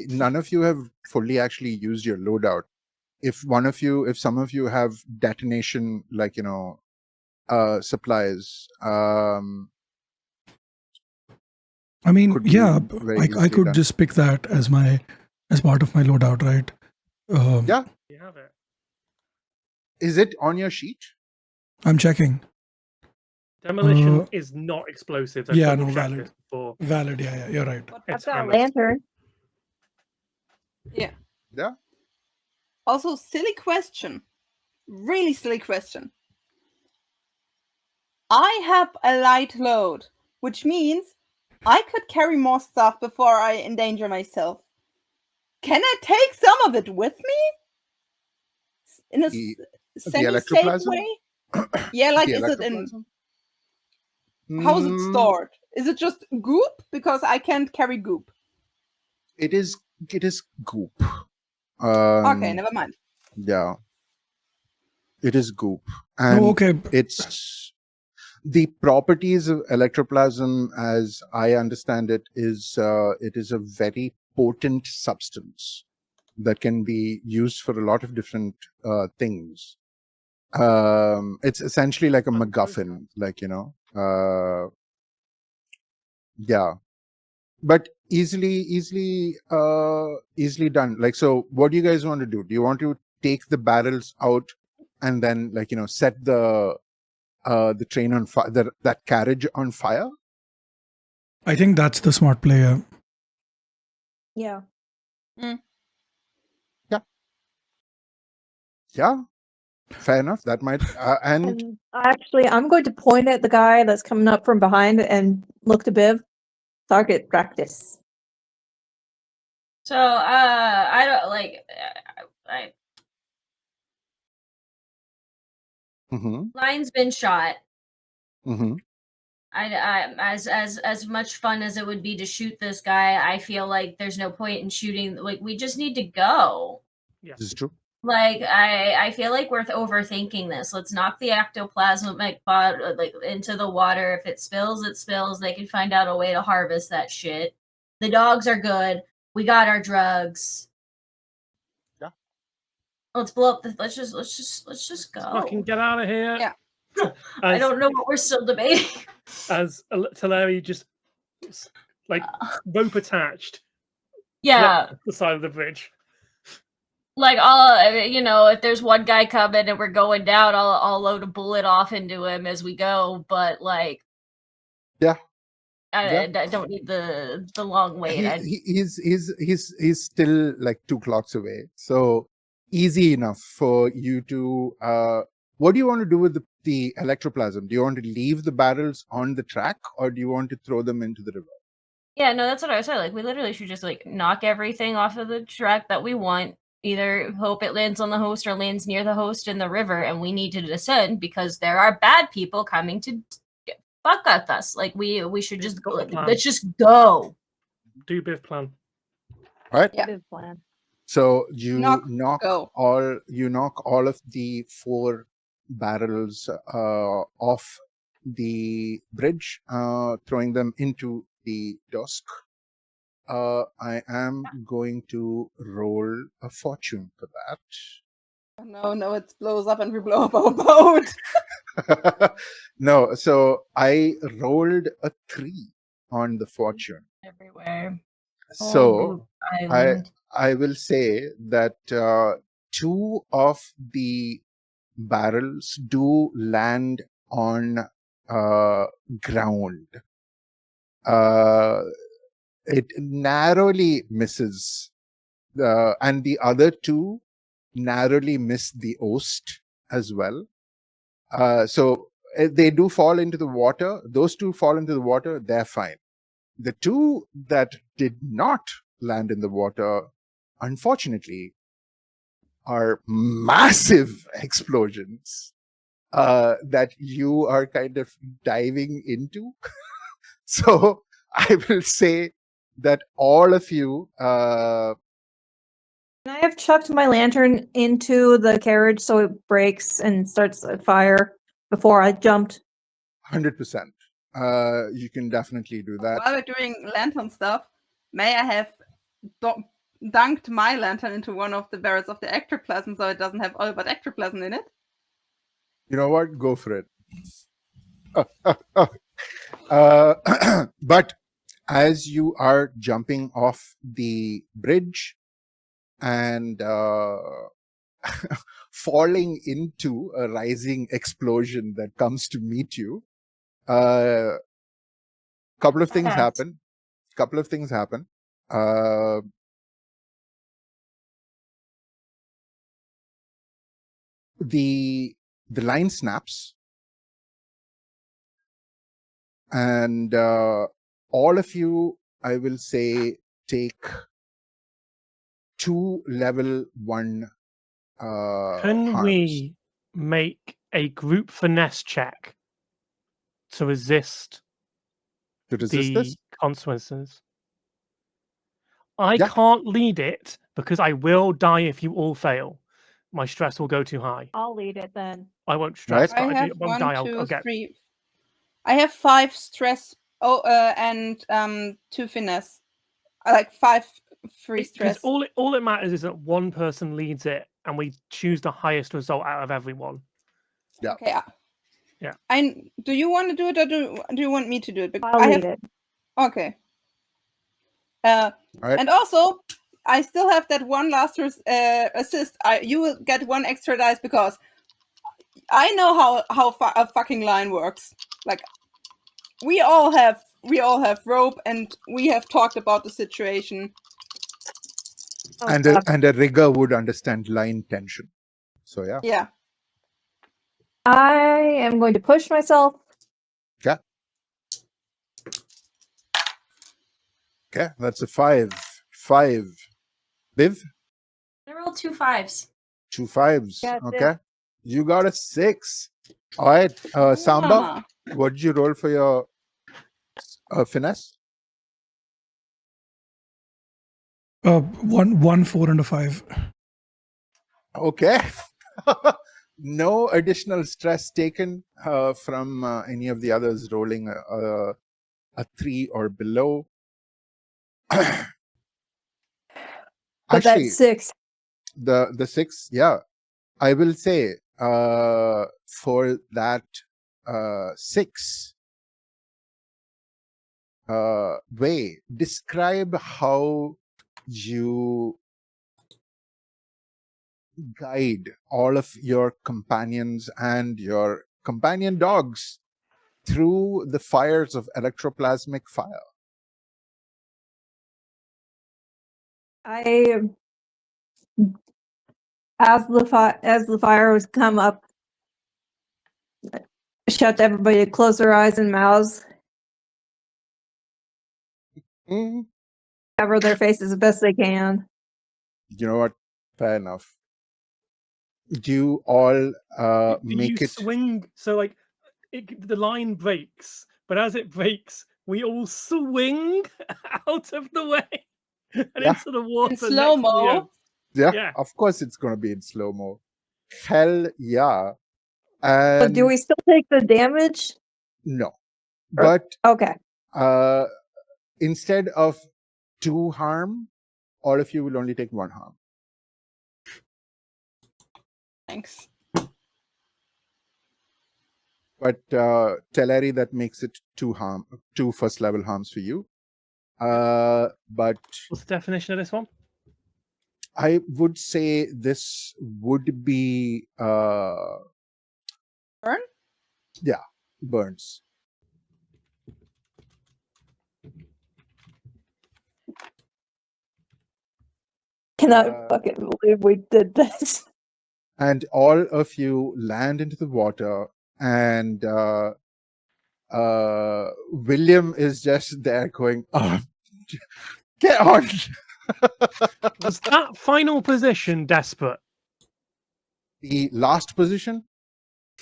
none of you have fully actually used your loadout. If some of you have detonation, like, supplies, I mean, could be yeah, very I easily could done. just pick that as part of my loadout, right? Yeah. You have it. Is it on your sheet? I'm checking. Demolition is not explosive. I've Yeah, double-checked valid. this before. Valid, yeah, you're right. I've It's got a hammers. lantern. Yeah. Yeah. Also, silly question. Really silly question. I have a light load, which means I could carry more stuff before I endanger myself. Can I take some of it with me? In a The semi-safe electroplasm? way? Yeah, like The is it in... electroplasm? How is it Mm, stored? Is it just goop? Because I can't carry goop. It is goop. Okay, never mind. Yeah, it is goop, Oh, and okay. it's the properties of electroplasm, as I understand it, is it is a very potent substance that can be used for a lot of different things. It's essentially like a MacGuffin, like, you know. Yeah, but easily done. Like, so what do you guys want to do? Do you want to take the barrels out and then, like, you know, set the train on fire, that carriage on fire? I think that's the smart player. Yeah. Yeah, fair enough. That might and And actually, I'm going to point at the guy that's coming up from behind and look to Biv. Target practice. So, I don't like. Lion's been shot. I as much fun as it would be to shoot this guy, I feel like there's no point in shooting. Like, we just need to go. Yeah. This is true. Like, I feel like we're overthinking this. Let's knock the ectoplasmic pod like into the water. If it spills, it spills. They can find out a way to harvest that shit. The dogs are good. We got our drugs. Yeah. Let's blow up the. Let's just go. Fucking get out of here. Yeah. I don't know what we're still debating. As Teleri just like rope attached. Yeah. The side of the bridge. Like, if there's one guy coming and we're going down, I'll load a bullet off into him as we go. But like, Yeah. I don't need the long wait. He's still like 2 clocks away, so easy enough for you to. What do you want to do with the electroplasm? Do you want to leave the barrels on the track, or do you want to throw them into the river? Yeah, no, that's what I was saying. Like, we literally should just like knock everything off of the track that we want. Either hope it lands on the host or lands near the host in the river, and we need to descend because there are bad people coming to fuck at us. Like, we should just go. Let's just go. Do Biv plan. All right. Yeah. Plan. So you Knock, knock go. all of the 4 barrels off the bridge, throwing them into the dusk. I am going to roll a fortune for that. Oh, no, it blows up and we blow up our boat. No, so I rolled a 3 on the fortune. Everywhere. So Island. I will say that 2 of the barrels do land on ground. It narrowly misses, and the other 2 narrowly miss the host as well. So they do fall into the water. Those 2 fall into the water. They're fine. The 2 that did not land in the water, unfortunately, are massive explosions that you are kind of diving into. So I will say that all of you. Can I have chucked my lantern into the carriage so it breaks and starts a fire before I jumped? 100%. You can definitely do that. While we're doing lantern stuff, may I have dunked my lantern into one of the barrels of the ectoplasm so it doesn't have all but ectoplasm in it? You know what? Go for it. But as you are jumping off the bridge and falling into a rising explosion that comes to meet you, couple of things happen. the line snaps, and all of you, I will say, take 2 level 1 Can harms. we make a group finesse check to resist To resist this? the consequences? I Yeah. can't lead it because I will die if you all fail. My stress will go too high. I'll lead it then. I won't stress, Right. but I have won't die. 1, 2, I'll get. 3. I have 5 stress. And 2 finesse. I like 5 free Because stress. all it matters is that one person leads it, and we choose the highest result out of everyone. Yeah. Okay. Yeah. Do you want to do it, or do you want me to do it? Because I'll lead it. Okay. Right. And also, I still have that one last assist. You will get 1 extra dice because I know how a fucking line works. Like, we all have rope, and we have talked about the situation. Oh, and God. a rigger would understand line tension. So yeah. Yeah. I am going to push myself. Yeah. Okay, that's a 5. 5. Viv? I rolled 2 5s. 2 5s. Yeah, Okay. You got a 6. All right. Samba, Mama. what did you roll for your finesse? 1, 4, and a 5. Okay. No additional stress taken from any of the others rolling a 3 or below. But Actually, that's 6. the 6, yeah. I will say for that 6 way, describe how you guide all of your companions and your companion dogs through the fires of electroplasmic fire. As the fire was come up, shut everybody to close their eyes and mouths, Mm, cover their faces as best they can. you know what? Fair enough. Do you all Do make you it? swing? So like, the line breaks, but as it breaks, we all swing out of the way and Yeah. into the water In slow-mo. Yeah, of course it's going to be in slow-mo. Hell yeah. But And do we still take the damage? no. Or- But Okay. instead of 2 harm, all of you will only take 1 harm. Thanks. But Teleri, that makes it 2 first level harms for you. But What's the definition of this one? I would say this would be Burn? Yeah, burns. Cannot fucking believe we did this. And all of you land into the water, and William is just there going, "Oh, get on!" Was that final position desperate? The last position,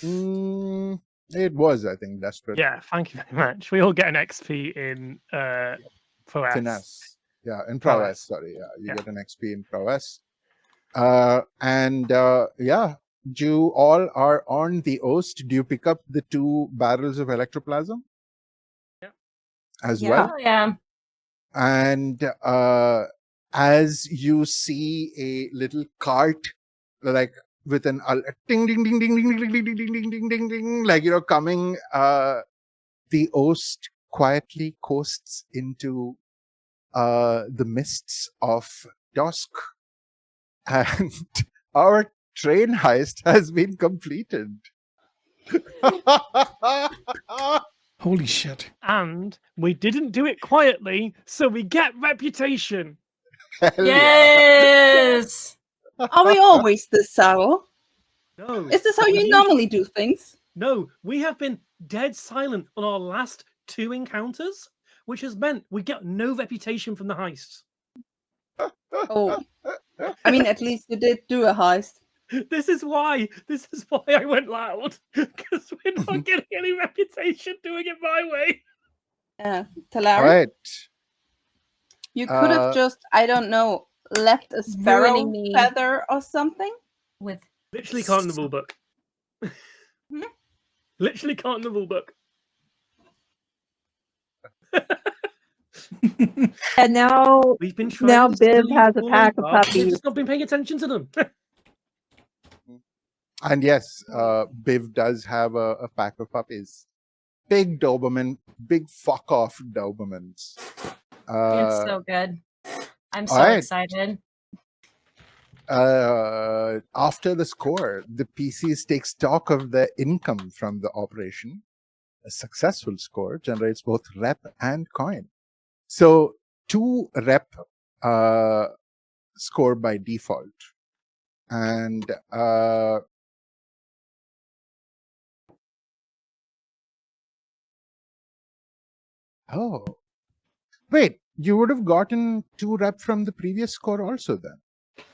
it was, I think, desperate. Yeah, thank you very much. We all get an XP in prowess. Finesse. Yeah, in Prowess. prowess. Sorry, yeah, you Yeah. get an XP in prowess. Yeah, you all are on the Oast. Do you pick up the 2 barrels of electroplasm? Yeah. As Yeah. well? Oh yeah. And as you see a little cart, like with an ding ding ding ding ding ding ding ding ding ding ding ding, like coming, the Oast quietly coasts into the mists of dusk, and our train heist has been completed. Holy shit. And we didn't do it quietly, so we get reputation. Hell yeah. Yes. Are we always this subtle? No. Is this how but you we- normally do things? No, we have been dead silent on our last 2 encounters, which has meant we get no reputation from the heists. Oh, I mean, at least you did do a heist. This is why I went loud, because we're not getting any reputation doing it my way. All Talari, right. you could have just, I don't know, left a sparrow Ruining me. feather or something. With Literally can't in the rule book. Hmm? Literally can't in the rule book. And now We've been trying Now to Biv steal has a all pack of over, and puppies. We've just not been paying attention to them. And yes, Biv does have a pack of puppies. Big Doberman, big fuck off Dobermans. it's so good. I'm so alright. excited. After the score, the PCs take stock of the income from the operation. A successful score generates both rep and coin. So 2 rep score by default. And oh, wait, you would have gotten 2 rep from the previous score also then.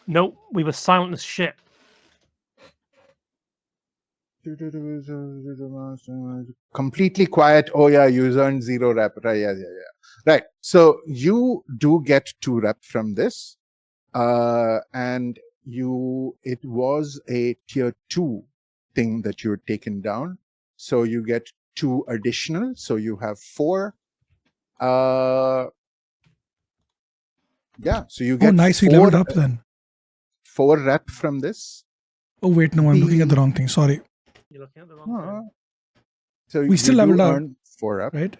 Nope, we were silent as shit. Completely quiet. Oh yeah, you earned 0 rep. Right, yeah. Right. So you do get 2 rep from this. And it was a tier 2 thing that you had taken down. So you get 2 additional. So you have 4. Yeah. So you get nice. We 4, leveled up then. 4 rep from this. Oh, wait. No, I'm looking at the wrong thing. Sorry. You're looking at the wrong thing. So We still you do leveled up, earn 4 rep. right?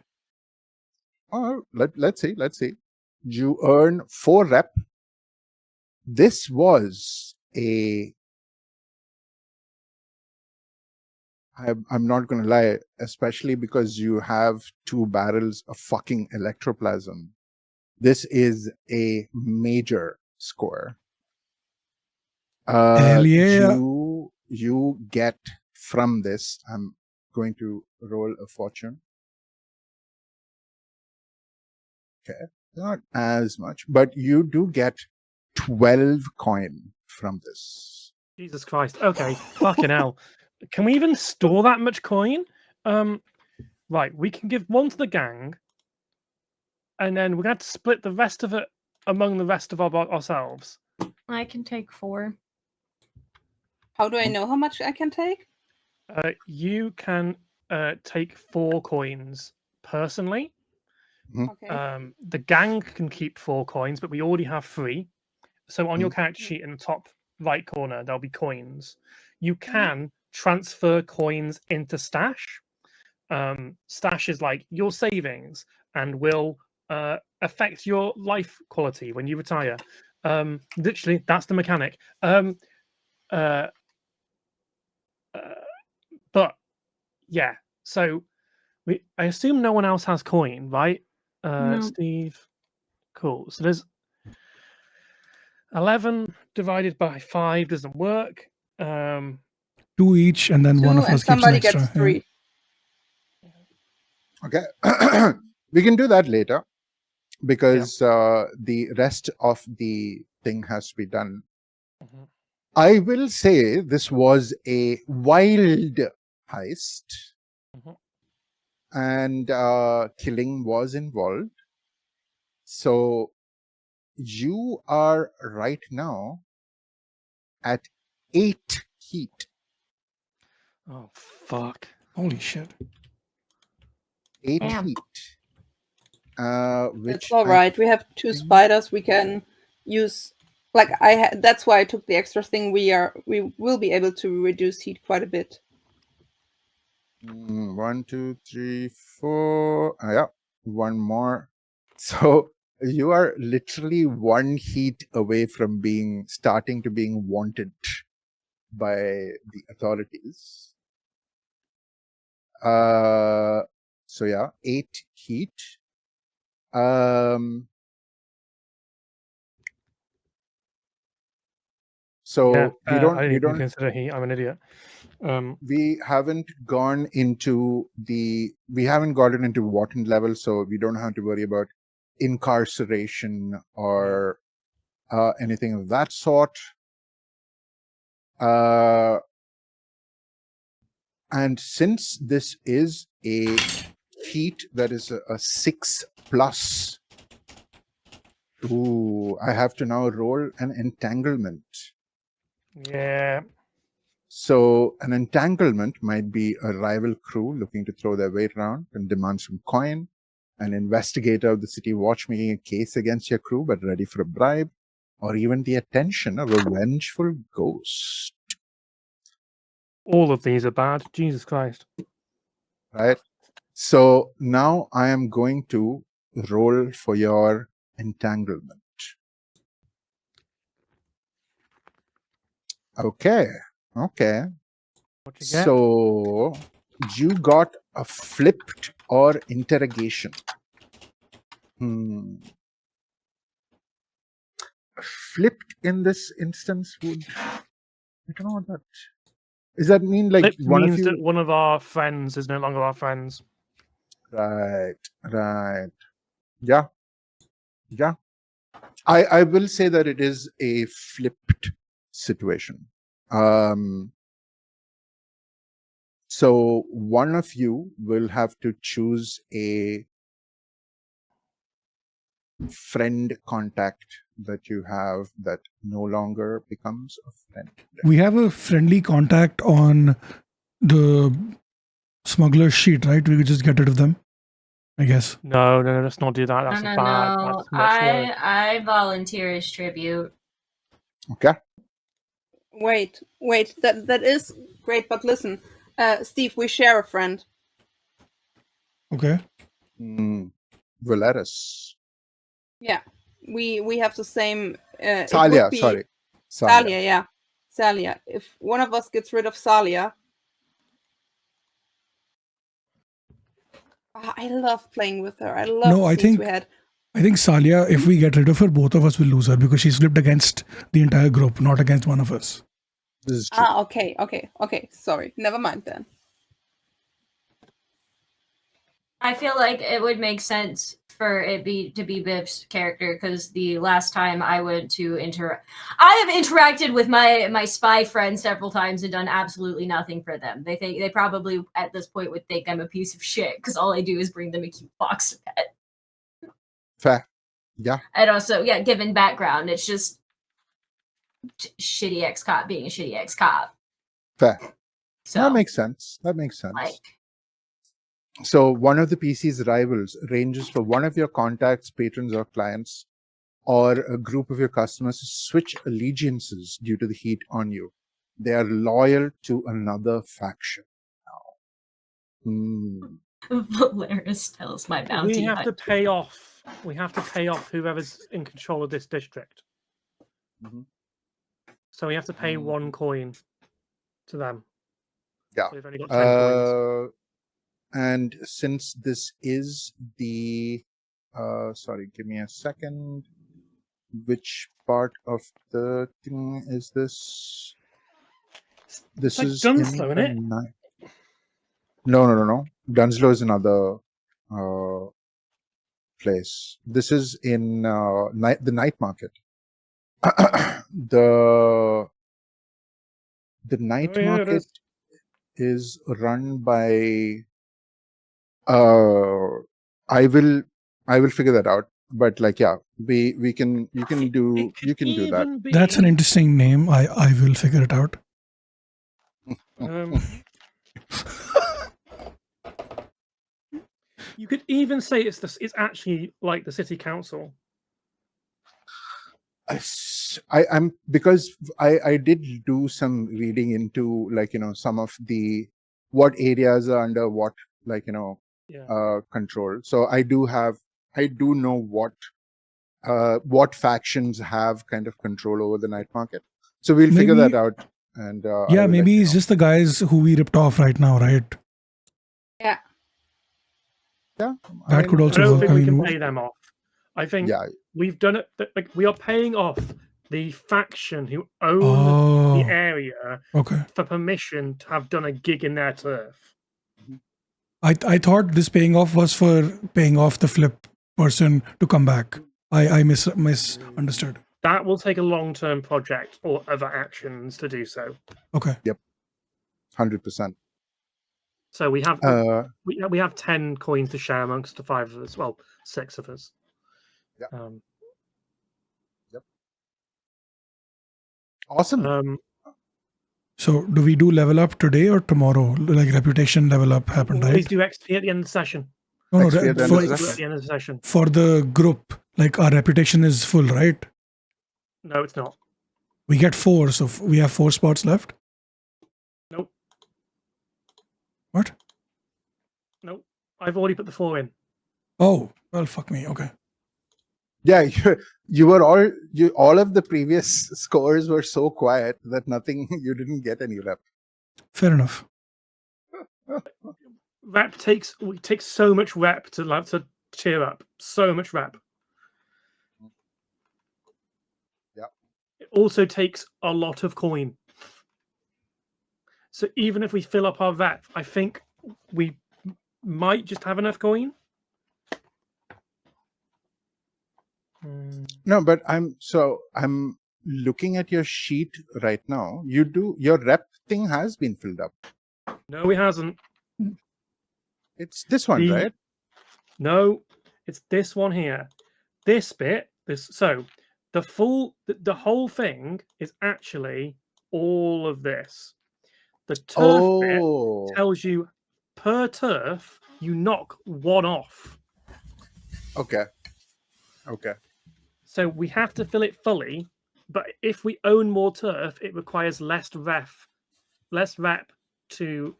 Oh, let's see. You earn 4 rep. This was I'm not going to lie, especially because you have 2 barrels of fucking electroplasm. This is a major score. Hell yeah. You get from this, I'm going to roll a fortune. Okay, not as much, but you do get 12 coin from this. Jesus Christ. Okay, fucking hell. Can we even store that much coin? Right, we can give 1 to the gang, and then we're going to have to split the rest of it among the rest of ourselves. I can take 4. How do I know how much I can take? You can take 4 coins personally. Okay. The gang can keep 4 coins, but we already have 3. So on your character sheet in the top right corner, there'll be coins. You can transfer coins into stash. Stash is like your savings and will affect your life quality when you retire. Literally, that's the mechanic. But yeah, so I assume no one else has coin, right? No. Steve. Cool. So there's 11 divided by 5 doesn't work. 2 each, and then 2 one of and us keeps an somebody extra. gets 3. Okay. We can do that later because the rest of the thing has to be done. I will say this was a wild heist, and killing was involved. So you are right now at 8 heat. Oh fuck! Holy shit. 8 Damn. heat. Which It's all right. We have 2 spiders. We can use. Like that's why I took the extra thing. We will be able to reduce heat quite a bit. 1, 2, 3, 4. Yeah, 1 more. So you are literally 1 heat away from starting to being wanted by the authorities. So yeah, 8 heat. So yeah, we don't I didn't we even don't consider he. I'm an idiot. we haven't gone into we haven't gotten into Wharton level, so we don't have to worry about incarceration or anything of that sort. And since this is a heat that is a 6+, ooh, I have to now roll an entanglement. Yeah. So an entanglement might be a rival crew looking to throw their weight around and demand some coin, an investigator of the city watch making a case against your crew but ready for a bribe, or even the attention of a vengeful ghost. All of these are bad. Jesus Christ. Right? So now I am going to roll for your entanglement. Okay. Okay. What you get? So you got a flipped or interrogation. Flipped in this instance would, I don't know what that. Does that mean like Flipped one of means you? that one of our friends is no longer our friends. Right. Yeah. I will say that it is a flipped situation. So one of you will have to choose a friend contact that you have that no longer becomes a friend. We have a friendly contact on the smuggler sheet, right? We could just get rid of them, I guess. No, let's not do that. That's No. bad. That's much worse. I volunteer as tribute. Okay. Wait. That is great, but listen, Steve, we share a friend. Okay. Valeris. Yeah, we have the same. It Salia, would be sorry. Salia, yeah, Salia. If one of us gets rid of Salia, I love playing with her. I love No, the I scenes think we had. I think Salia, if we get rid of her, both of us will lose her because she's flipped against the entire group, not against one of us. This is true. Okay. Sorry, never mind then. I feel like it would make sense for it to be Bib's character because the last time I went to I have interacted with my spy friends several times and done absolutely nothing for them. They probably at this point would think I'm a piece of shit because all I do is bring them a cute box pet. Fair. Yeah. And also, yeah, given background, it's just shitty ex-cop being a shitty ex-cop. Fair. So That makes sense. like, So one of the PC's rivals ranges for one of your contacts, patrons, or clients, or a group of your customers to switch allegiances due to the heat on you. They are loyal to another faction now. Valeris tells my bounty We have to hunt. pay off. We have to pay off whoever's in control of this district. Mhm. So we have to pay 1 coin to them. Yeah. So we've only got 10 coins. And since this is the sorry, give me a second. Which part of the thing is this? This like is Dunslow, in isn't it? night. No. Dunslow is another place. This is in the night market. the night Oh, yeah, it market is run by I will figure that out. But like, yeah, you can do that. That's an interesting name. I will figure it out. You could even say it's actually like the city council. I'm because I did do some reading into like some of the what areas are under what control. So I do know what factions have kind of control over the night market. So we'll figure that out. And yeah, I will maybe let you it's know. just the guys who we ripped off right now, right? Yeah. Yeah, That could I also don't work. think I we mean, can pay them off. I think yeah, we've done it. Like we are paying off the faction who own Oh, the area okay. for permission to have done a gig in their turf. I thought this paying off was for paying off the flip person to come back. I misunderstood. That will take a long-term project or other actions to do so. Okay. 100%. So we have Uh, we have 10 coins to share amongst the 5 of us. Well, 6 of us. Yeah. Um, awesome. So do we do level up today or tomorrow? Like reputation level up happened, always right? do XP at the end of the session. No, no. XP at the end of the Always do session? at the end of the session. For the group, like our reputation is full, right? No, it's not. We get 4, so we have 4 spots left. Nope. What? Nope. I've already put the 4 in. Oh, well, fuck me. Okay. Yeah, you were all of the previous scores were so quiet that you didn't get any rep. Fair enough. Rep takes so much rep to cheer up. So much rep. Yeah. It also takes a lot of coin. So even if we fill up our rep, I think we might just have enough coin. No, but I'm looking at your sheet right now. Your rep thing has been filled up. No, it hasn't. It's this one, right? No, it's this one here. This bit, so the whole thing is actually all of this. The turf bit tells you per turf you knock 1 off. Okay. So we have to fill it fully, but if we own more turf, it requires less rep to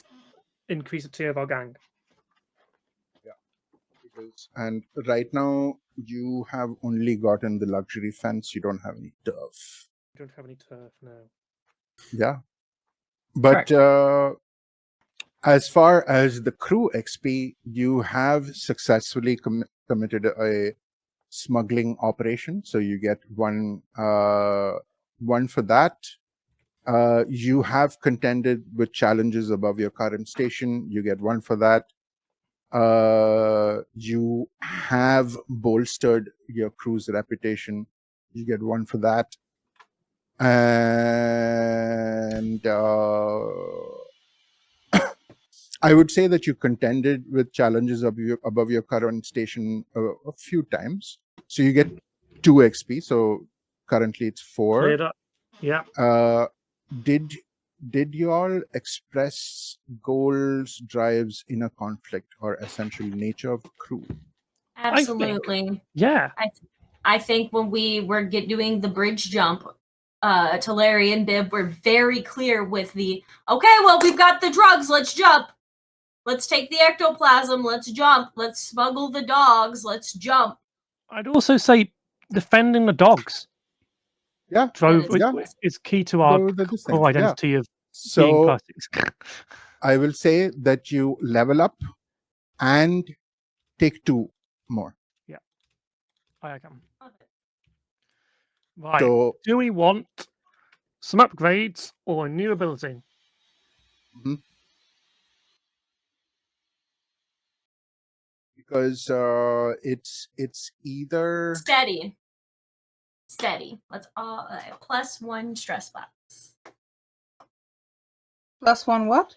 increase the tier of our gang. And right now you have only gotten the luxury fence. You don't have any turf. We don't have any turf now. Yeah. But as far as the crew XP, you have successfully committed a smuggling operation. So you get one for that. You have contended with challenges above your current station. You get 1 for that. You have bolstered your crew's reputation. You get 1 for that. And I would say that you contended with challenges above your current station a few times. So you get 2 XP. So currently it's 4. Cleared up. Yeah. Did you all express goals, drives, inner conflict, or essential nature of the crew? Absolutely. Yeah. I think when we were doing the bridge jump, to Larry and Bib were very clear with the, okay, well, we've got the drugs, let's jump. Let's take the ectoplasm, let's jump. Let's smuggle the dogs, let's jump. I'd also say defending the dogs. Yeah. Is key to our core identity of being pussies. I will say that you level up and take 2 more. Yeah. I can. Right. So, do we want some upgrades or a new ability? Because it's either steady. Let's all +1 stress box. +1 what?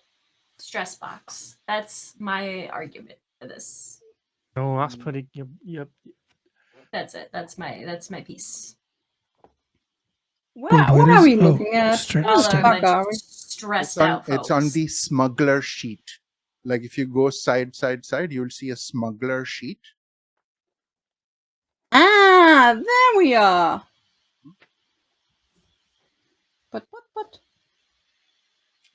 Stress box. That's my argument for this. Oh, that's pretty. Yep. That's it. That's my piece. What are we looking at? Stressed out, folks. It's on the smuggler sheet. Like if you go side, you'll see a smuggler sheet. Ah, there we are. But.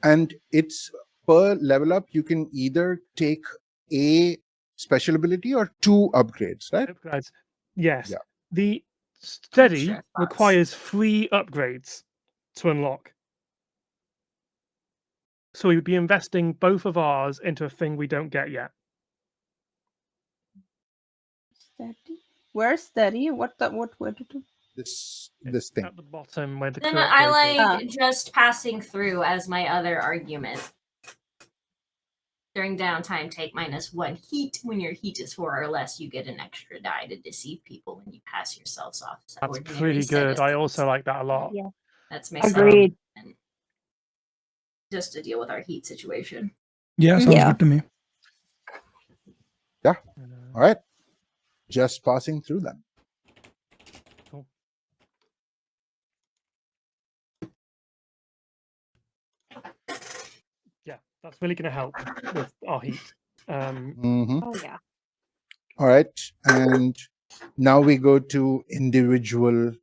And it's per level up, you can either take a special ability or 2 upgrades, right? Upgrades. Yes. Yeah. The steady requires 3 upgrades to unlock. So we would be investing both of ours into a thing we don't get yet. Steady? Where's steady? What would it do? this It's thing. at the bottom where the Then correct I way is. like just passing through as my other argument. During downtime, take -1 heat. When your heat is 4 or less, you get an extra die to deceive people when you pass yourselves off. as That's ordinary pretty good. I citizens. also like that a lot. Yeah. That's my Agreed. second. Just to deal with our heat situation. Yeah, sounds Yeah. good to me. All right. Just passing through them. Cool. Yeah, that's really going to help with our heat. Mhm. Oh yeah. All right. And now we go to individual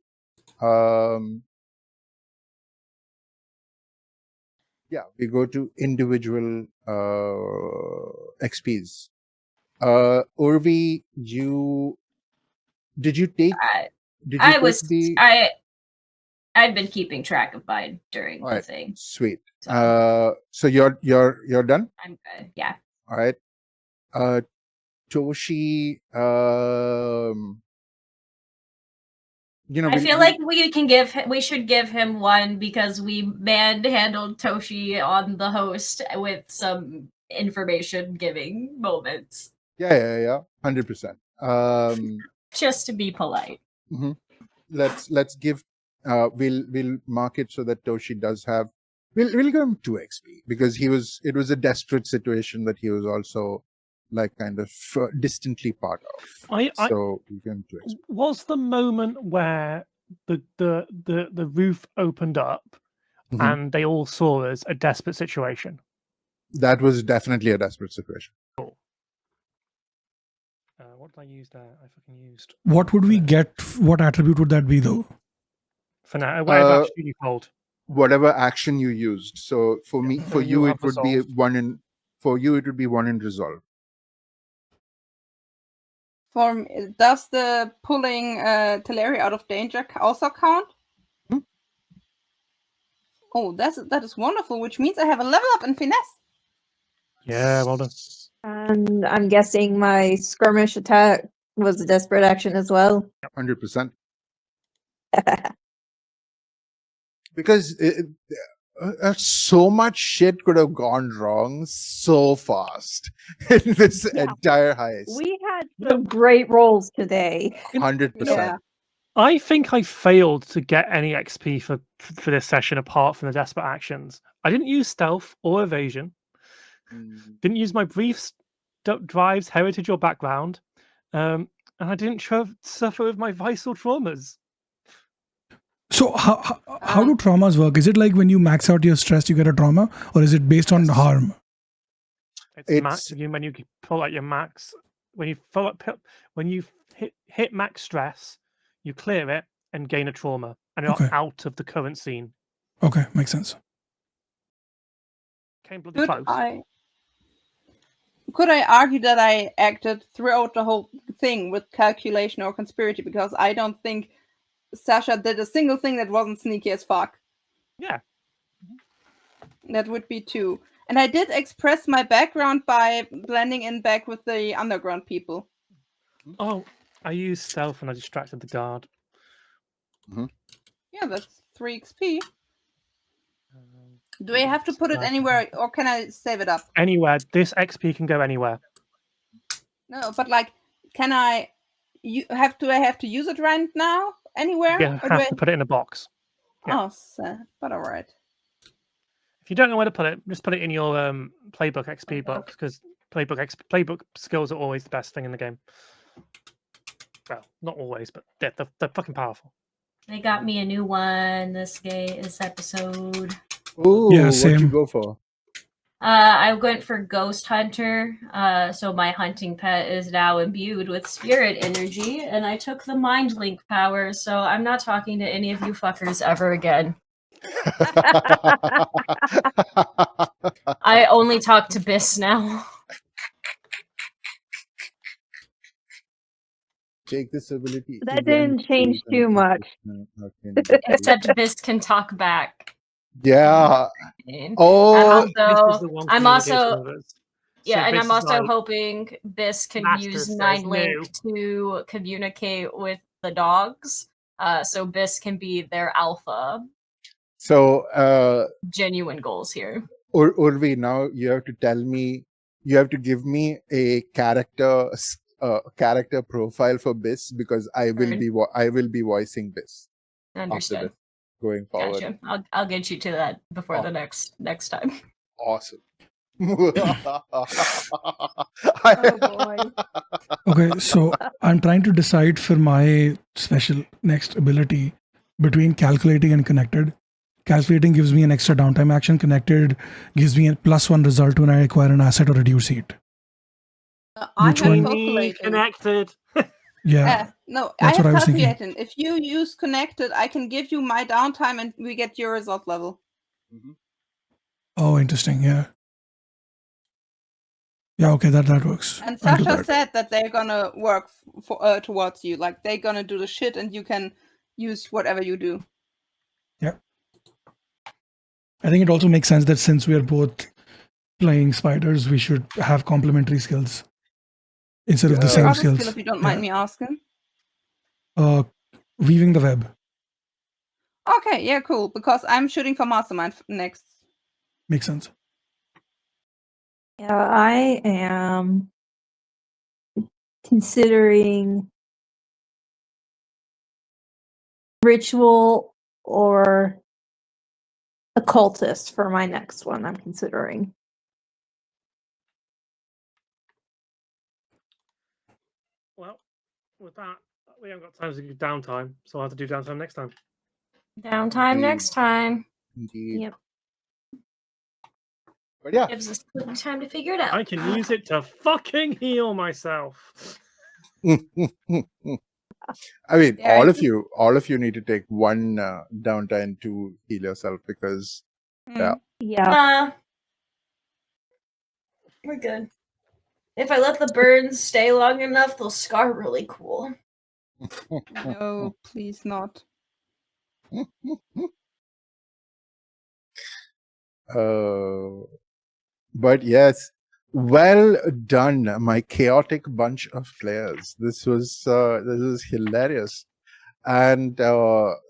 we go to individual XPs. Urvi, did you take I'd been keeping track of mine during All the right. thing. Sweet. So So you're done? I'm good. Yeah. All right. Toshi, I feel like we should give him one because we manhandled Toshi on the host with some information giving moments. Yeah. 100%. Just to be polite. Let's give we'll mark it so that Toshi does have we'll give him 2 XP because it was a desperate situation that he was also like kind of distantly part of. So we give him 2 XP. Was the moment where the roof opened up and they all saw us a desperate situation? That was definitely a desperate situation. Cool. What did I use there? I fucking used. What would we get? What attribute would that be, though? For now, whatever attribute you hold. Whatever action you used. So for you, it would be resolve. 1 in. For you, it would be 1 in resolve. Does the pulling Teleri out of danger also count? Oh, that is wonderful, which means I have a level up in finesse. Yeah, well done. And I'm guessing my skirmish attack was a desperate action as well. 100%. Because so much shit could have gone wrong so fast in this entire heist. We had some great rolls today. 100%. Yeah. I think I failed to get any XP for this session apart from the desperate actions. I didn't use stealth or evasion. Didn't use my briefs, drives, heritage, or background. And I didn't suffer with my visceral traumas. So how do traumas work? Is it like when you max out your stress, you get a trauma, or is it based on harm? It's when you pull out your max. When you hit max stress, you clear it and gain a trauma, and you're out of the current scene. Okay, makes sense. Came bloody close. Could I argue that I acted throughout the whole thing with calculation or conspiracy because I don't think Sasha did a single thing that wasn't sneaky as fuck. Yeah. That would be 2. And I did express my background by blending in back with the underground people. Oh, I used stealth and I distracted the guard. Yeah, that's 3 XP. Do I have to put it anywhere or can I save it up? Anywhere. This XP can go anywhere. No, but like, do I have to use it right now? Anywhere? You have to put it in a box. Yeah. Oh, sad. But all right. If you don't know where to put it, just put it in your playbook XP box because playbook skills are always the best thing in the game. Well, not always, but they're fucking powerful. They got me a new one this episode. Ooh, yeah, what'd you go for? I went for Ghost Hunter, so my hunting pet is now imbued with spirit energy, and I took the Mind Link power, so I'm not talking to any of you fuckers ever again. I only talk to Biss now. Take this ability. That didn't change too much. Except Biss can talk back. Yeah. Oh, I'm also hoping Biss can use Mind Link to communicate with the dogs. so Biss can be their alpha. So, Genuine goals here. Urvi, now you have to tell me, you have to give me a character profile for Biss, because I will be voicing Biss after Understood. this going forward. Gotcha. I'll get you to that before the next time. Awesome. Oh boy. Okay, so I'm trying to decide for my special next ability between calculating and connected. Calculating gives me an extra downtime action. Connected gives me a +1 result when I acquire an asset or reduce it. I Which have one? Me calculating. connected. Yeah, No, That's I have what I was thinking. calculating. If you use connected, I can give you my downtime and we get your result level. Oh, interesting. Yeah. Yeah, okay, that works. And I'll do Sasha that. said that they're gonna work for towards you. Like they're gonna do the shit, and you can use whatever you do. Yeah. I think it also makes sense that since we are both playing spiders, we should have complementary skills instead of the Yeah. same Other skills. skill, if you don't mind me asking. Weaving the web Okay, yeah, cool. Because I'm shooting for mastermind next. makes sense. Yeah, I am considering ritual or occultist for my next one. I'm considering. Well, with that, we haven't got time to do downtime, so I'll have to do downtime next time. Downtime next time. Indeed. Yep. But yeah. Gives us plenty of time to figure it out. I can use it to fucking heal myself. I mean, Yeah, all I of you need to take one downtime to heal yourself, because Hmm. Yeah. We're good. If I let the burns stay long enough, they'll scar really cool. No, please not. But yes, well done, my chaotic bunch of players. This was hilarious, and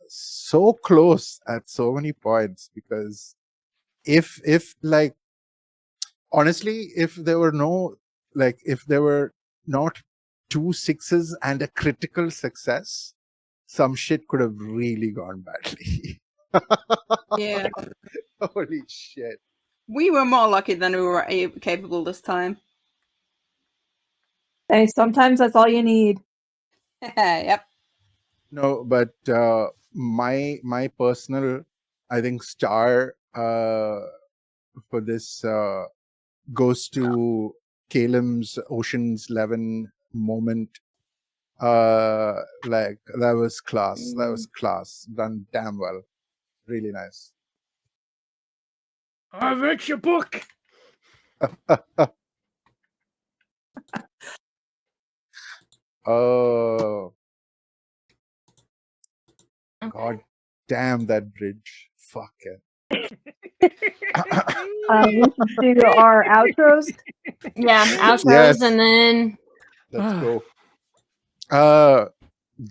so close at so many points. Because if like, honestly, if there were not 2 6s and a critical success, some shit could have really gone badly. Yeah, Holy shit. we were more lucky than we were capable this time. Hey, sometimes that's all you need. Yep. No, but my personal, I think, star for this goes to Calem's Ocean's 11 moment. Like, that was class. That was class. Done damn well. Really nice. I read your book. Oh, god damn that bridge. Fuck it. We should do our outros. Yeah, outros Yes. and then Let's go.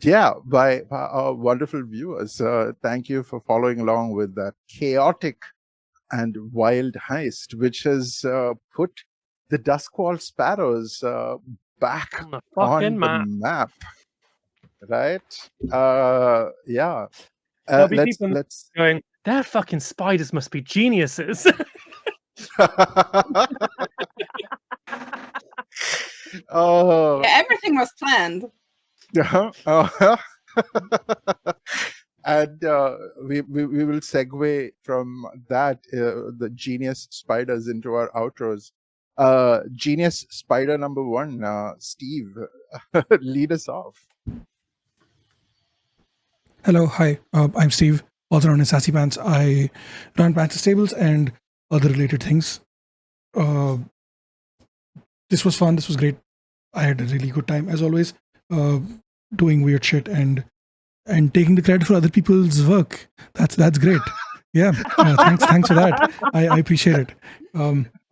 Yeah, by our wonderful viewers. Thank you for following along with that chaotic and wild heist, which has put the Duskwall Sparrows back On the on fucking the map. map. Right? Yeah. There'll be Let's people going, their fucking spiders must be geniuses. Oh, Yeah, everything was planned. and we will segue from that, the genius spiders, into our outros. Genius spider number 1, Steve, lead us off. Hello, hi. I'm Steve, also known as Sassy Pants. I run Pantsless Tables and other related things. This was fun. This was great. I had a really good time, as always, doing weird shit and taking the credit for other people's work. That's great. Yeah, thanks for that. I appreciate it.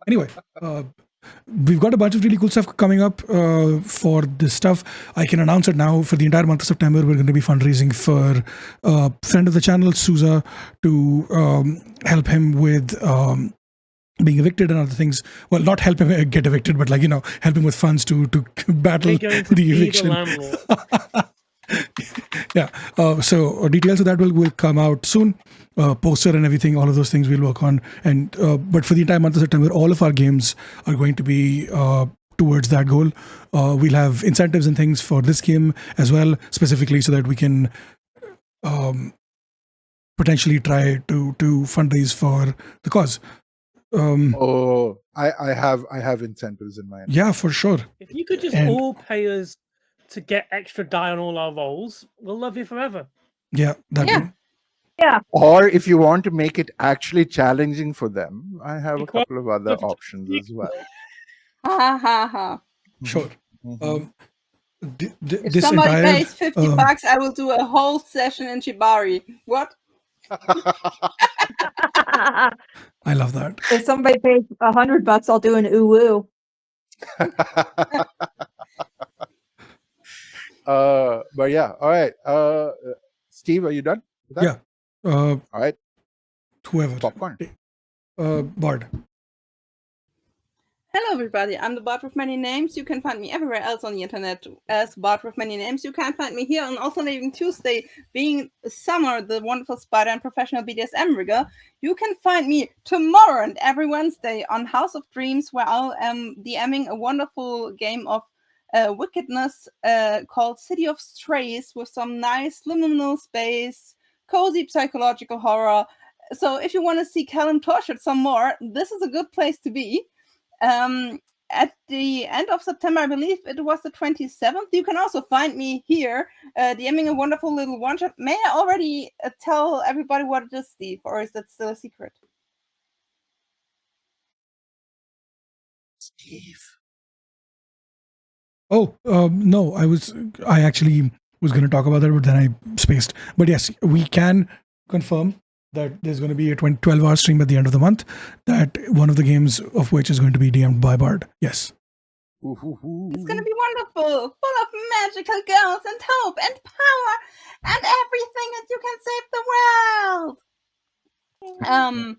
Anyway, we've got a bunch of really cool stuff coming up for this stuff. I can announce it now. For the entire month of September, we're going to be fundraising for a friend of the channel, Souza, to help him with being evicted and other things. Well, not help him get evicted, but like, help him with funds to battle We're going to the be eviction. the landlord. Yeah. So details of that will come out soon. Poster and everything, all of those things we'll work on. And but for the entire month of September, all of our games are going to be towards that goal. We'll have incentives and things for this game as well, specifically so that we can potentially try to fundraise for the cause. I have incentives in mind. Yeah, for sure. If you could just And- all pay us to get extra die on all our rolls, we'll love you forever. Yeah, Yeah. Or if you want to make it actually challenging for them, I have a Equality. couple of other options as well. Ha ha ha. sure. Mhm. If This somebody entire pays 50 bucks, I will do a whole session in Shibari. What? I love that. If somebody pays $100, I'll do an ooh-woo. But yeah, all right. Steve, are you done with that? Yeah. All right. Whoever. Popcorn. Bard. Hello, everybody. I'm the Bard with Many Names. You can find me everywhere else on the internet as Bard with Many Names. You can find me here on Alternating Tuesday, being Summer, the wonderful spider and professional BDSM rigger. You can find me tomorrow and every Wednesday on House of Dreams, where I am DMing a wonderful game of wickedness called City of Strays with some nice liminal space, cozy psychological horror. So if you want to see Callum tortured some more, this is a good place to be. At the end of September, I believe it was the 27th, you can also find me here DMing a wonderful little one-shot. May I already tell everybody what it is, Steve, or is that still a secret? Steve. Oh, no, I actually was going to talk about that, but then I spaced. But yes, we can confirm that there's going to be a 12-hour stream at the end of the month, that one of the games of which is going to be DM'd by Bard. Yes. It's going to be wonderful, full of magical girls and hope and power and everything that you can save the world.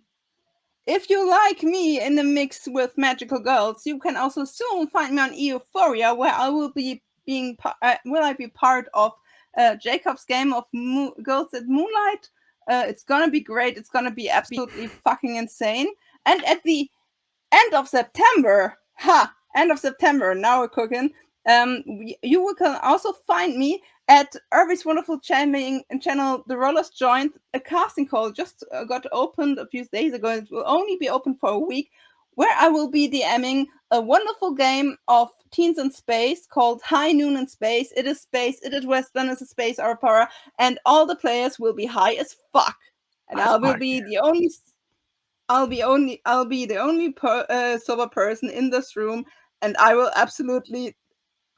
If you like me in the mix with magical girls, you can also soon find me on Euphoria, where I will be part of Jacob's game of Girls at Moonlight. It's gonna be great. It's gonna be absolutely fucking insane. And at the end of September, now we're cooking. You can also find me at Irvy's wonderful channel, The Rollers Joint, a casting call just got opened a few days ago. It will only be open for a week, where I will be DMing a wonderful game of teens in space called High Noon in Space. It is space, it is Western, it's a space opera, and all the players will be high as fuck. And I will be the only sober person in this room, and I will absolutely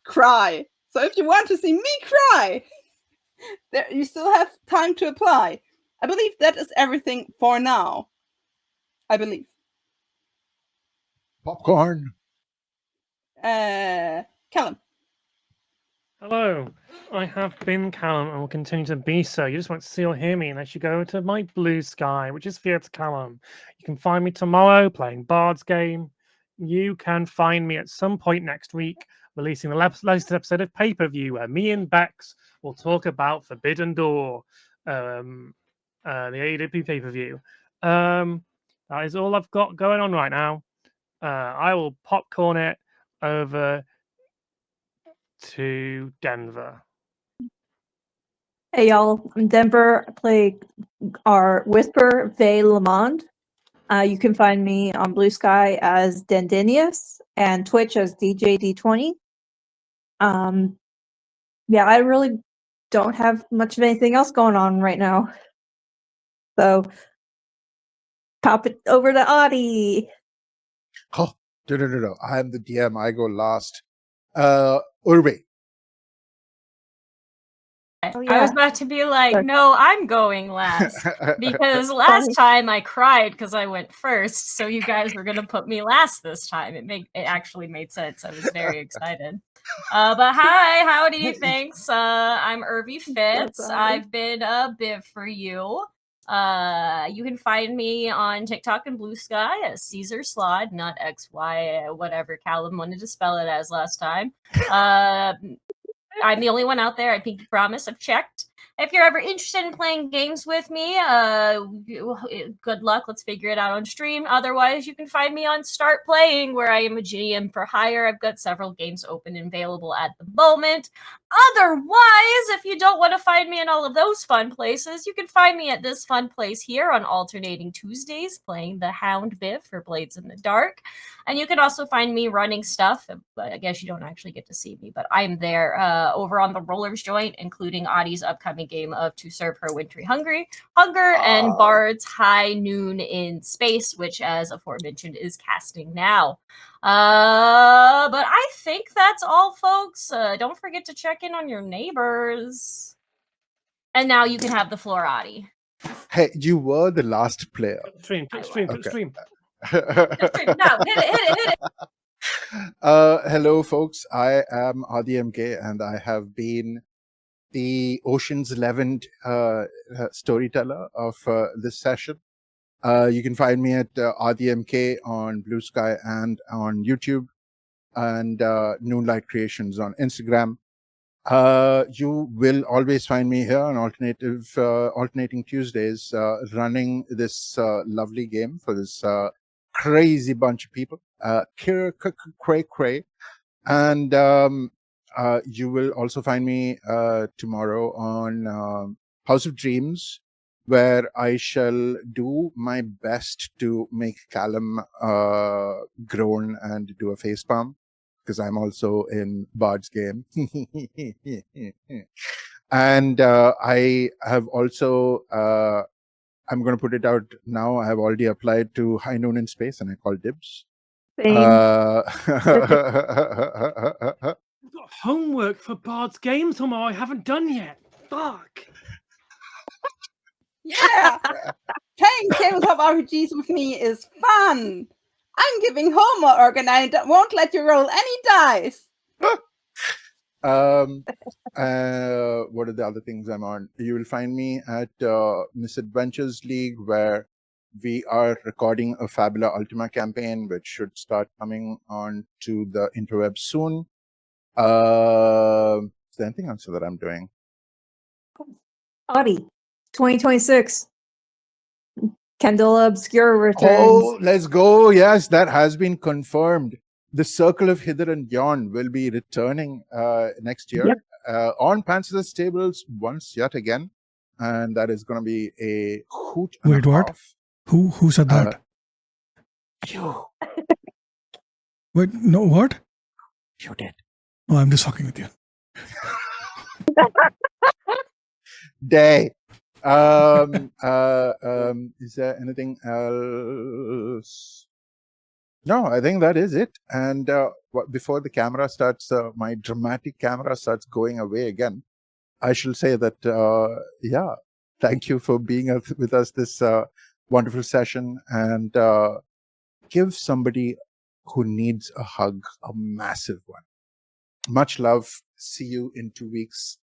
cry. So if you want to see me cry, you still have time to apply. I believe that is everything for now. I believe. Popcorn. Callum. Hello, I have been Callum and will continue to be so. You just won't see or hear me unless you go to my blue sky, which is Theatre Callum. You can find me tomorrow playing Bard's game. You can find me at some point next week releasing the latest episode of Pay-Per-View, where me and Bex will talk about Forbidden Door, the AEW pay-per-view. That is all I've got going on right now. I will popcorn it over to Denver. Hey y'all, I'm Denver. I play our Whisper Vey Lamond. You can find me on Blue Sky as Dendinius and Twitch as DJD20. Yeah, I really don't have much of anything else going on right now. So pop it over to Audie. Oh, no. I am the DM. I go last. Urve. Oh, I was yeah. about to be like, Sorry. no, I'm going last. Because last Funny. time I cried because I went first, so you guys were gonna put me last this time. It actually made sense. I was very excited. But hi, howdy, thanks. I'm Irvy Fitz. sorry. I've been a Biv for you. You can find me on TikTok and Blue Sky as Caesar Slod, not XY, whatever Callum wanted to spell it as last time. I'm the only one out there. I pinky promise. I've checked. If you're ever interested in playing games with me, good luck. Let's figure it out on stream. Otherwise, you can find me on Start Playing, where I am a GM for hire. I've got several games open and available at the moment. Otherwise, if you don't want to find me in all of those fun places, you can find me at this fun place here on alternating Tuesdays, playing the Hound Biff for Blades in the Dark. And you can also find me running stuff. But I guess you don't actually get to see me, but I'm there over on the Rollers Joint, including Audie's upcoming game of To Serve Her Wintry Hunger, and Bard's High Noon in Space, which, as aforementioned, is casting now. But I think that's all, folks. Don't forget to check in on your neighbors. And now you can have the floor, Audie. Hey, you were the last player. Stream, stream, Okay. stream. No, hit it. Hello, folks. I am RDMK, and I have been the Ocean's 11 storyteller of this session. You can find me at RDMK on Blue Sky and on YouTube, and Noonlight Creations on Instagram. You will always find me here on alternating Tuesdays, running this lovely game for this crazy bunch of people. Cray. And you will also find me tomorrow on House of Dreams, where I shall do my best to make Callum groan and do a facepalm, because I'm also in Bard's game. And I have also, I'm going to put it out now, I have already applied to High Noon in Space, and I call dibs. Same. I've got homework for Bard's game tomorrow I haven't done yet. Fuck. Yeah, playing tabletop RPGs with me is fun. I'm giving homework and I won't let you roll any dice. What are the other things I'm on? You will find me at Misadventures League, where we are recording a Fabula Ultima campaign, which should start coming on to the interweb soon. Is there anything else that I'm doing? Audie, 2026. Candela Obscura returns. Oh, let's go. Yes, that has been confirmed. The Circle of Hither and Yon will be returning next year. Yep. On Pantsless Tables once yet again. And that is going to be a hoot and Wait, a what? half. Who said that? You Wait, no, what? did. Oh, I'm just fucking with you. Day. Is there anything else? No, I think that is it. And before the camera starts, my dramatic camera starts going away again, I shall say that, yeah, thank you for being with us this wonderful session, and give somebody who needs a hug a massive one. Much love. See you in 2 weeks.